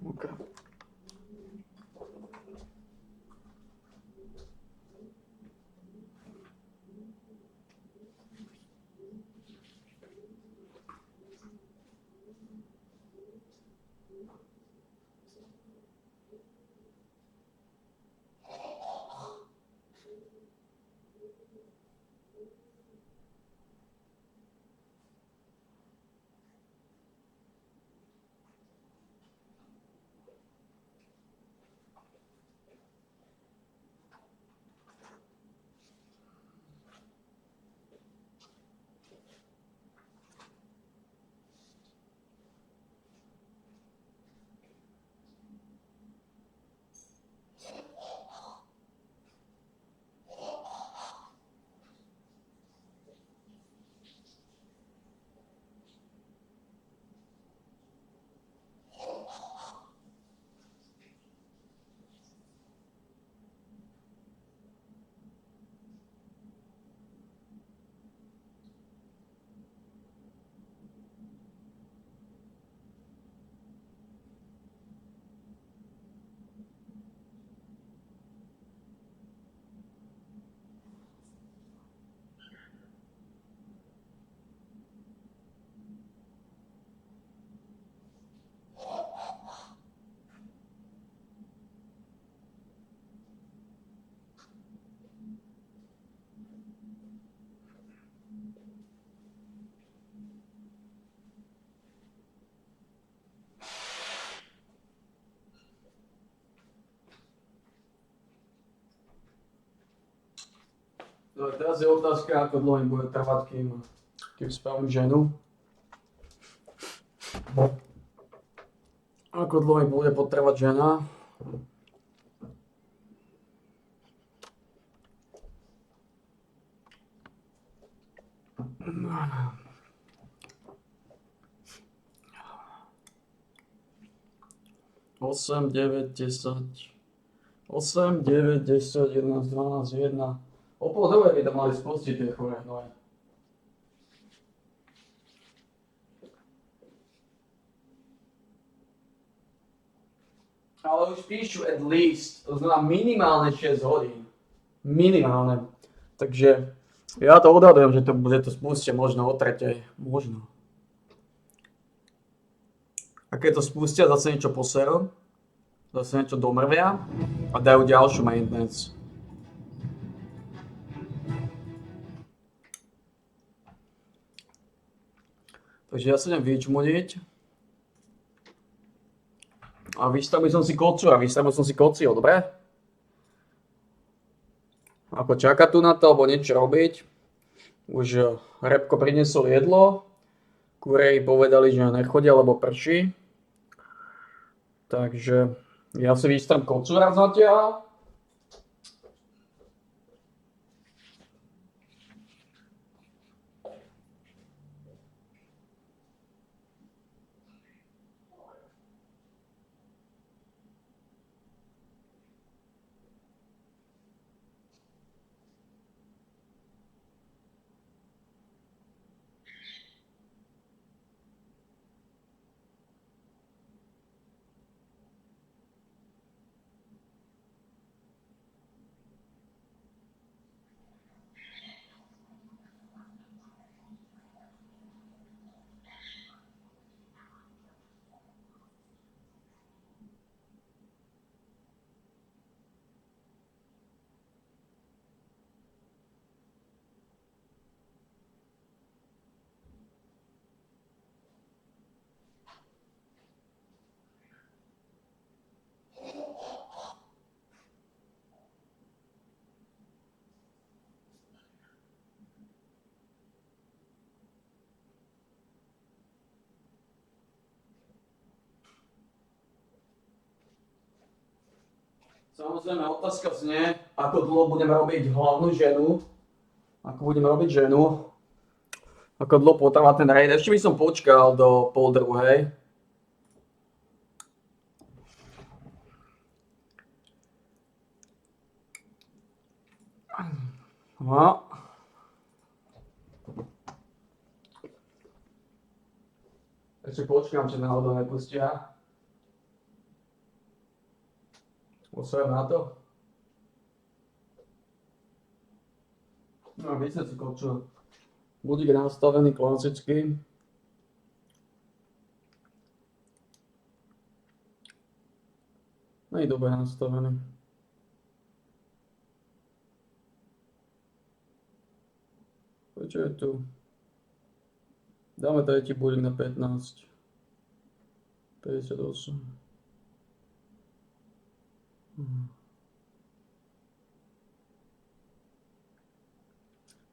Okay. No a teraz je otázka, ako dlho im bude trvať, kým spravím ženu. Ako dlho im bude potrvať žena. Osem, 9, 10. 8, 9, 10, 11, 12, 1. O pol druhej by to mali spustiť tie chore hnoje. Ale už píšu at least, to znamená minimálne 6 hodín. Minimálne. Takže ja to odhadujem, že to spustia možno o 3. Možno. A keď to spustia, zase niečo poserú, zase niečo domrvia a dajú ďalšiu maintenance. Takže ja sa idem vyčmudiť. A vystavil som si kocu a vystavil som si kocio, dobre? ako čakať tu na to, alebo niečo robiť. Už Repko priniesol jedlo, kúrej povedali, že nechodia, lebo prší. Takže ja si vystrám kocúra zatiaľ. Samozrejme, otázka znie, ako dlho budeme robiť hlavnú ženu. Ako budeme robiť ženu. Ako dlho potrvá ten raid. Ešte by som počkal do 12:30. No. Ešte počkám, či náhodou nepustia. Osvojím na to. No, myslím si, čo. Budík je nastavený klasicky. No i dobre nastavený. Prečo je tu? Dáme tretí budík na 15. 58.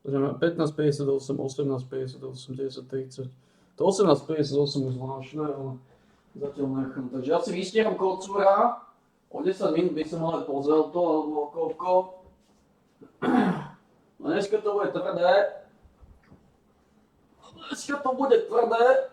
Takže máme 15, 58, 18, 58, 10, 30. To 18, 58 je zvláštne, ale zatiaľ nechám. Takže ja si vystieram kocúra. O 10 minút by som ale pozrel to, alebo koľko. No dneska to bude tvrdé. Dneska to bude tvrdé.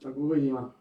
Tak uvidíme.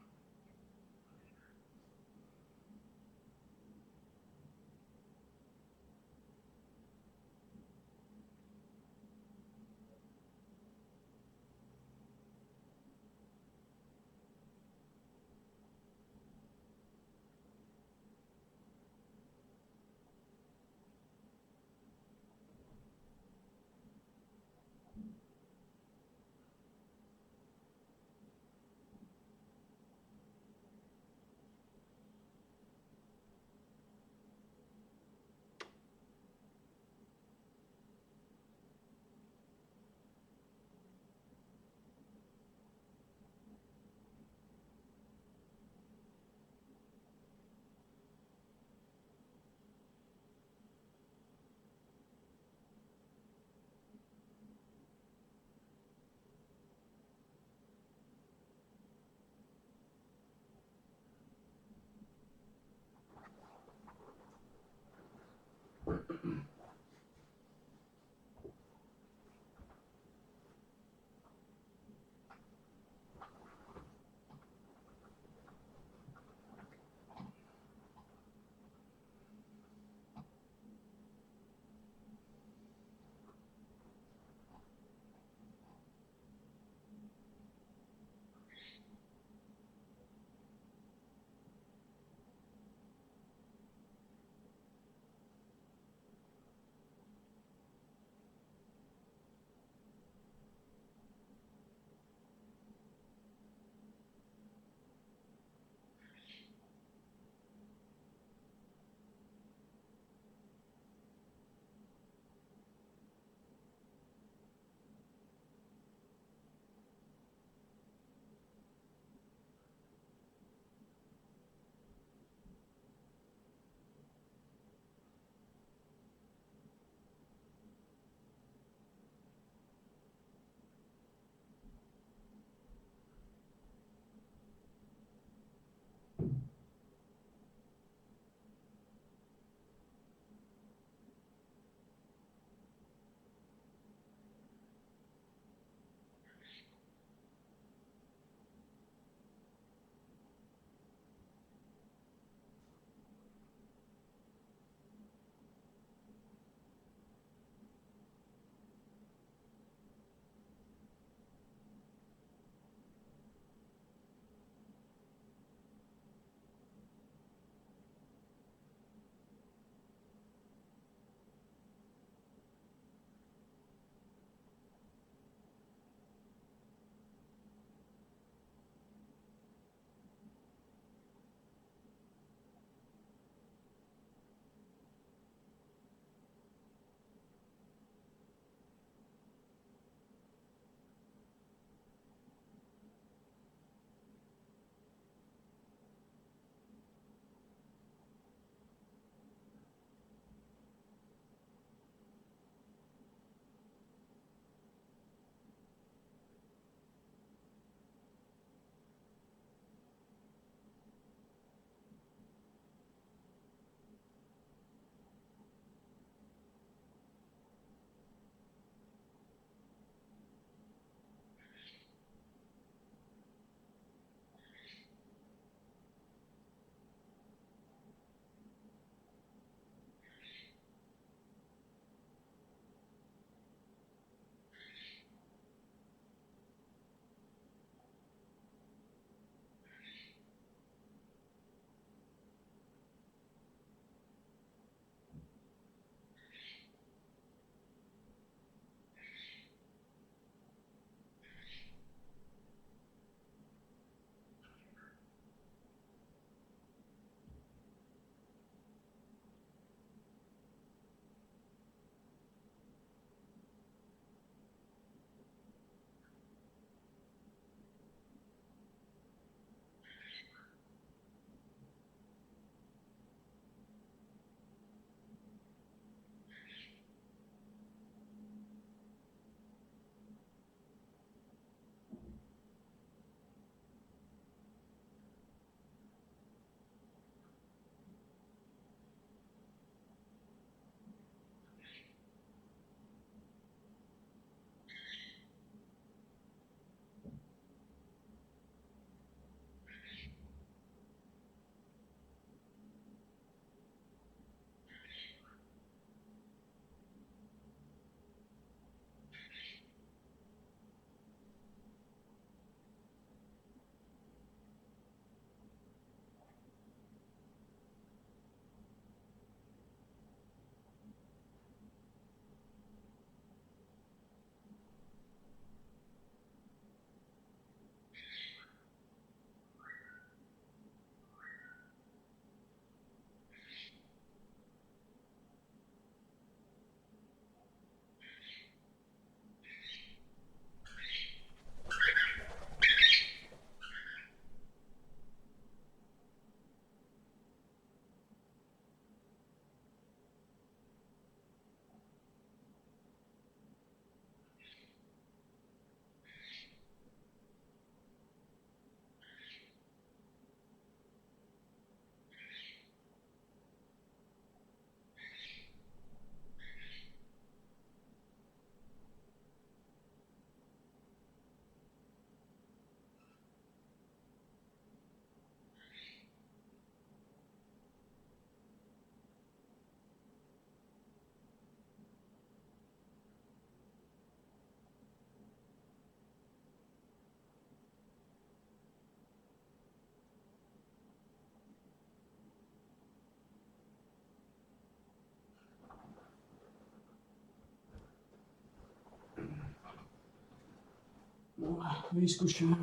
Vyskúšame.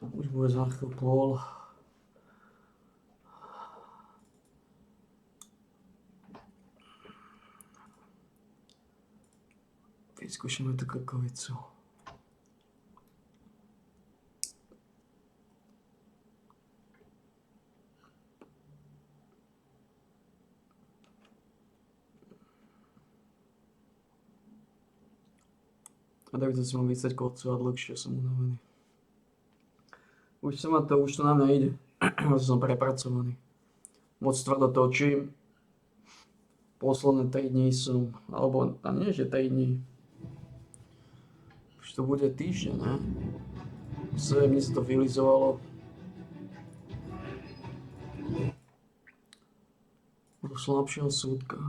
Už bude za chvíľu pol. Vyskúšame tú krkovicu. A tak to si mám vysať kocovať dlhšie, som unavený. Už to na mňa ide. Som prepracovaný. Moc tvrdo točím. Posledné 3 dní som, alebo a nie že 3 dní. Už to bude týždeň, ne? 7 dní sa to vylizovalo. Do slabšieho súdka.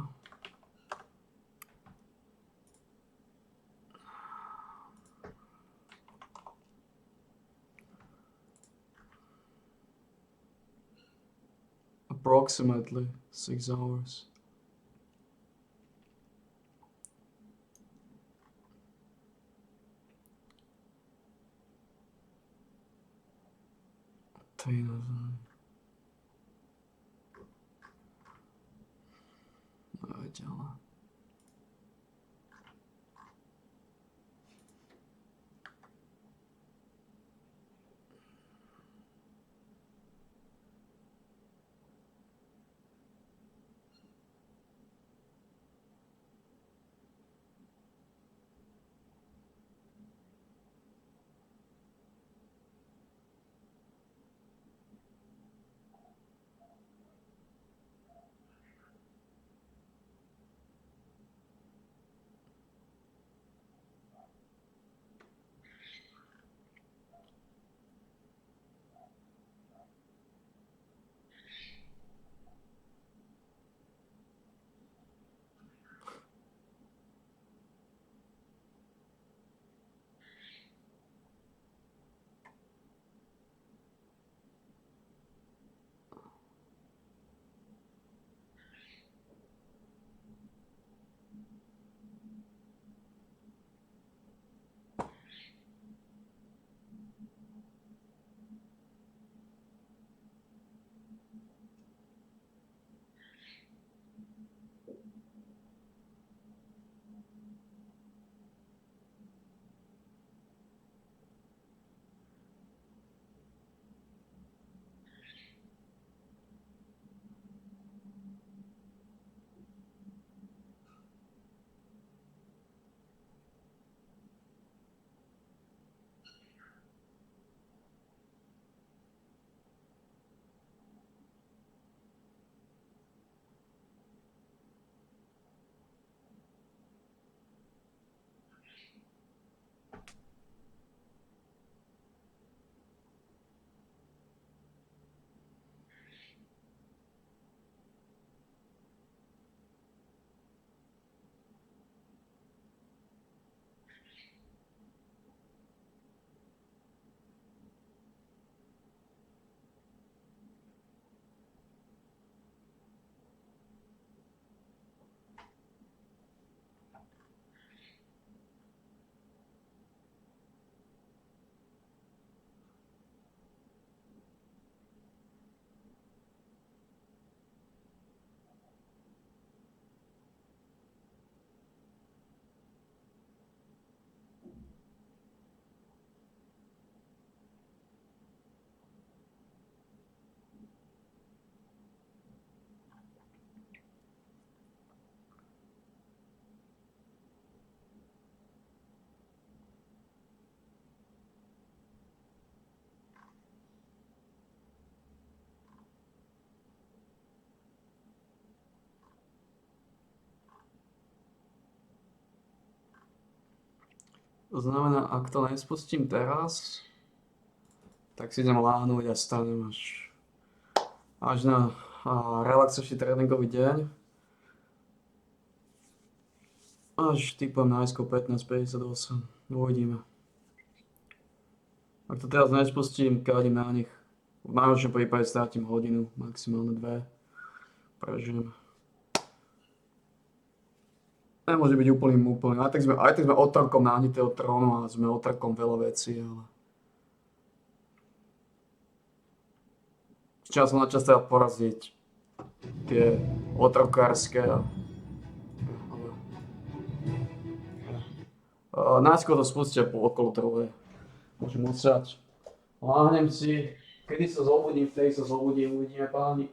Approximately 6 hours. To je naozaj. No, ďalej. To znamená, ak to nespustím teraz, tak si idem láhnuť a stanem až na relaxačný tréningový deň. Až typujem na ISO 1558. Uvidíme. Ak to teraz nespustím, kádím na nich. V najhoršom prípade strátim hodinu, maximálne 2. Prežijem. nemôže byť úplným. Aj tak sme otrokom náhnitého trónu a sme otrokom veľa vecí, ale z času na čas treba poraziť tie otrokárske najskôr to spustia okolo troje. Môžem osrať. Láhnem si, kedy sa zobudím, vtedy sa zobudím, uvidíme páni.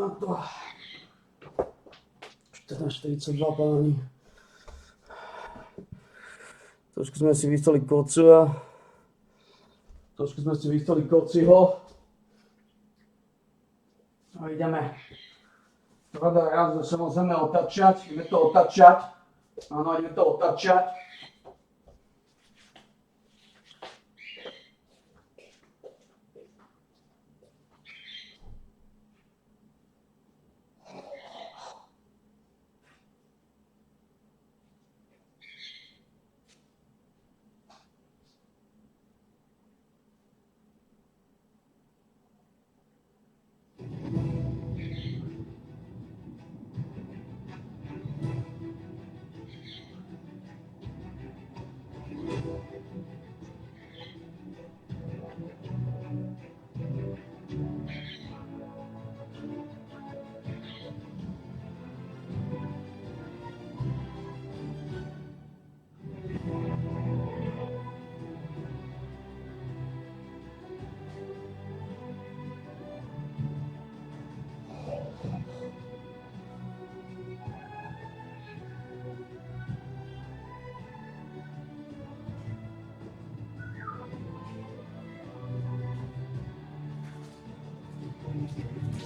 na to. 14:42 páni. Trošku sme si vystali Kocua. Trošku sme si vystali Kociho. A ideme. Rada raz, že samozrejme otačať. Ideme to otačať. Áno, ideme to otačať.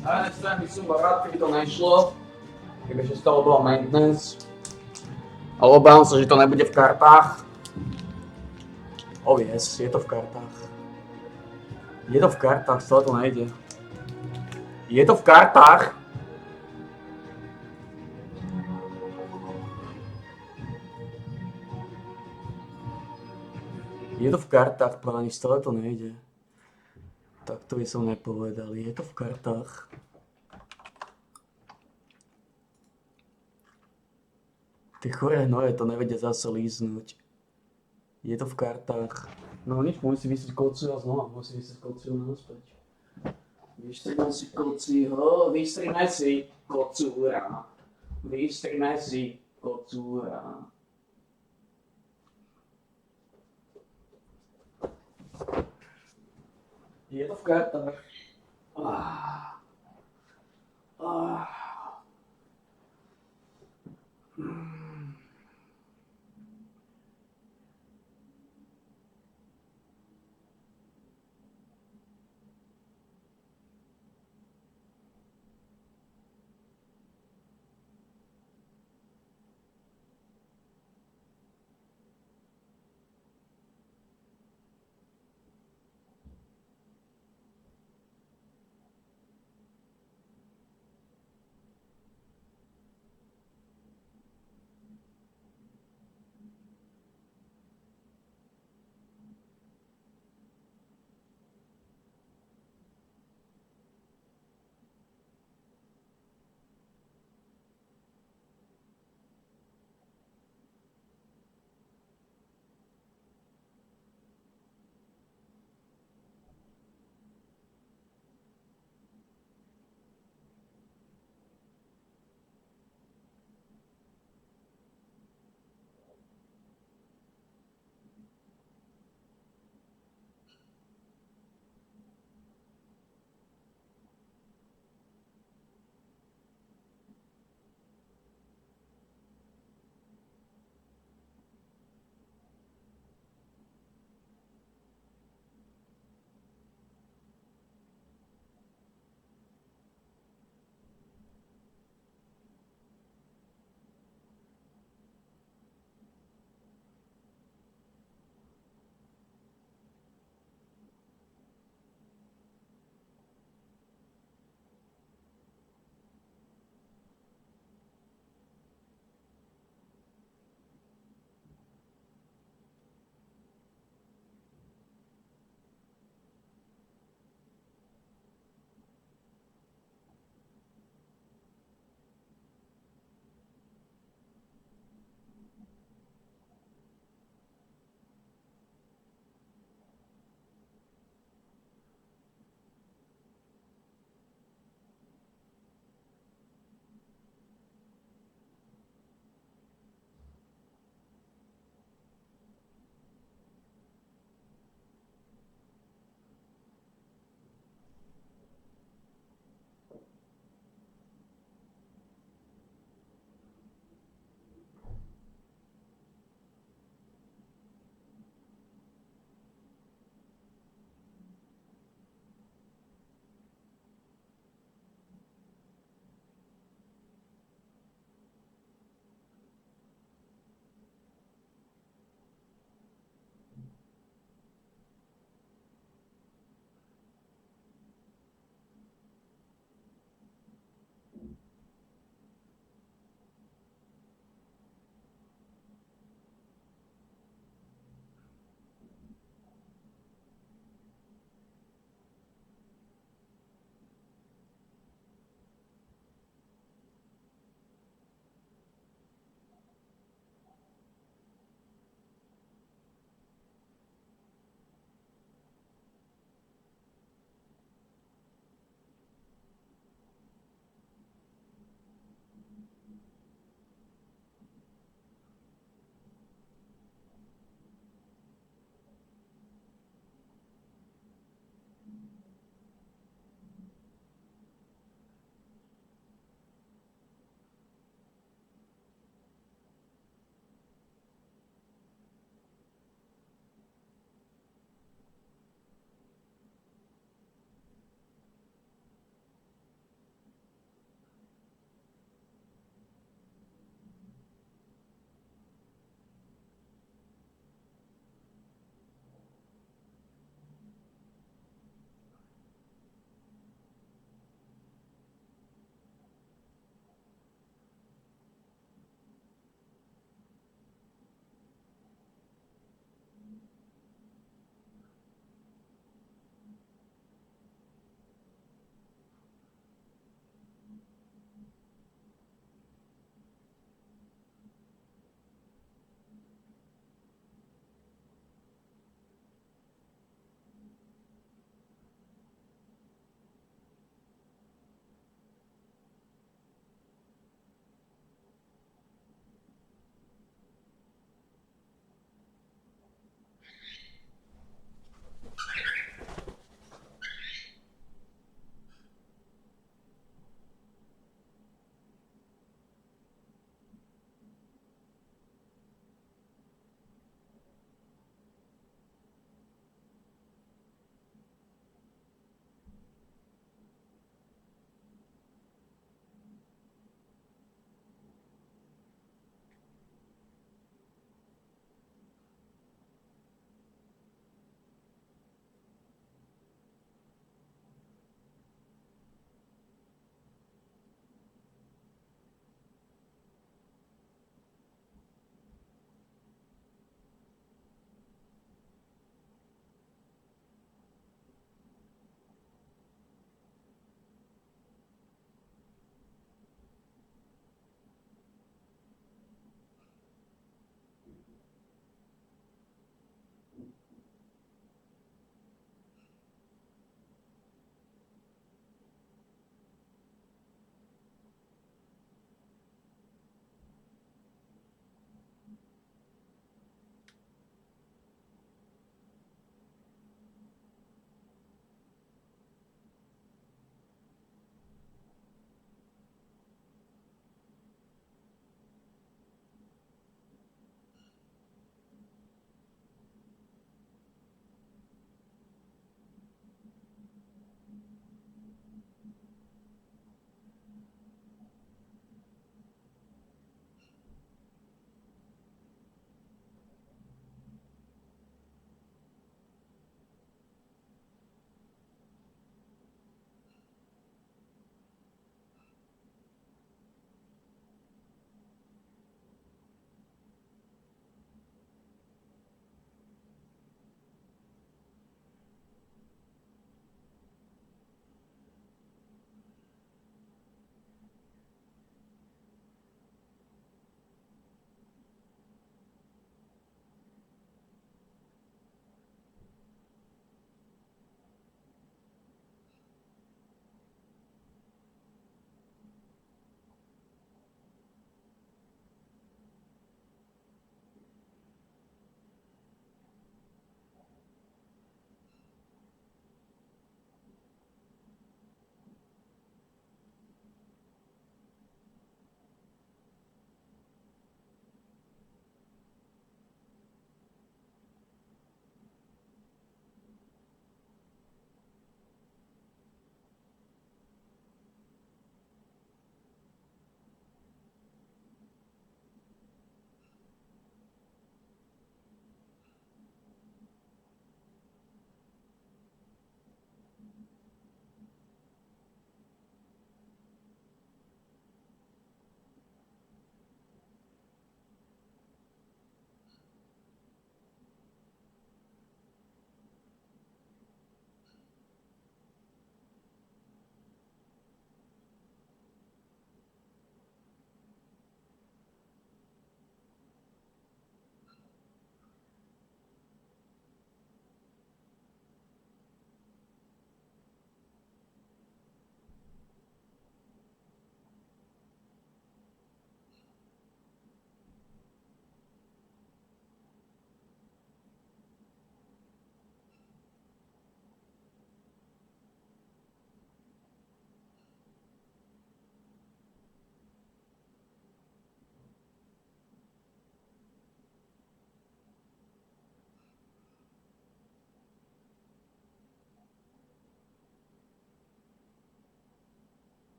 Na jednej strane som bol rád, keby to nešlo, kebyže z toho bola maintenance. Ale obávam sa, že to nebude v kartách. Oh yes, je to v kartách. Je to v kartách, z toho to nejde. Je to v kartách. Je to v kartách, páni, z toho to nejde. Tak to by som nepovedal, je to v kartách. Ty choré hnoje to nevedia zase líznúť. Je to v kartách. No nič, môžem si vystrieť Kociho a znova, môžem si vystrieť Kociho naspäť. Vystríme si Kociho, vystríme si Kocúra. Vystríme si Kocúra. Je to v kartách.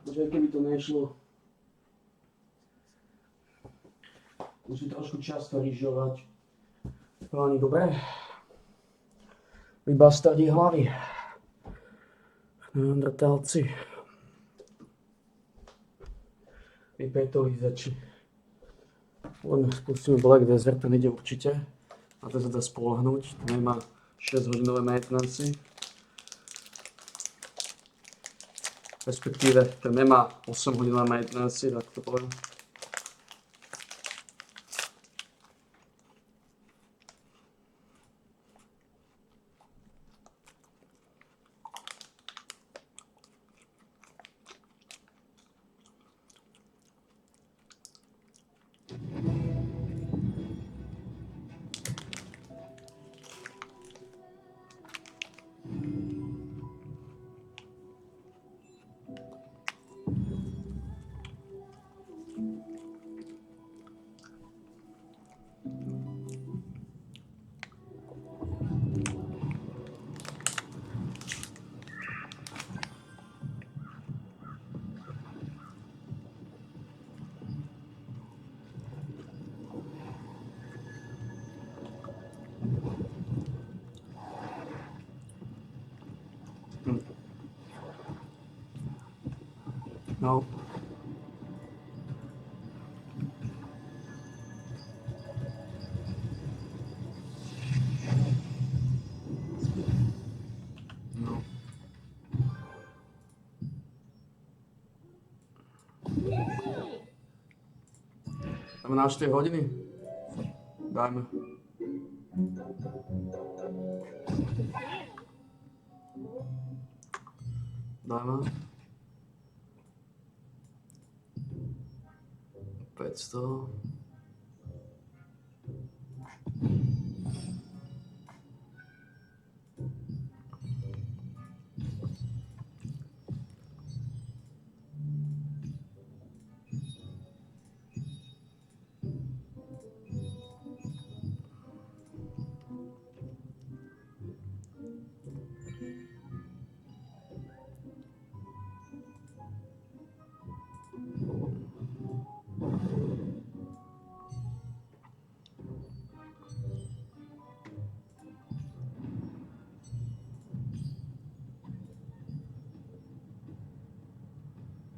Že keby to nešlo, musí trošku často rýžovať. Páni, dobre. Vy bastardi hlavy. Neandertálci. Vy petolízači. Len spustíme Black Desert, ten ide určite. A to sa dá spoľahnúť, to nemá 6-hodinové maintenance. Respektíve, ten nemá 8-hodinové maintenance, tak to poviem. No. No. Dáme na 4 hodiny? Dajme. Dajme. 500.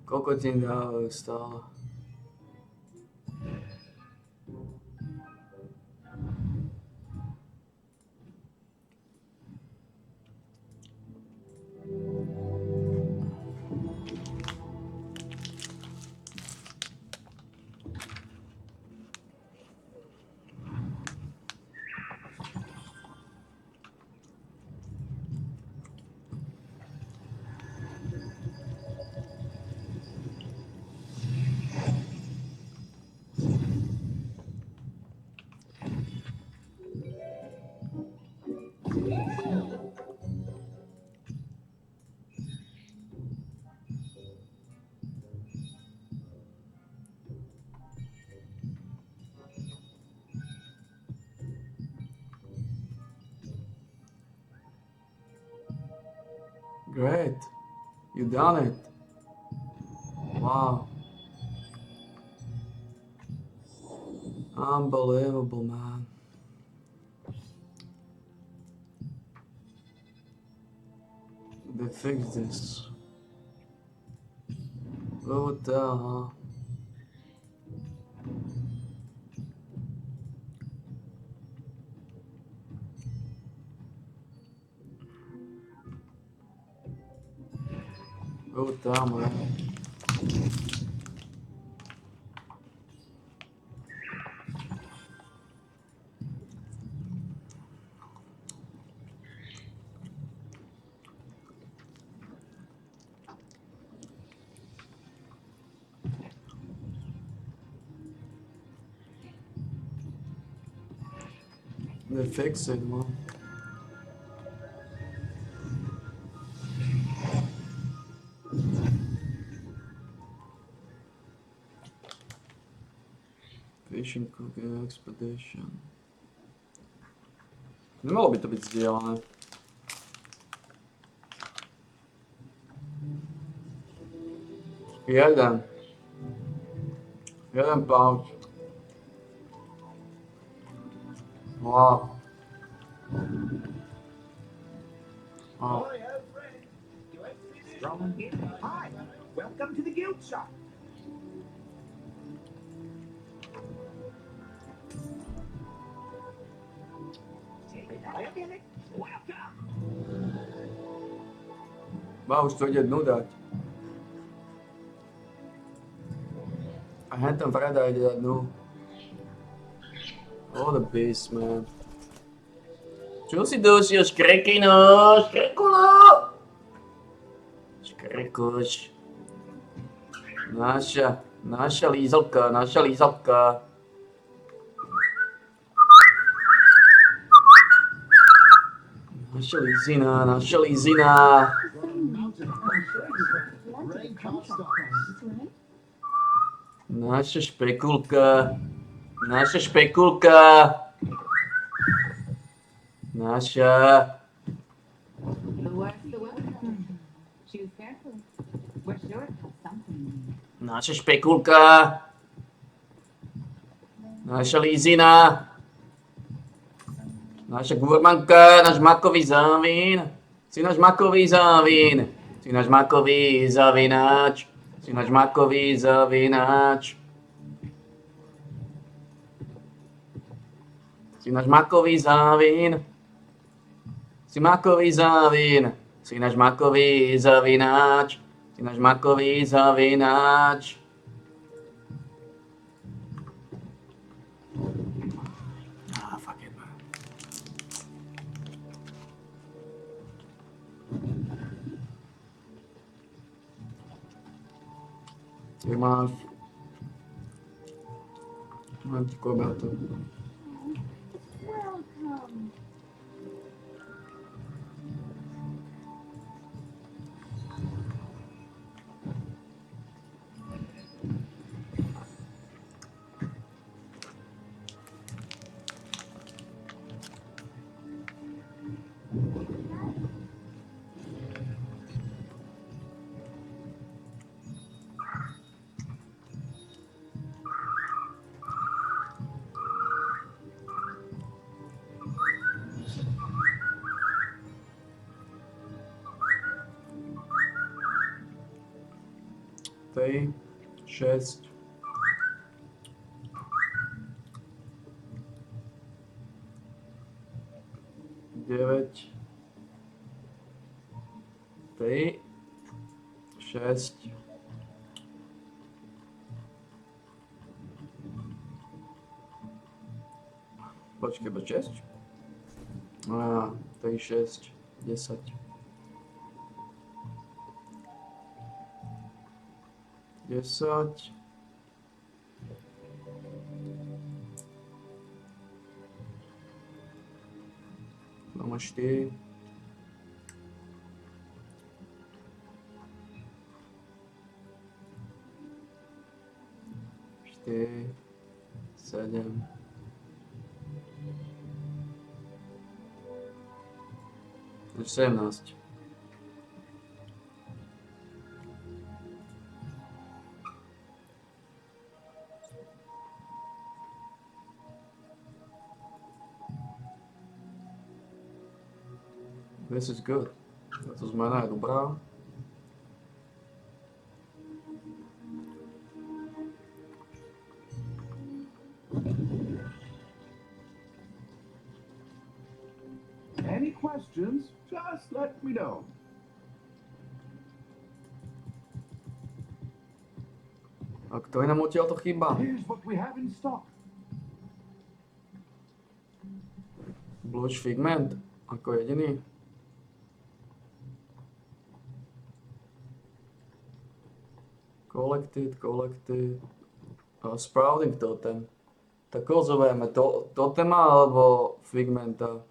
Koľko ti dávajú stále? Great. You done it. Wow. Unbelievable, man. They fixed this. What the hell, huh? Go down, man. They fix it, man. Fishing cooking expedition. Nemalo by to byť zdieľané. Jeden. Jeden pouch. Wow. Oh. Hi, welcome to the guild shop. Wait a minute. Welcome. Má už to ide dnu dať. A hentam Freda ide dať dnu. Oh, the beast, man. Čo si dusil, škrekino? Škrekulo! Škrekuš. Naša lízalka, naša lízalka. Naša lízina, naša lízina. Naša špekulka. Naša špekulka. Naša. The worse the welcome. Choose carefully. We're sure it has something. Naša špekulka. Naša lízina. Naša gurmanka, náš makový závín. Si náš makový závín. Si náš makový zavináč. Si náš makový zavináč. Si náš makový závín. Si makový závín. Si náš makový zavináč. Si náš makový zavináč. Fuck it, man. Ty máš... Mám ti kobertu. Welcome. Tej, 6. Deväť. Tej, 6. Počkej, bo 6? Tej, 6, 10. 10. Dáme 4. 4, 7. Takže 17. This is good. Táto zmena je dobrá. Any questions, just let me know. A kto je nám odtiaľ to chýba? Here's what we have in stock. Blush Figment ako jediný. Collected. Sprouting Totem. Tak koho zoberieme? Totema alebo Figmenta?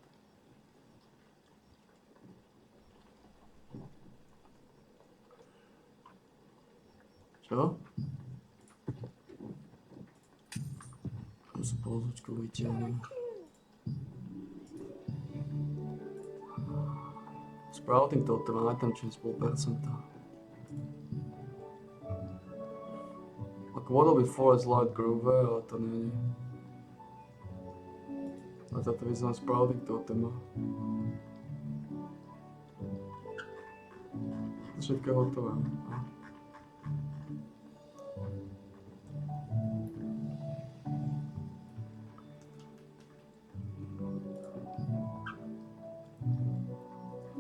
Čo? Pozúčku vyťahnem. Sprouting Totem, aj tam 6,5%. Kvodo before is light groove, ale to není. A to vyznám Sprouting Totema. Všetko je hotové.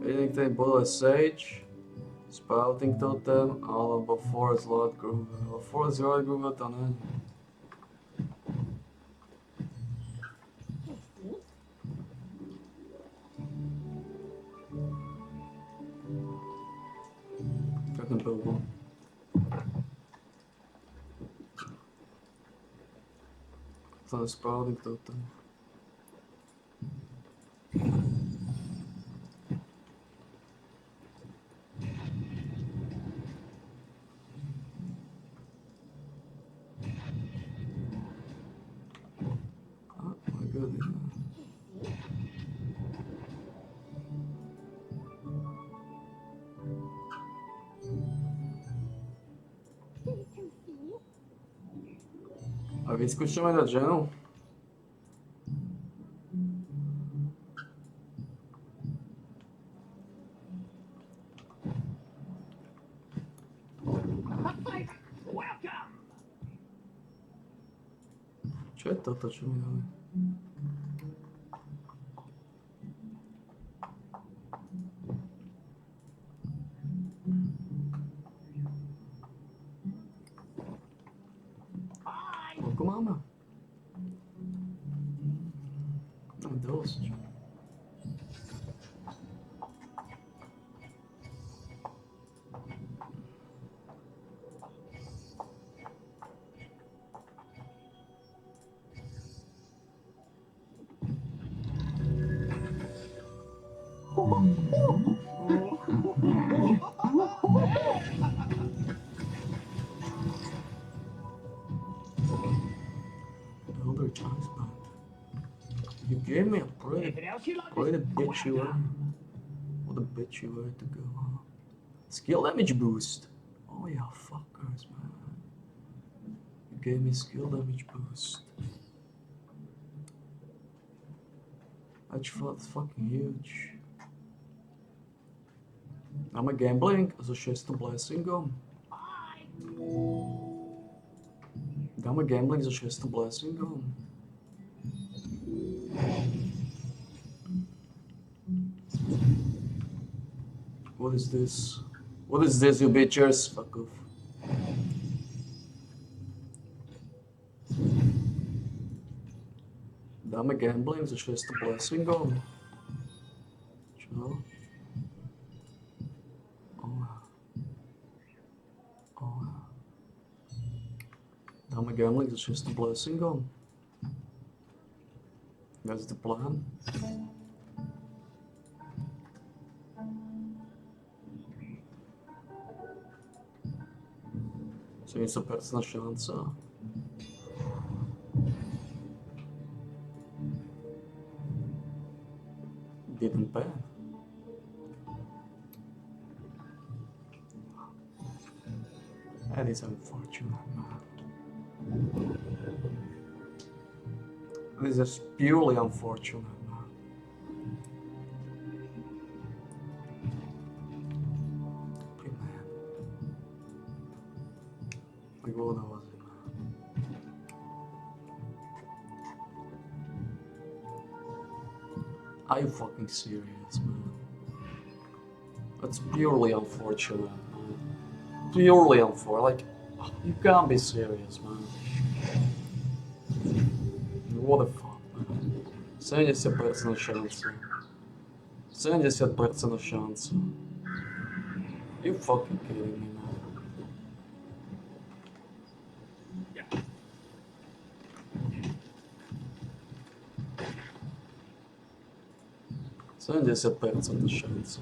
Jediný, ktorý bol je Sage, Sprouting Totem, alebo Forest Light Groove. Ale Forest Light Groove to není. Tak nebyl bon. To je Sprouting Totem. A vyskúšame dať ženu? Čo je toto, čo mi dáme? Koľko máme? No dosť. Elder Transplant. You gave me a break. Way to bitch you are. What a bitch you are to go, huh? Skill damage boost. Oh yeah, fuckers, man. You gave me skill damage boost. That's fucking huge. Dáme gambling so 6 blessingom. Dáme gambling so 6 blessingom. What is this? What is this, you bitches? Fuck off. Dáme gambling so 6 blessingom. Čo? Dáme gambling so 6 blessingom. That's the plan. So něco percna šance. Didn't pay. That is unfortunate, man. This is purely unfortunate, man. Hey, man. Like, what was it, man? Are you fucking serious, man? That's purely unfortunate, man. Purely unfortunate. Like, you can't be serious, man. What the fuck, man? 70% шансу. 70% шансу. You fucking kidding me, man. So 70% шансу.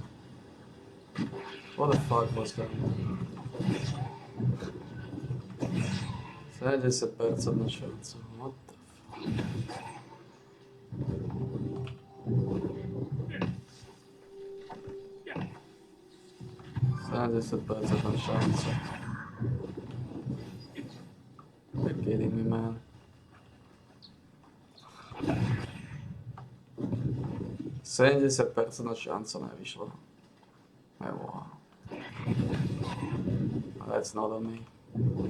What the fuck was that? 70% шансу. What the fuck? Sadece szansa. kidding me, man? %70% šanca nevyšla. Wow. That's not on me.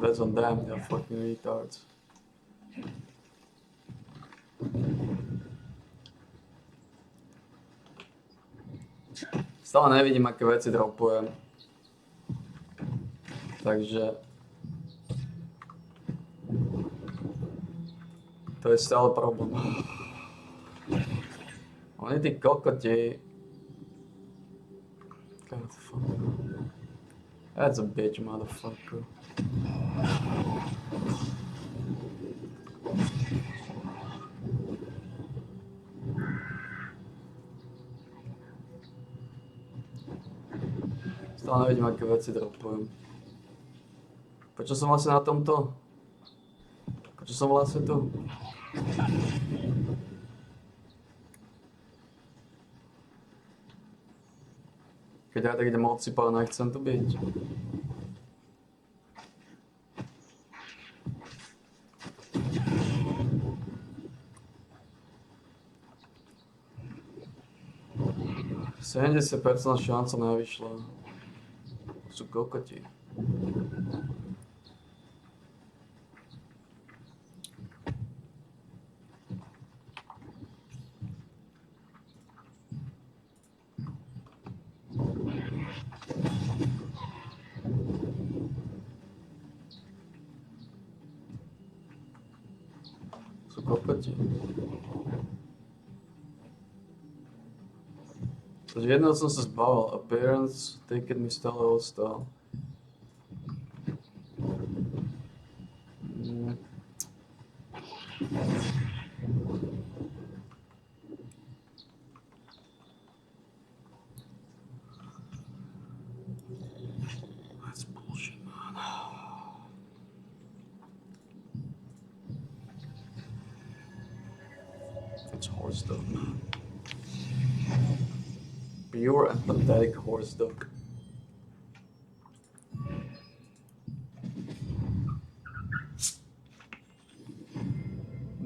That's on them, they're fucking retards. Stále nevidím, aké veci dropujem. Takže... To je stále problém. Oni tí kokoti... God fuck. That's a bitch, motherfucker. Stále nevidím, aké veci dropujem. Prečo som vlastne na tomto? Prečo som vlastne tu? Keď ja tak idem odsypať, nechcem tu byť. %70% šanca nevyšla. Sú kokoti. Sú kokoti. Takže jedného som sa zbavil. Appearance, ticket mi stále ostal. That's bullshit, man. It's horse stuff, man. Pure and pathetic horse dog.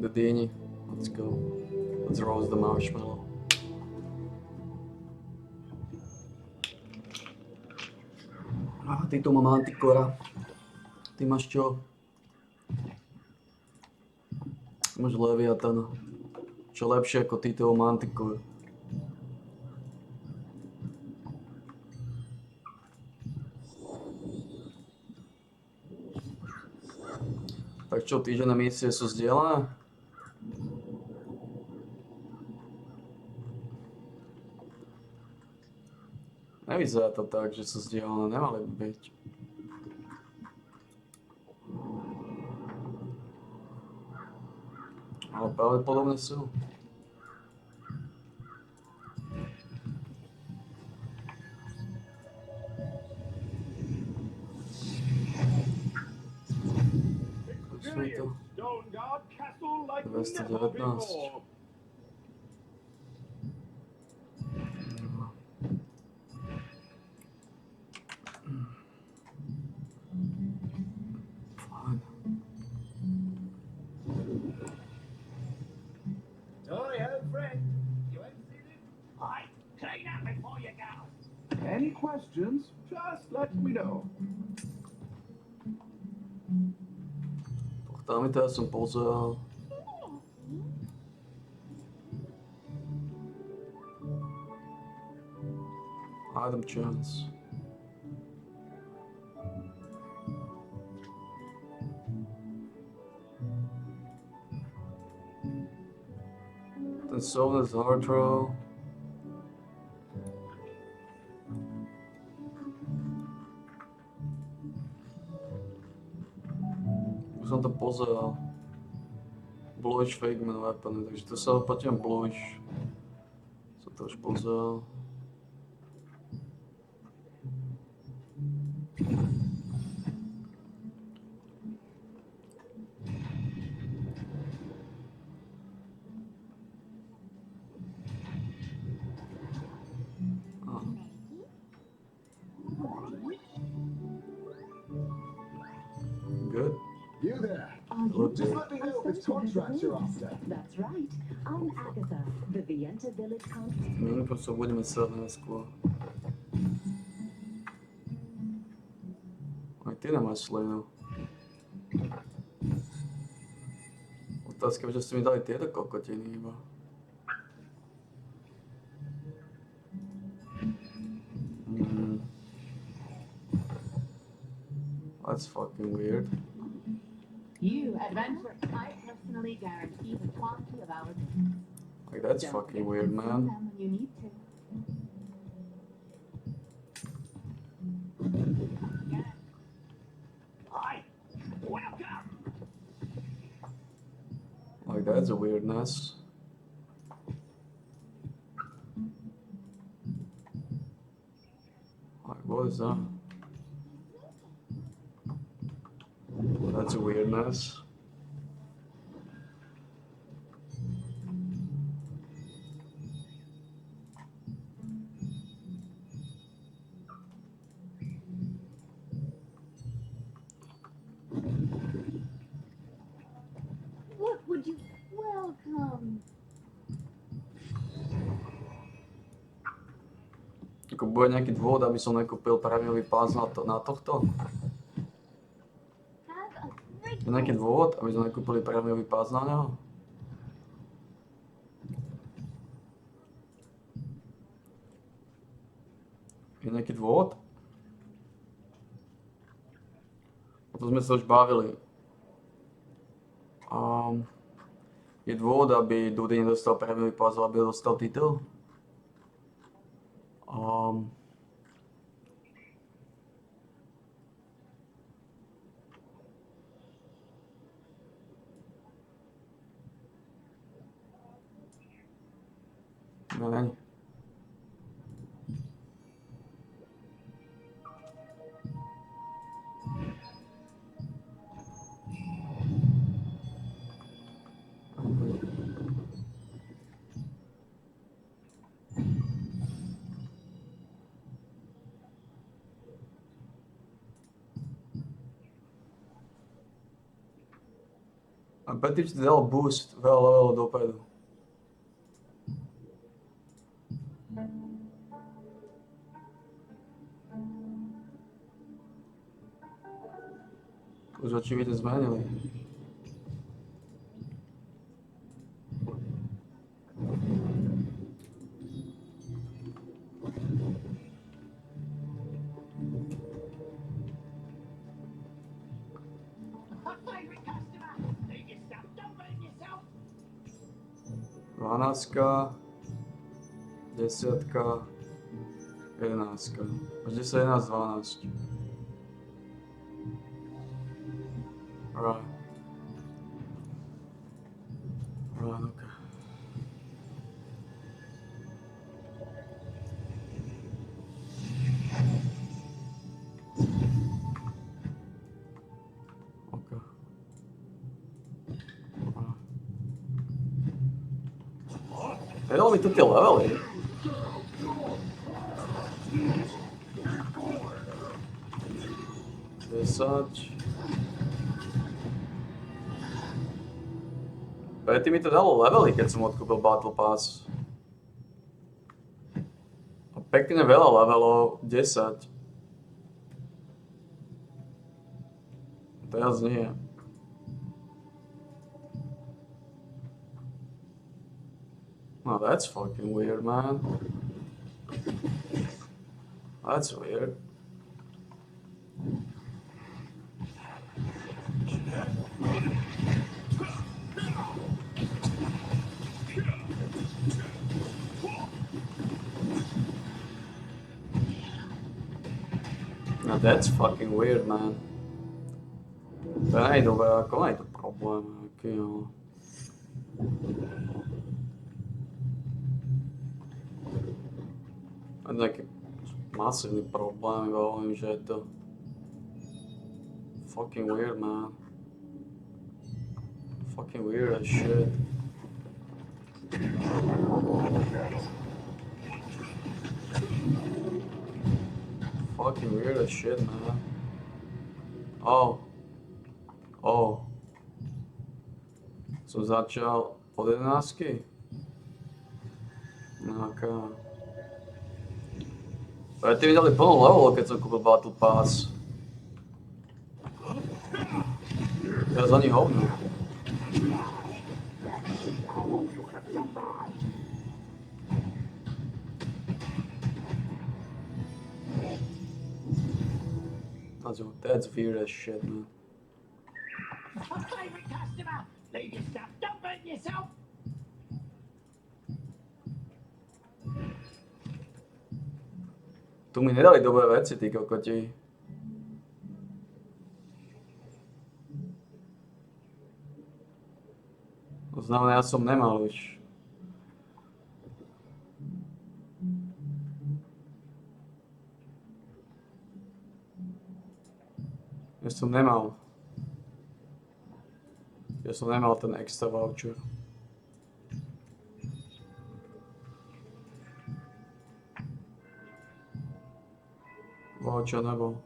The Dini, let's go. Let's roast the marshmallow. Ty tu mám Antikora. Ty máš čo? Máš Leviatana. Čo lepšie ako ty toho Mantikora. Tak čo, týždenné misie sú zdieľané? Nevyzerá to tak, že sú zdieľané, nemali by byť. Ale pravdepodobne sú. Stone Guard Castle like never 219. before. Sorry, old friend. You ain't seen it? Right, clean up before you go. Any questions? Just let me know. Tam mi teraz som pozeral. Item chance. Ten Soul's hard throw. Už som to pozeral. Bluish Figment weapony, takže to sa opatím Bluish. Som to už pozeral. You there? Look, Just let me know if it's contracts you're after. That's right. I'm Agatha, the Vienta Village contract. My prosto budeme srať skôr. Aj ty nemáš slejnu. Otázka je, že ste mi dali tieto kokotiny iba. That's fucking weird. You adventure. I personally guarantee the quality of our business. Like, that's Don't fucking forget to weird, consume man. them when you need to. Hi, welcome. Like, that's a weirdness. Like, what is that? That's a weirdness. What would you welcome? Ako bude nejaký dôvod, aby som nekúpil prémiový pás na tohto? Je nejaký dôvod, aby sme nekúpili prémiový pás na neho? Je nejaký dôvod? O tom sme sa už bavili. Je dôvod, aby Dudy nedostal prémiový pás, aby dostal titul? No, není. A Petič ti dal boost veľa levelov dopredu. Už očividne zmenili. Dvanáctka, desiatka, jedenáctka. Až 10, 11, 12. Right. Right, okay. Okay. Nedal mi tu tie levely. Desať. Ty mi to dalo levely, keď som odkúpil Battle Pass. A pekne veľa levelov, 10. Teraz nie. No, that's fucking weird, man. That's weird. No, that's fucking weird, man. To nie je dobré, ako nie je to problém, aký jo. A nejaký masívny problém, iba hovorím, že je to fucking weird, man. Fucking weird as shit. Fucking weird as shit, man. Oh. Oh. Som začal od 11. No ok. Predtým mi dali plnú levelov, keď som kúpil Battle Pass. Teraz ani hovno. That's weird as shit, man. My favorite customer. Leave your stuff. Don't burn yourself. Tu mi nedali dobré veci, tí kokoti. To znamená, ja som nemal už. Ja som nemal ten extra voucher. Voucher nebol.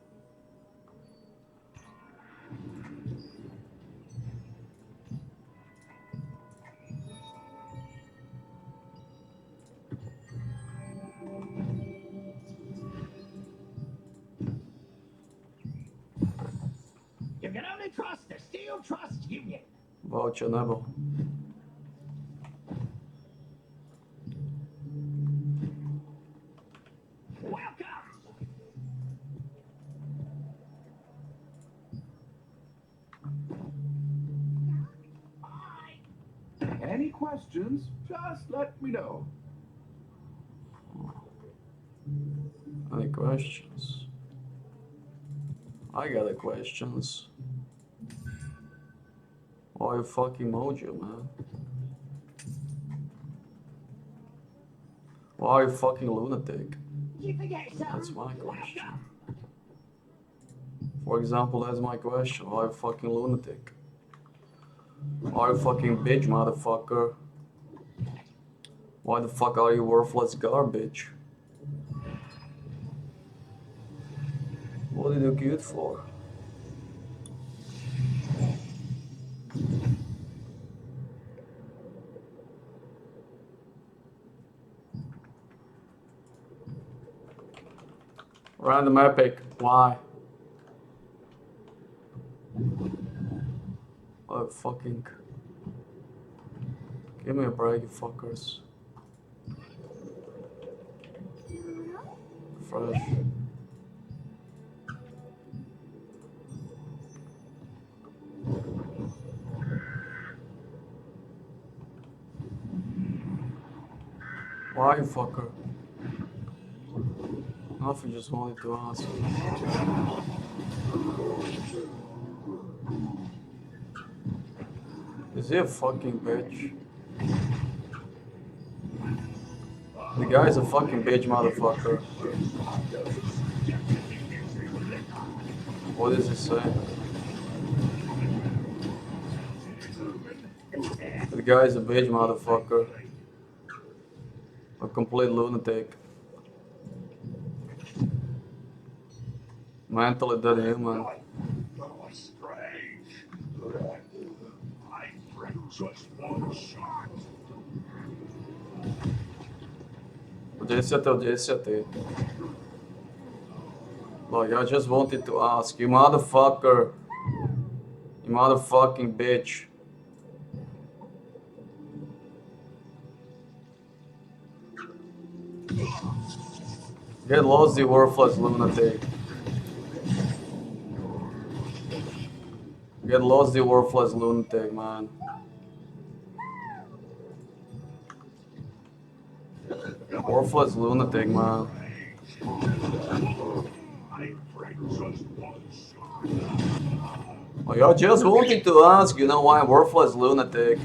You can only trust the Steel Trust Union. Voucher nebol. Any questions, just let me know. Any questions? I got the questions. Why you fucking Mojo, man? Why are you fucking lunatic? You forget something? That's my question. For example, that's my question. Why you fucking lunatic? Why you fucking bitch, motherfucker? Why the fuck are you worthless garbage? What did you good for? Random epic. Why? Oh, fucking. Give me a break, you fuckers. Fresh. Why, you fucker? Nothing, just wanted to ask. Is he a fucking bitch? The guy's a fucking bitch, motherfucker. What does he say? The guy's a bitch, motherfucker. A complete lunatic. Mentally dead human. Od 10. Like, I just wanted to ask, you motherfucker. You motherfucking bitch. Get lost, you worthless lunatic. Get lost, you worthless lunatic, man. Worthless lunatic, man. Oh, I just wanted to ask, you know why I'm worthless lunatic?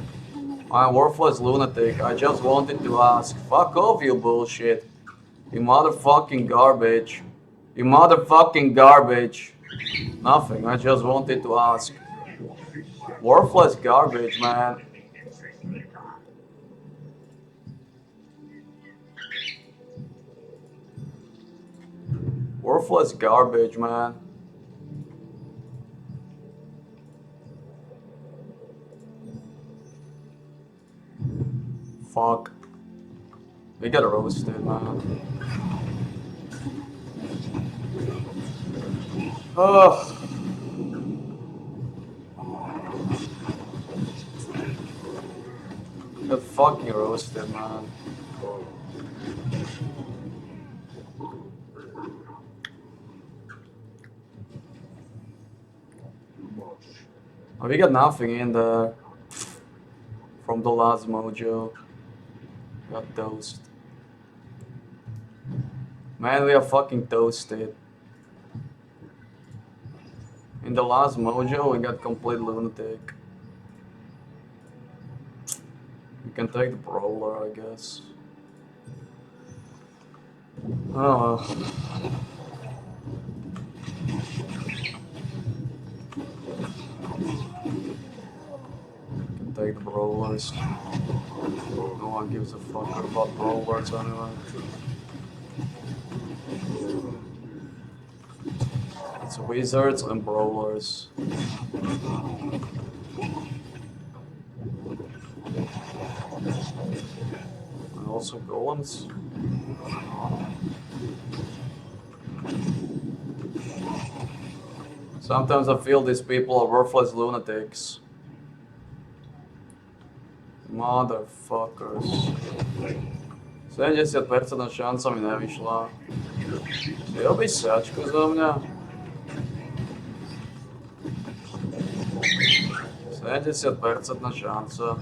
I'm worthless lunatic. I just wanted to ask. Fuck off, you bullshit. You motherfucking garbage. You motherfucking garbage. Nothing, I just wanted to ask. Worthless garbage, man. Worthless garbage, man. fuck. We got roasted, man. Oh. Got fucking roasted, man. Oh, we got nothing in there from the last mojo. Got toast. Man, we are fucking toasted. In the last mojo, we got complete lunatic. We can take the brawler, I guess. Oh. Can take the brawlers. No one gives a fuck about brawlers anyway. It's wizards and brawlers. And also golems. Sometimes I feel these people are worthless lunatics. Motherfuckers. 70% šanca mi nevyšla. Htio bi sačku za mňa? 70% šanca.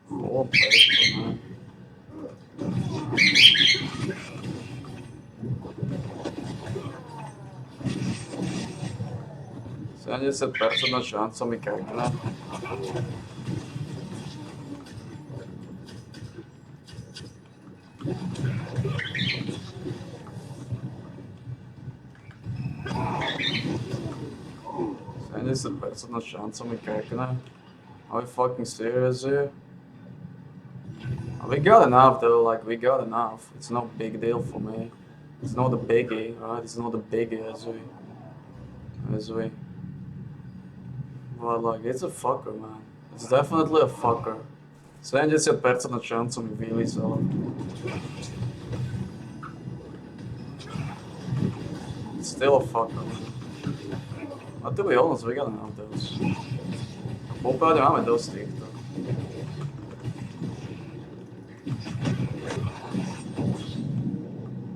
Full paper, man. %70 šanca mi krekne. %70 šanca mi krekne. Are we fucking serious here? We got enough though, like we got enough. It's no big deal for me. It's not a biggie, right? It's not a biggie as we. But like, it's a fucker, man. It's definitely a fucker. 70% šanca mi vylizala. It's still a fucker, man. A to be honest, we got enough those. Popravde máme dosť týchto.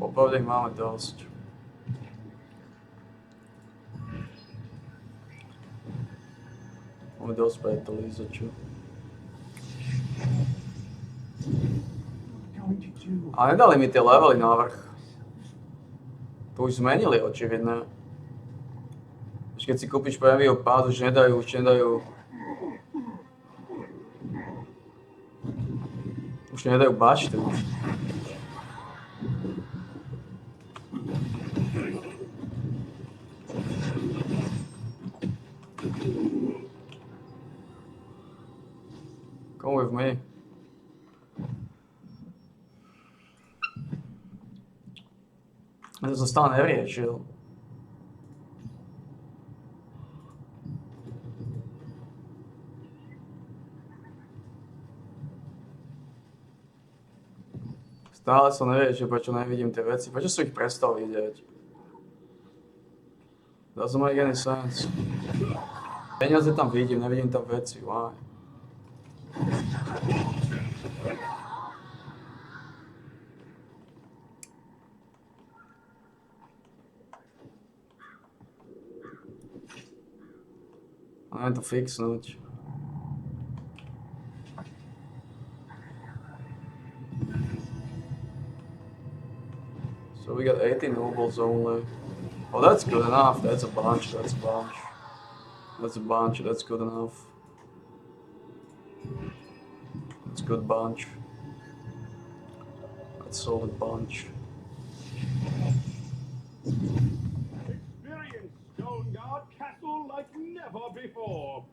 Popravde ich máme dosť. Máme dosť preto lízaču. A nedali mi tie levely navrch. To už zmenili očividne. Už keď si kúpiš Premium Pass, už nedajú bašty. Come with me. Ja som sa stále nevyriešil. Stále som nevyriešil, prečo nevidím tie veci. Prečo som ich prestal vidieť? Doesn't make any sense. Peniaze tam vidím, nevidím tam veci. Why? A neviem to fixnúť. So we got 18 nobles only. Oh, that's good enough. That's a bunch. That's a bunch. That's good enough. That's a good bunch. That's a solid bunch. Experience Stoneguard Castle like never before.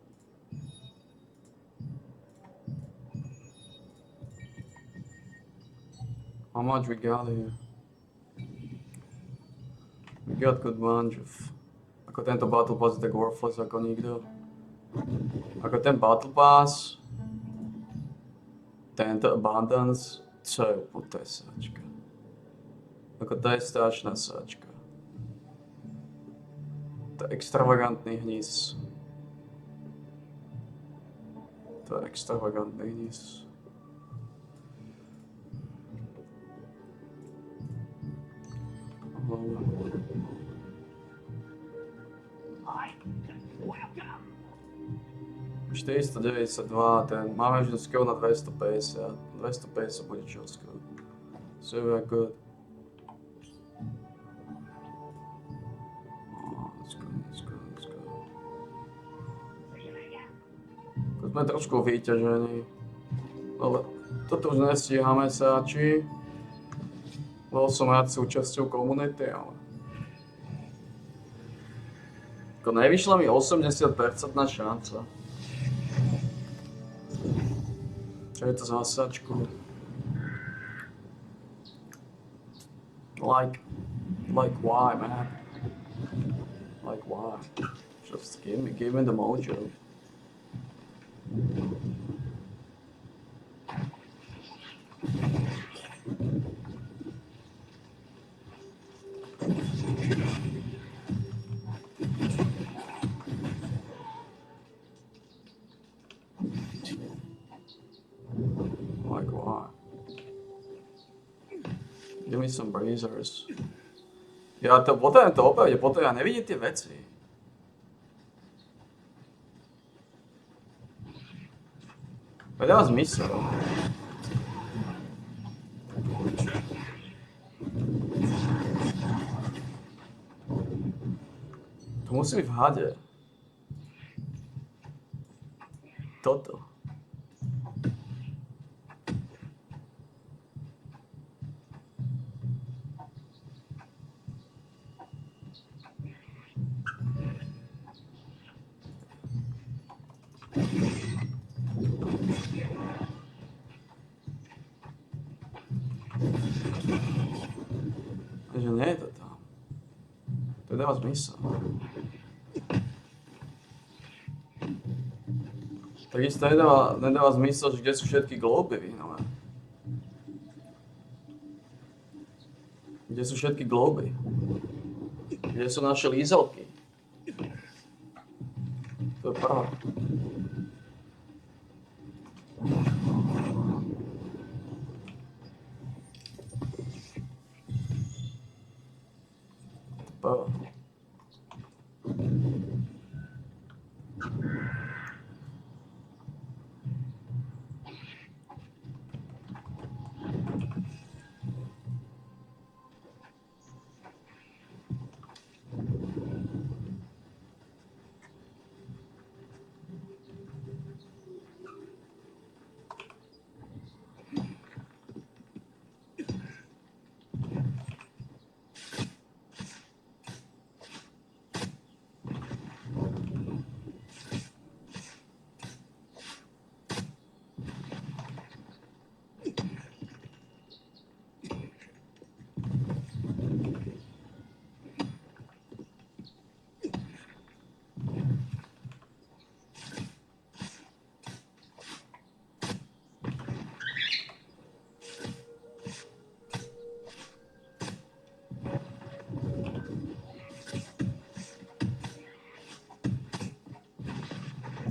How much we got here? We got good bunch of... Ako tento battle pass je tak worthless ako nikto. Ako ten Battle Pass, tento Abundance, co je úplne sáčka. Ako to je strašná sáčka. To je extravagantný hnis. To je extravagantný hnis. Welcome. 492, ten máme už skoro na 250. 250 bude čo skoro. So we're good. Let's go. Sme trošku vyťažení. Ale toto už nestíhame sáči. Bol som rád súčasťou komunity, ale... Ako nevyšla mi 80% šanca. Čo je to za sáčku? Like why, man? Like why? Just give me the mojo. Like why? Give me some bracers. Ja to potrebujem to opäť, potom ja nevidím tie veci. Veď zmysel. To musí byť v hade. Toto. Takže nie je to tam. To dáva zmysel. Takisto nedáva zmysel, že kde sú všetky glóby vyhnané. Kde sú všetky glóby? Kde sú naše lízelky? To je pravda.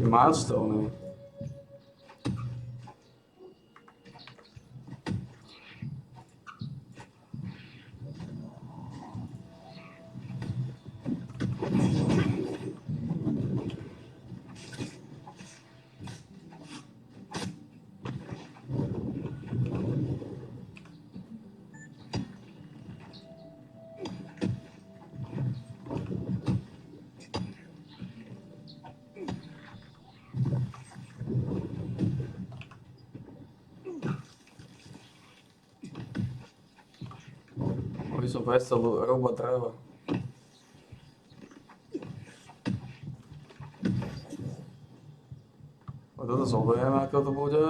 Milestone. Aby som prestal rúbať drevo. A toto zoberieme, ako to bude.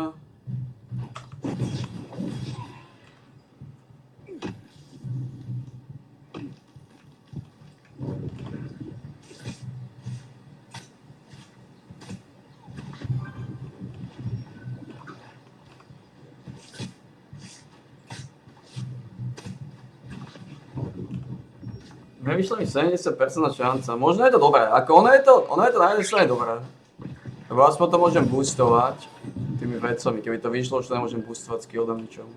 Nevyšla mi 70% šanca. Možno je to dobré. Ako ono je to na jednej strane dobré. Lebo aspoň to môžem boostovať tými vecami. Keby to vyšlo, už to nemôžem boostovať skillom ničom.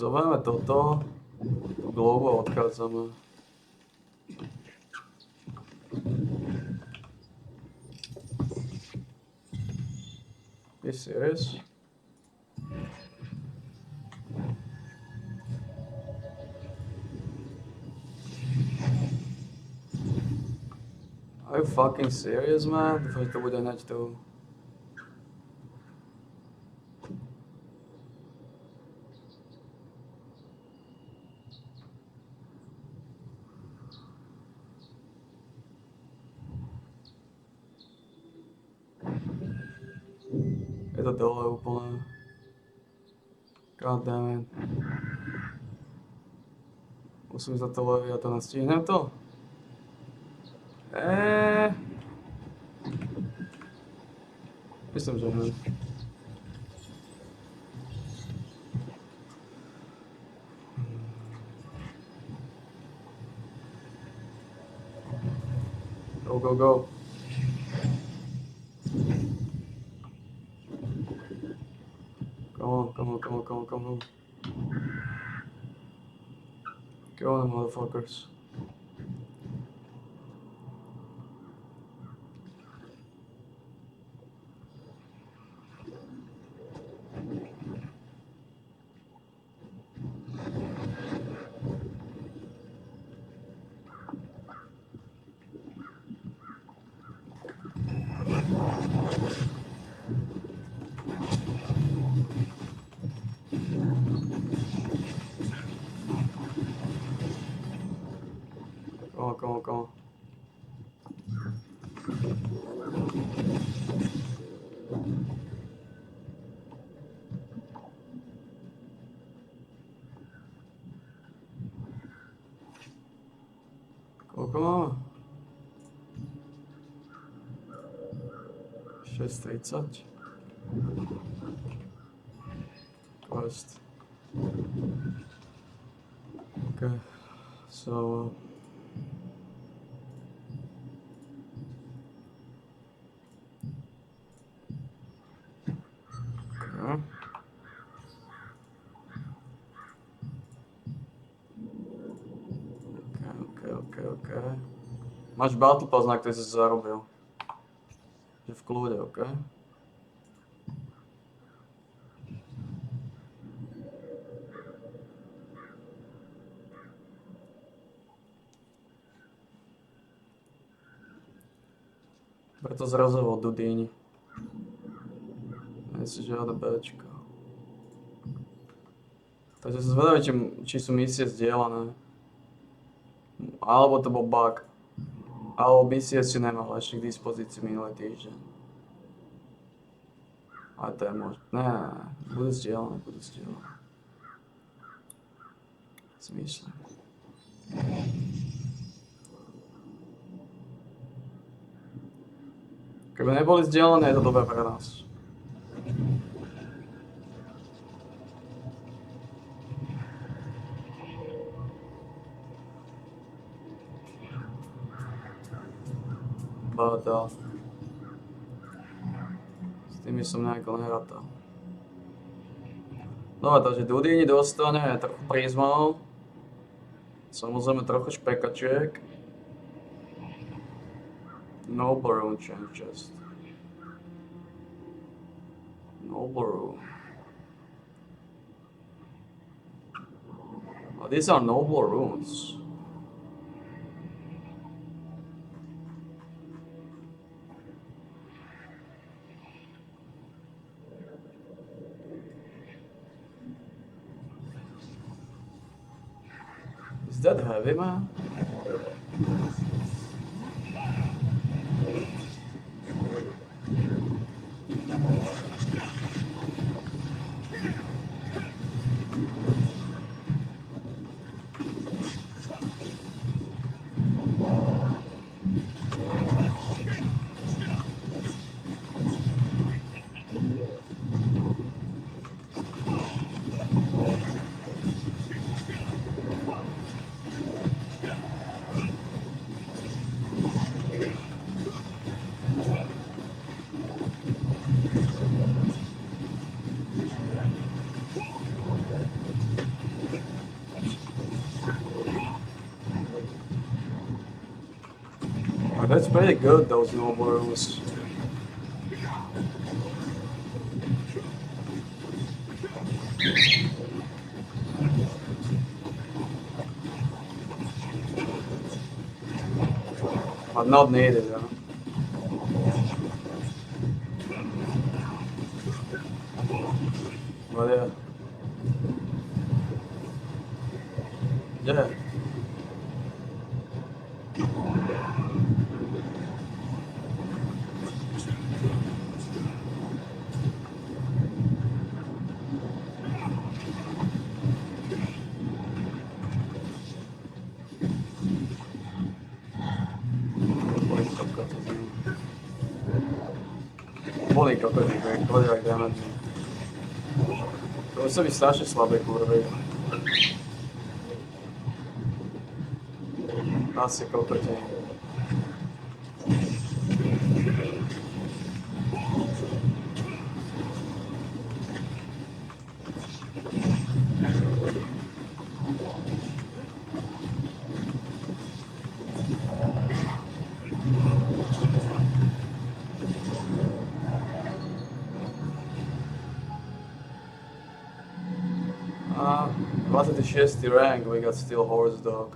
Zoberieme toto, globu a odchádzame. You serious? Are you fucking serious, man? Dúfam, že to bude hneď tu. Je to dole úplne. God damn it. Musím za to levy a to nastihnem to? Myslím, že ne. Go, go, go. Come on. Go on, motherfuckers. Come on. Koľko máme? 6:30. Quest. Okay, so Okay. Máš battle pass, na ktorý si zarobil. Že v kľude, OK? Preto zrazoval Dudíni. Nie si žiadne Bčko. Takže sa zvedavý, či sú misie zdieľané. Alebo to bol bug. Alebo misie si nemal ešte k dispozícii minulý týždeň. Ale to je možné. Ne, budú zdieľané. Si myslím. Keby neboli zdieľané, je to dobré pre nás. S tými som nejako nehratal. Dobre, takže Dudíni dostane trochu prízmov. Samozrejme trochu špekačiek. Noble Rune Change Chest. Noble Rune. Oh, these are Noble Runes. Is that heavy, man? That's pretty good, those noble rules. But not needed, huh? But yeah. Yeah. Boli kokotý, koľvek damage. To musí byť strašne slabé, kurvy. Asi kokotý. A 26. rank, we got Steel Horse Dog.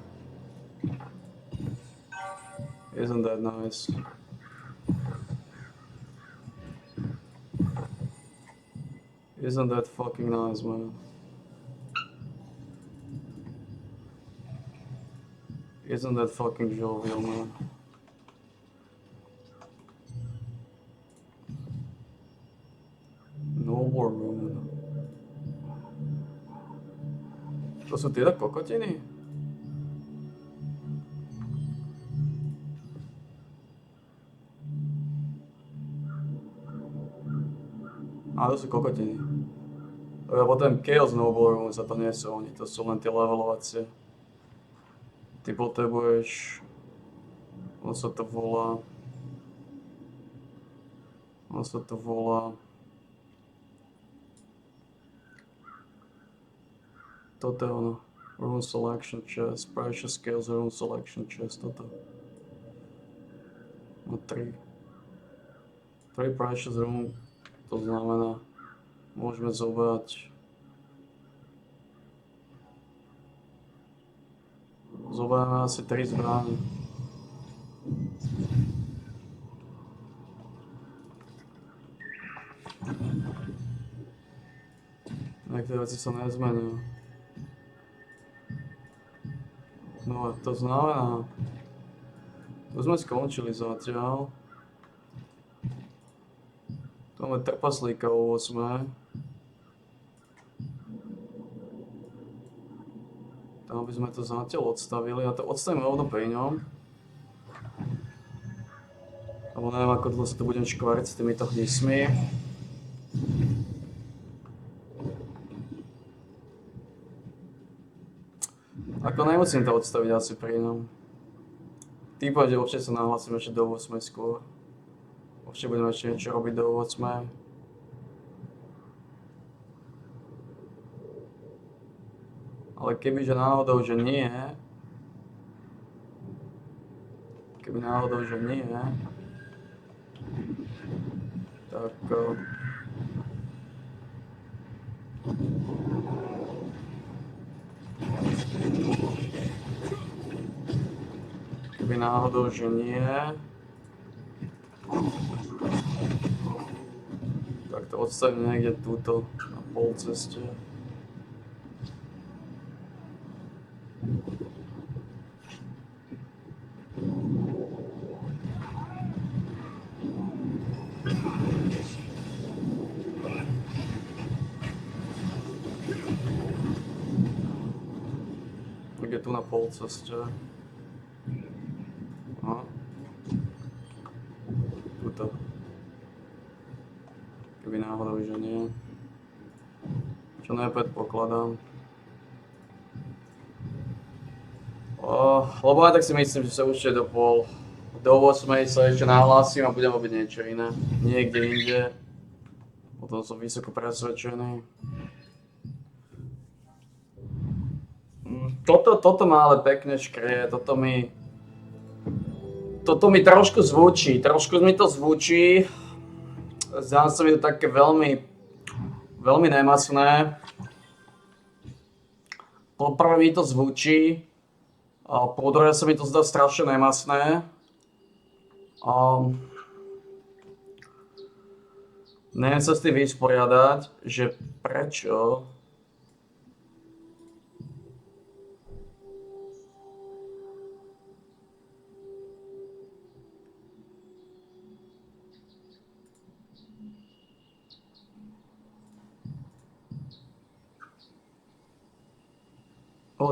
Isn't that nice? Isn't that fucking nice, man? Isn't that fucking jovial, man? No more room. To sú tieto kokotiny? Á, to sú kokotiny. Lebo ten Chaos Noble Runes, a to nie sú oni, to sú len tie levelovacie. Ty potrebuješ... On sa to volá... Toto je ono. Rune Selection Chest, Precious Scales Rune Selection Chest, toto. No 3. 3 Precious Rune, to znamená, môžeme zobrať... Zoberieme asi 3 zbrány. Niektoré veci sa nezmenujú. No to znamená, tu sme skončili zatiaľ. Tu máme trpaslíka u 8. Tam by sme to zatiaľ odstavili a to odstavíme rovno pri ňom. Lebo neviem, ako dlho sa tu budem škváriť s týmito hnismi. Ako nemusím to odstaviť asi pri ňom. Týpam, že určite sa nahlasím ešte do 8 skôr. Určite budeme ešte niečo robiť do 8. Ale kebyže náhodou, že nie... Keby náhodou, že nie... Tak... Keby náhodou, že nie... Tak to odstavím niekde túto na pol ceste. Je tu na pol ceste. No. Tuto. Keby náhodou, že nie. Čo nepredpokladám. Lebo aj tak si myslím, že sa určite do 8 sa ešte nahlásim a budem robiť niečo iné. Niekde inde. O tom som vysoko presvedčený. Toto má ale pekne škrie, toto mi Toto mi trošku zvučí. Zdá sa mi to také veľmi nemacné. Poprvé mi to zvučí, a po druhé sa mi to zdá strašne nemacné. Neviem sa s tým vysporiadať, že prečo.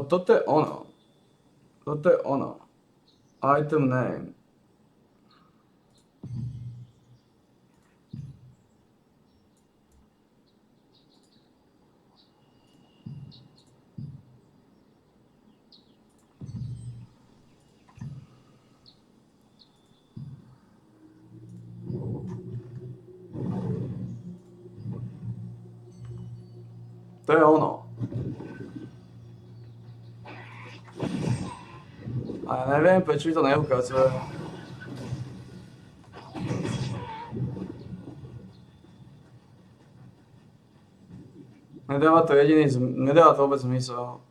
Toto je ono. Item name. To je ono. A ja neviem, prečo mi to neukazuje. Nedáva to vôbec zmysel.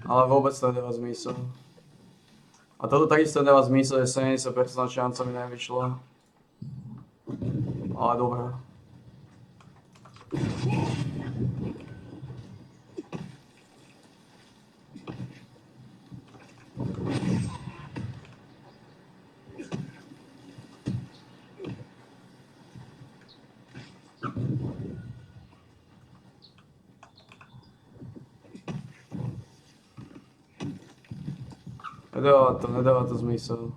Ale vôbec to nedáva zmysel. A toto takisto nedáva zmysel, že 70% šanca mi nevyšlo. Ale dobré. Nedáva to zmysel.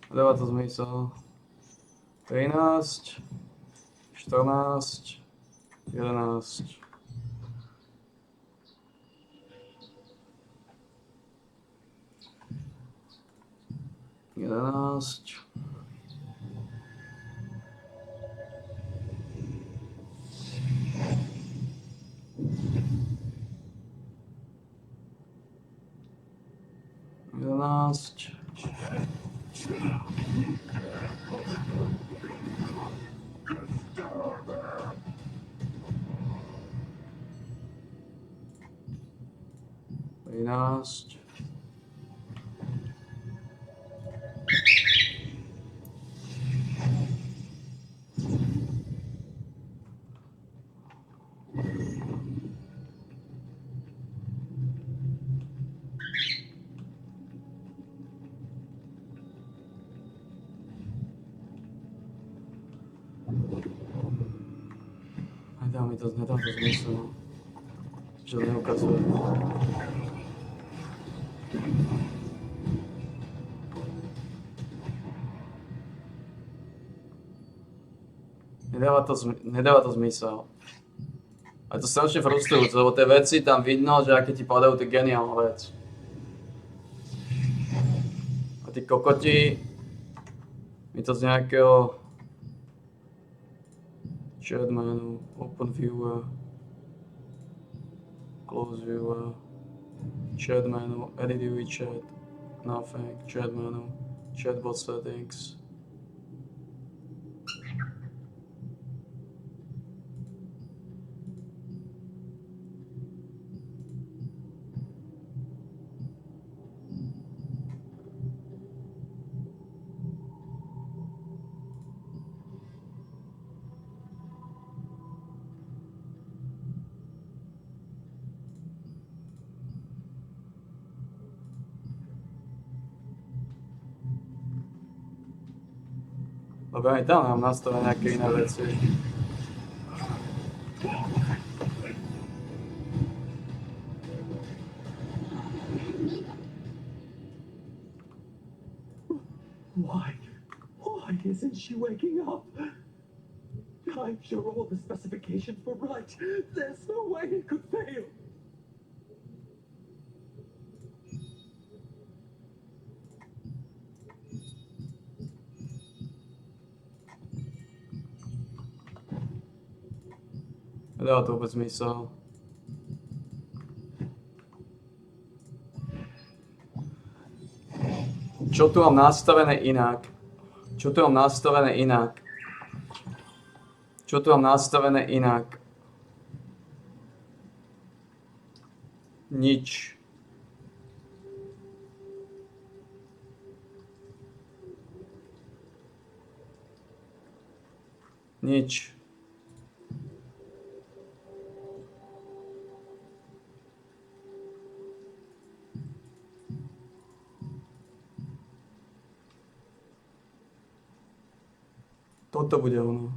Nedáva to zmysel. 13, 14, 11. Nedá to zmysel, že to neukazuje. Nedáva to zmysel. A je to strašne frustrujúce, lebo tie veci tam vidno, že aké ti padajú tie geniálne veci. A tí kokoti mi to z nejakého chat menu, open viewer, close viewer, chat menu, edit UV chat, nothing, chat menu, chatbot settings. Lebo aj tam mám nastavené nejaké iné veci. Why isn't she waking up? I'm sure all the specifications were right. There's no way it could fail. Nedá to vôbec zmysel. Čo tu mám nastavené inak? Čo tu mám nastavené inak? Čo tu mám nastavené inak? Nič. Nič. Toto bude ono.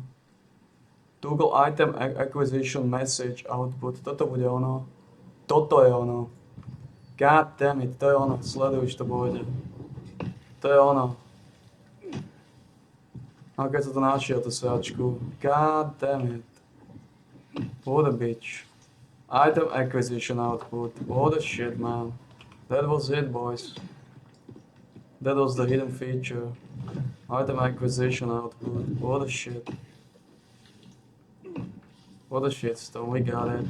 Google Item Acquisition Message Output. Toto bude ono. Toto je ono. God damn it, to je ono. Sleduj, čo to bude. To je ono. A keď sa to našiel, to sračku. God damn it. What a bitch. Item Acquisition Output. What a shit, man. That was it, boys. That was the hidden feature. Item acquisition output. What a shit. What a shitstorm. We got it.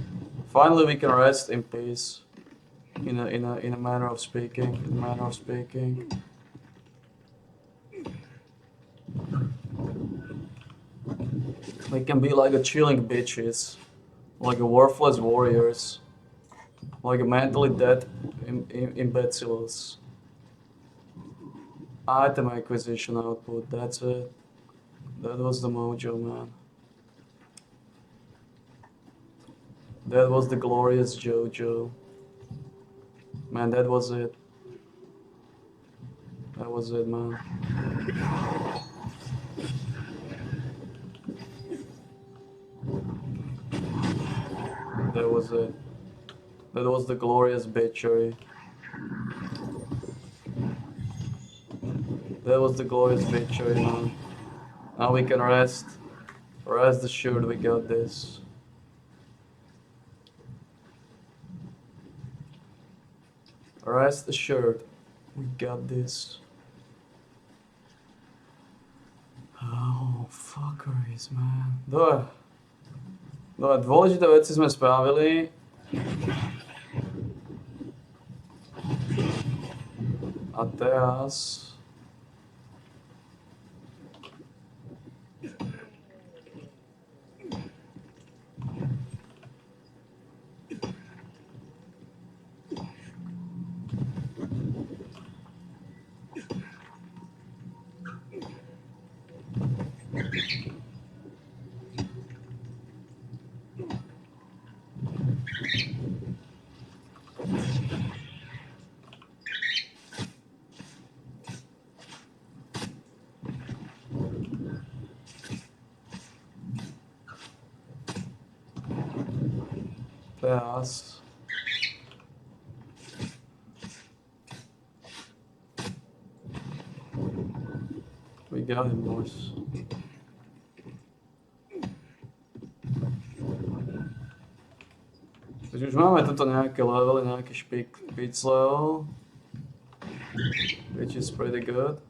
Finally, we can rest in peace. In a manner of speaking. In a manner of speaking. We can be like a chilling bitches, like a worthless warriors, like a mentally dead imbeciles. Item acquisition output, that's it. That was the mojo, man. That was the glorious JoJo. Man, that was it. That was it, man. That was it. That was the glorious bitchery. That was the glorious victory, man. Now we can rest. Rest assured we got this. Rest assured we got this. Oh, fuckeries, man. Dobre, dôležité veci sme spravili. A teraz... Teraz. We got him, boys. Takže už máme tuto nejaké levely, nejaký špic level, which is pretty good.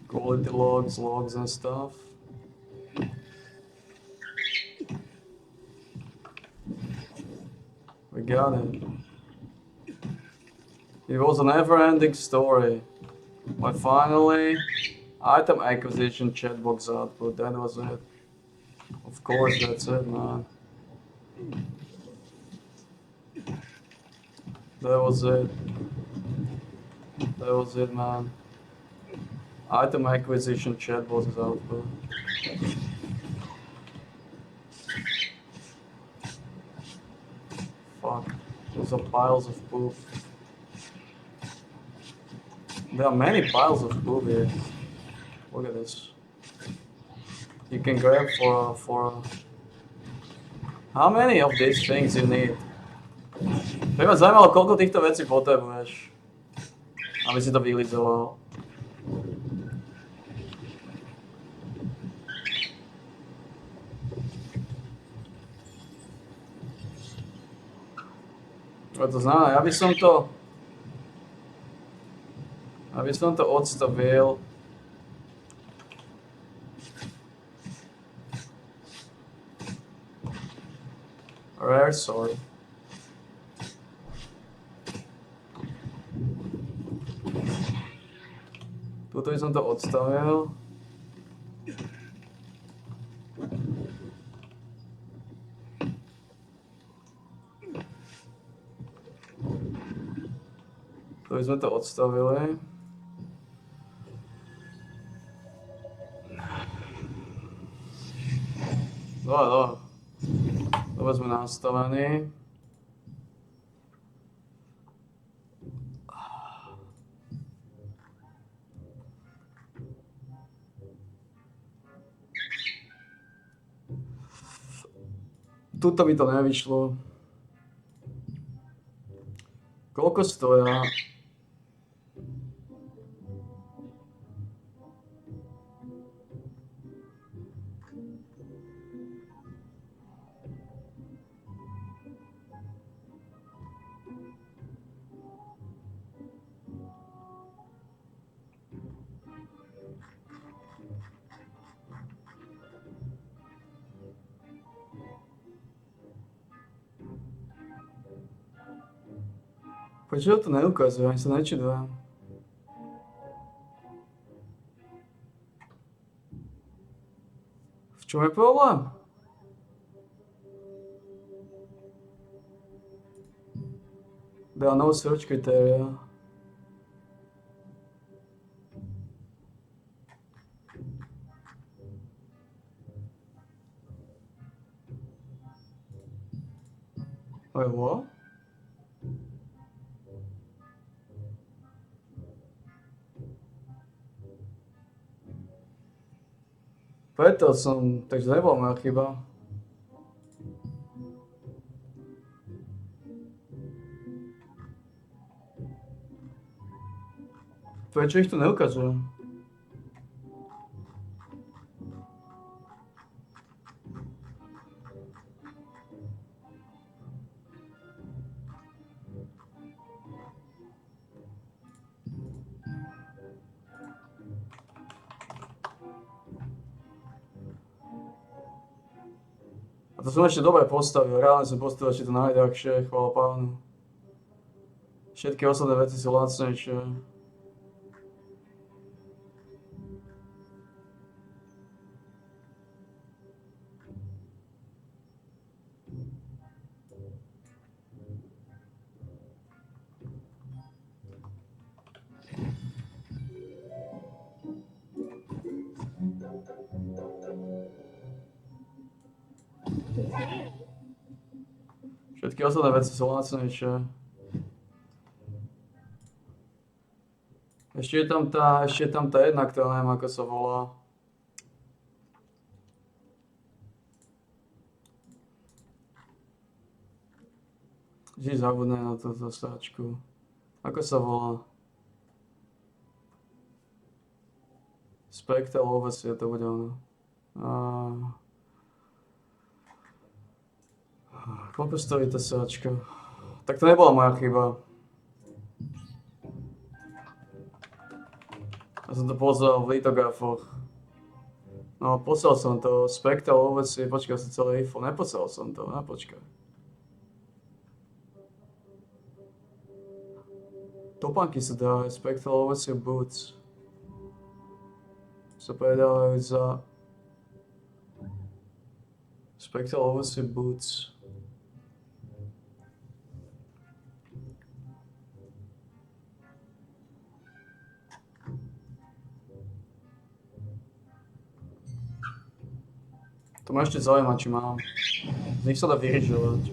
Quality logs and stuff. We got it. It was a never-ending story. But finally, item acquisition chatbox output, that was it. Of course, that's it, man. That was it. That was it, man. Item acquisition chatbox output. Fuck. Those are piles of poop. There are many piles of poop here. Look at this. You can grab for how many of these things you need? By ma zaujímalo, koľko týchto vecí potrebuješ, aby si to vylizoval. Čo to znamená? Ja by som to odstavil Rare sword. Tuto by som to odstavil. Tu by sme to odstavili. Dobre. Dobre sme nastavení. Tuto by to nevyšlo. Koľko stoja? Prečo to neukazuje? Ani sa nečítam. V čom je problém? Dá no search criteria. Wait, what? Preto som, takže nebola moja chyba. Prečo ich tu neukazuje? A to som ešte dobre postavil, reálne som postavil ešte to najdrahšie, chvála pánu. Všetky ostatné veci sú lacnejšie. Všetky ostatné veci sú lacnejšie. Ešte je tam tá jedna, ktorá neviem ako sa volá. Vždy zabudnem na túto sáčku. Ako sa volá? Spectral Overseer to bude ono. Koľko stojí tá sáčka? Tak to nebola moja chyba. Ja som to pozeral v litografoch. No, poslal som to. Spectral Overseer, počkaj si celé info. Neposlal som to, počkaj. Topánky sa dajú, Spectral Overseer Boots. Sa predávajú za... Spectral Overseer Boots. To ma ešte zaujíma, či mám. Z nich sa dá vyrižovať.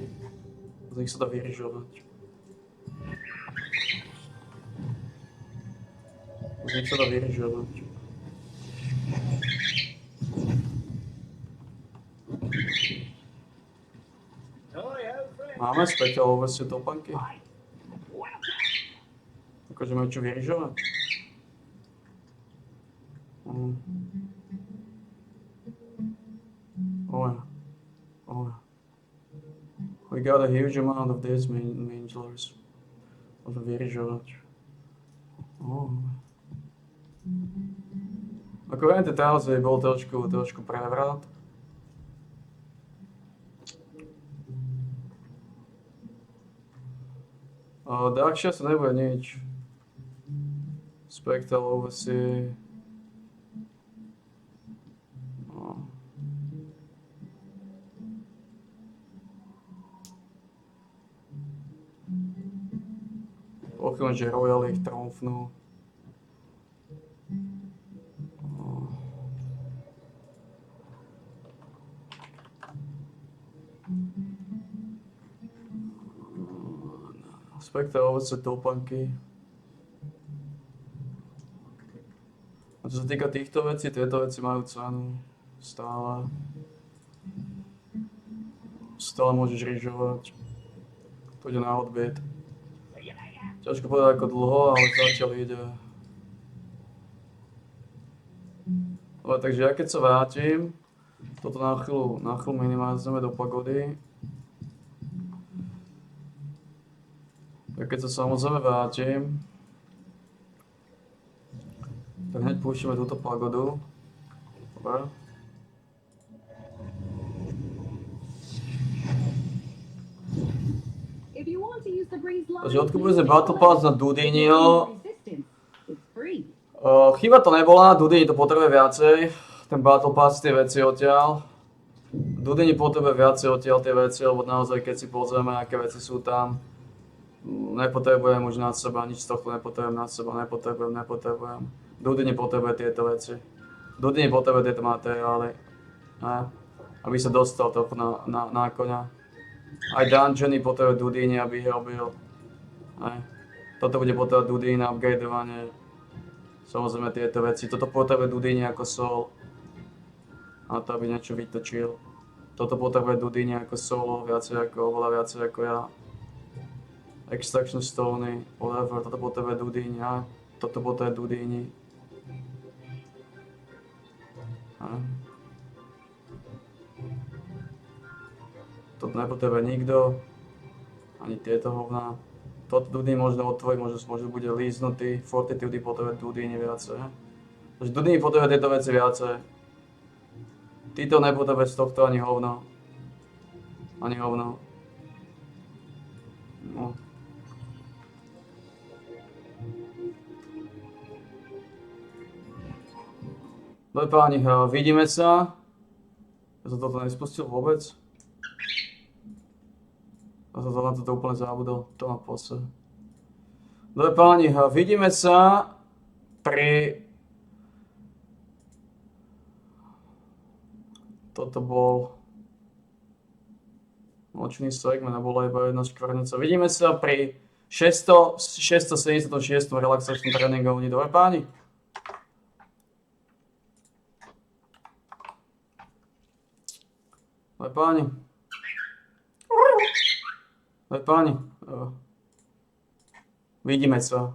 Máme Spectral Overseer topánky? Akože majú čo vyrižovať? Oh yeah. We got a huge amount of these manglers. Môžem vyrižovať. Ako viem, tie Tales bol trošku prevrat. Dahšia sa nebude nič. Spectral Overseer. No. Pochýlim, že Royal ich tromfnú. Spectral Overseer topanky. A čo sa týka týchto vecí, tieto veci majú cenu. Stále. Stále môžeš ryžovať. To ide na odbyt. Ťažko povedať ako dlho, ale zatiaľ ide. Ale takže ja keď sa vrátim, toto na chvíľu minimalizujeme do pagody. Ja keď sa samozrejme vrátim, tak hneď púštime túto pagodu. Dobre. Takže odkúpili sme Battle Pass na Dudiniho. Chyba to nebola, Dudini to potrebuje viacej. Ten Battle Pass, tie veci odtiaľ. Dudini potrebuje viacej odtiaľ tie veci, lebo naozaj keď si pozrieme, aké veci sú tam, nepotrebujem už nad seba, nič z tohto nepotrebujem nad seba, nepotrebujem. Dudini potrebuje tieto veci. Dudini potrebuje tieto materiály. Aby sa dostal trochu na koňa. Aj dungeony potrebuje Dudini, aby ich robil. Toto bude potrebovať Dudini na upgradeovanie. Samozrejme tieto veci. Toto potrebuje Dudini ako sol. Na to, aby niečo vytočil. Toto potrebuje Dudini ako solo, oveľa viacej ako ja. Extraction Stony, whatever, toto potrebuje Dudini, toto potrebuje Dudini. Toto nepotrebuje nikto, ani tieto hovná. Toto Dudini možno otvoriť, možno bude líznutý, Fortitude potrebuje Dudini viacej. Takže Dudini potrebuje tieto veci viacej. Títo nepotrebuje z tohto ani hovno. Ani hovno. No. Dobre páni, vidíme sa. Ja som toto nespustil vôbec. Ja som na toto úplne zabudol, to má pose. Dobre páni, vidíme sa pri... Toto bol... Nočný segment, nebola iba jedna škvrnica. Vidíme sa pri 676. relaxačnom tréningovni. Dobre páni? Dobre páni. Dobre páni. Vidíme sa.